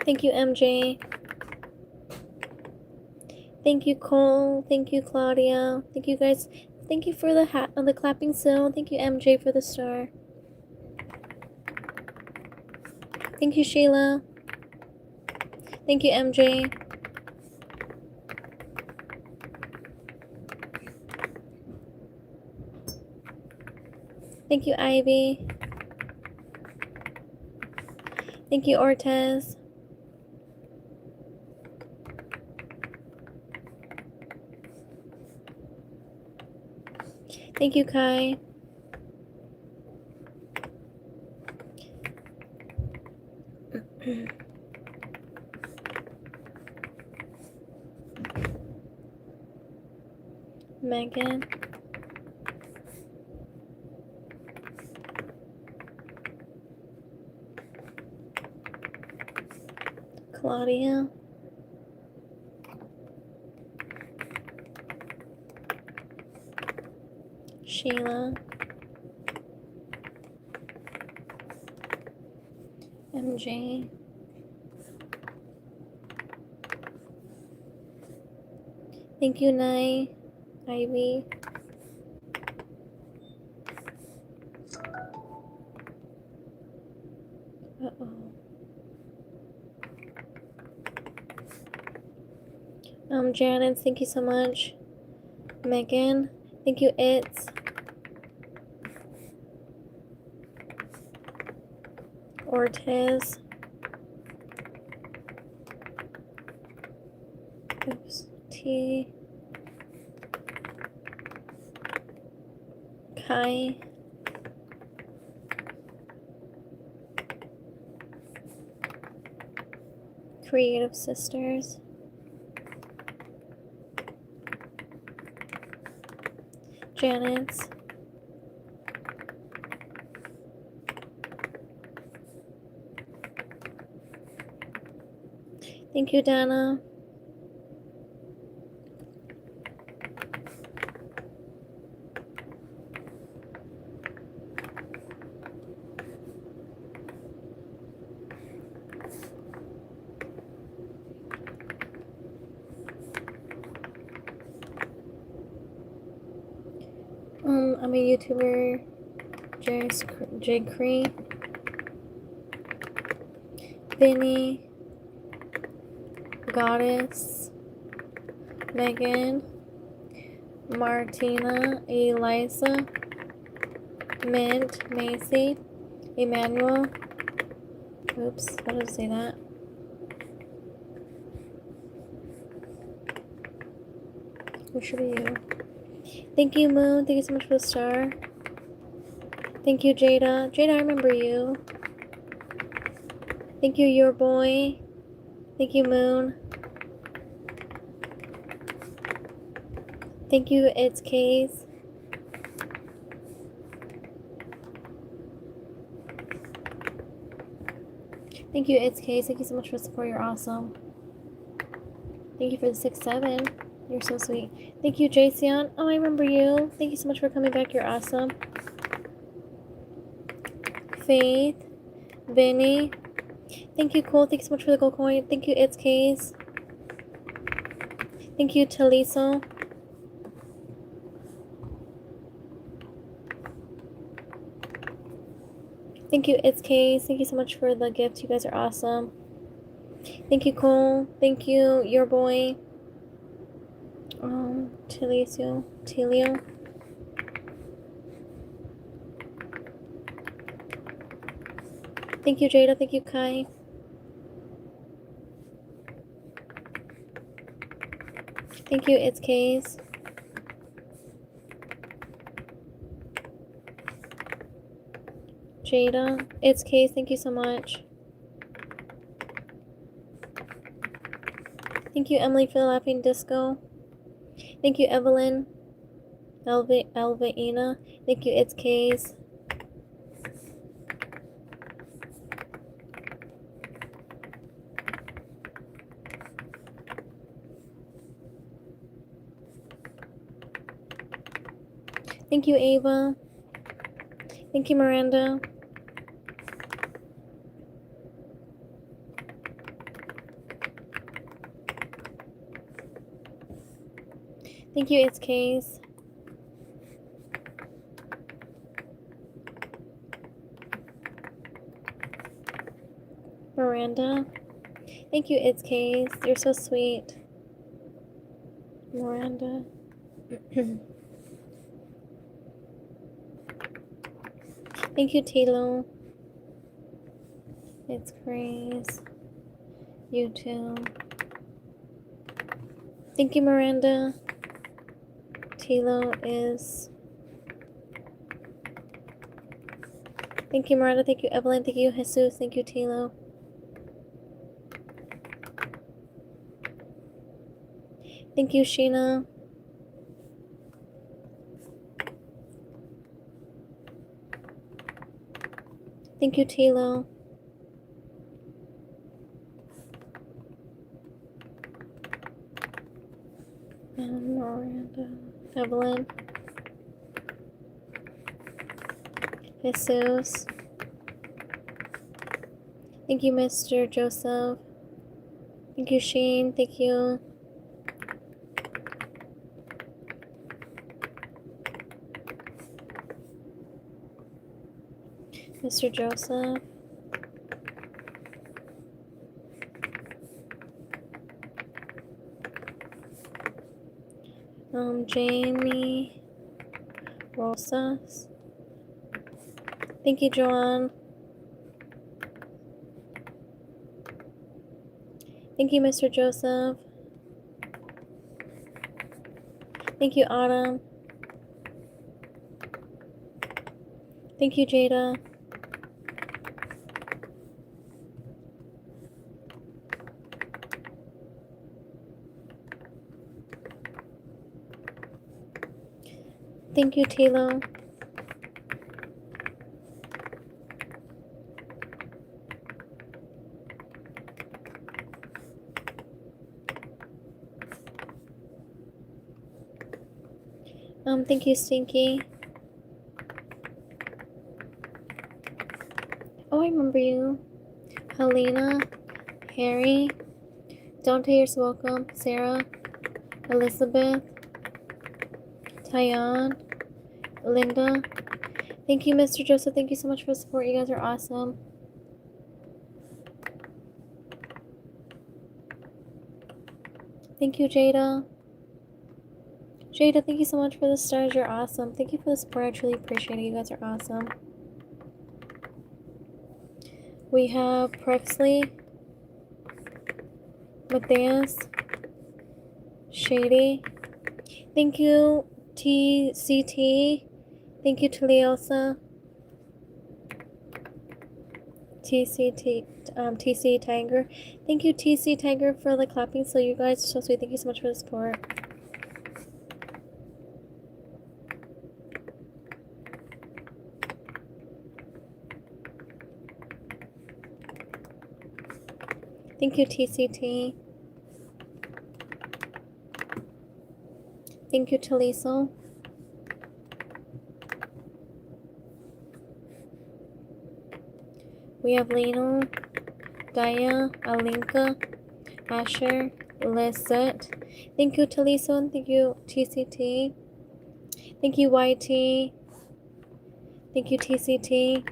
Thank you, MJ. Thank you, Cole. Thank you, Claudia. Thank you, guys. Thank you for the hat on the clapping seal. Thank you, MJ, for the star. Thank you, Sheila. Thank you, MJ. Thank you, Ivy. Thank you, Ortez. Thank you, Kai. Megan. Claudia. Sheila. MJ. Thank you, Nai. Ivy. Janice, thank you so much. Megan, thank you, It's. Ortiz. Oops. T. Kai. Creative Sisters. Janet's. Thank you, Dana. I'm a YouTuber, J. Cree, Vinny, Goddess, Megan, Martina, Eliza, Mint, Macy, Emmanuel. Oops, how did I say that? Who should be you? Thank you, Moon. Thank you so much for the star. Thank you, Jada. Jada, I remember you. Thank you, Your Boy. Thank you, Moon. Thank you, It's Case. Thank you, It's Case. Thank you so much for the support. You're awesome. Thank you for the 6-7. You're so sweet. Thank you, Jason. Oh, I remember you. Thank you so much for coming back. You're awesome. Faith. Vinny. Thank you, Cole. Thank you so much for the gold coin. Thank you, It's Case. Thank you, Taliso. Thank you, It's Case. Thank you so much for the gift. You guys are awesome. Thank you, Cole. Thank you, your boy. Telio. Thank you, Jada. Thank you, Kai. Thank you, It's Case. Jada. It's Case. Thank you so much. Thank you, Emily, for the laughing disco. Thank you, Evelyn. Elvaina. Thank you, It's Case. Thank you, Ava. Thank you, Miranda. Thank you, It's Case. Miranda. Thank you, It's Case. You're so sweet. Miranda. Thank you, Tilo. It's Grace. You too. Thank you, Miranda. Tilo is. Thank you, Miranda. Thank you, Evelyn. Thank you, Jesus. Thank you, Tilo. Thank you, Sheena. Thank you, Tilo. And Miranda. Evelyn. Jesus. Thank you, Mr. Joseph. Thank you, Shane. Thank you. Mr. Joseph. Jamie Rosas. Thank you, Joanne. Thank you, Mr. Joseph. Thank you, Autumn. Thank you, Jada. Thank you, Tilo. Thank you, Stinky. Oh, I remember you. Helena, Harry, Dante, you're so welcome. Sarah, Elizabeth, Tyan, Linda. Thank you, Mr. Joseph. Thank you so much for the support. You guys are awesome. Thank you, Jada. Jada, thank you so much for the stars. You're awesome. Thank you for the support. I truly appreciate it. You guys are awesome. We have Prexley, Matthias, Shady. Thank you, TCT. Thank you, Taliosa. TC Tiger. Thank you, TC Tiger, for the clapping. So you guys are so sweet. Thank you so much for the support. Thank you, TCT. Thank you, Taliso. We have Leno, Gaia, Alinka, Asher, Lisette. Thank you, Talisa. Thank you, TCT. Thank you, YT. Thank you, TCT.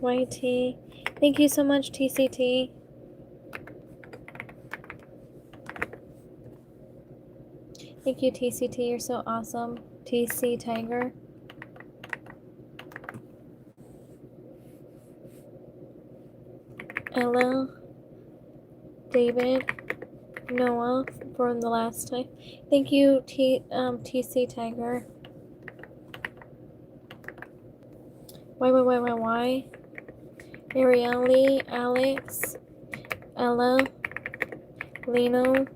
YT. Thank you so much, TCT. Thank you, TCT. You're so awesome. TC Tiger. Ella. David. Noah from the last time. Thank you, TC Tiger. Why? Arielle, Alex, Ella, Lino,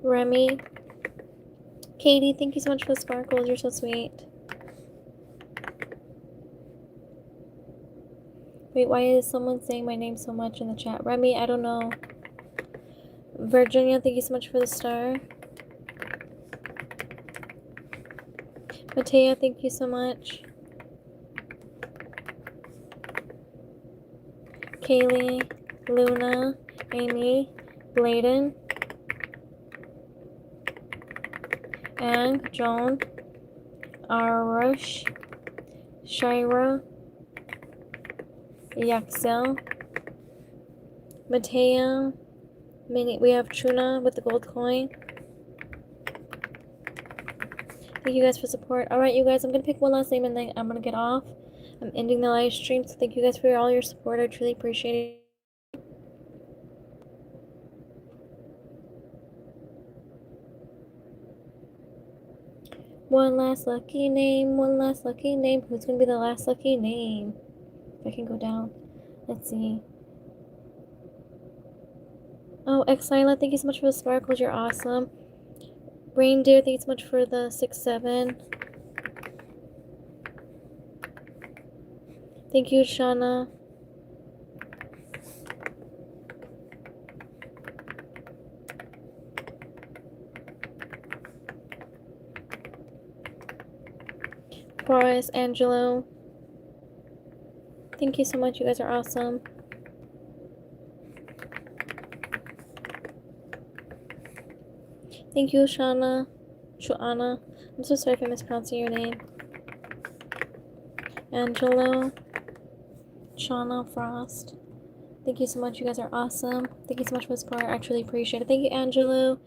Remy, Katie, thank you so much for the sparkles. You're so sweet. Wait, why is someone saying my name so much in the chat? Remy, I don't know. Virginia, thank you so much for the star. Matea, thank you so much. Kaylee, Luna, Amy, Bladen, Ang, Joan, Arush, Shira, Yaxel, Matea, we have Truna with the gold coin. Thank you guys for support. Alright, you guys, I'm going to pick one last name and then I'm going to get off. I'm ending the live stream, so thank you guys for all your support. I truly appreciate it. One last lucky name. Who's going to be the last lucky name? If I can go down. Let's see. Oh, Exila, thank you so much for the sparkles. You're awesome. Reindeer, thank you so much for the 6-7. Thank you, Shauna. Boris, Angelo. Thank you so much. You guys are awesome. Thank you, Shauna. Shuana. I'm so sorry if I'm mispronouncing your name. Angelo. Shauna Frost. Thank you so much. You guys are awesome. Thank you so much for the support. I actually appreciate it. Thank you, Angelo.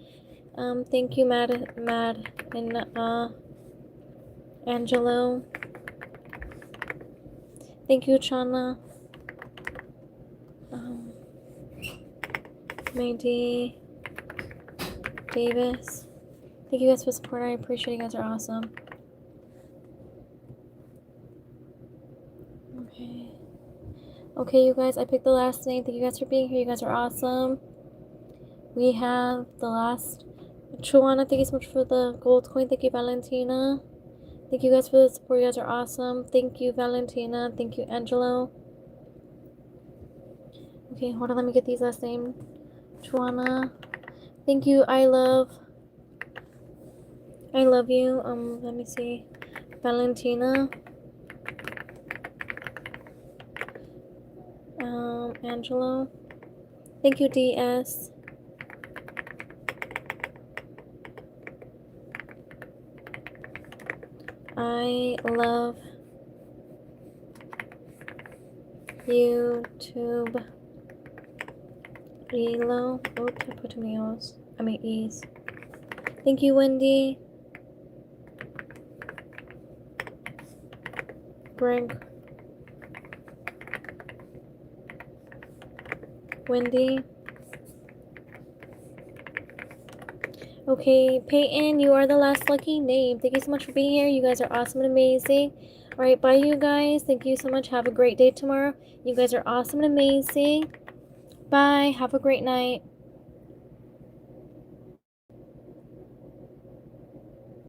Thank you, Mad and Angelo. Thank you, Chana. Mandy. Davis. Thank you guys for the support. I appreciate it. You guys are awesome. Okay, you guys, I picked the last name. Thank you guys for being here. You guys are awesome. We have the last Truana. Thank you so much for the gold coin. Thank you, Valentina. Thank you guys for the support. You guys are awesome. Thank you, Valentina. Thank you, Angelo. Okay, hold on. Let me get these last names. Truana. Thank you. I love you. Let me see. Valentina. Angelo. Thank you, DS. I love YouTube. Elo. Oops, I put too many O's. I mean E's. Thank you, Wendy. Greg. Wendy. Okay, Peyton, you are the last lucky name. Thank you so much for being here. You guys are awesome and amazing. Alright, bye you guys. Thank you so much. Have a great day tomorrow. You guys are awesome and amazing. Bye. Have a great night.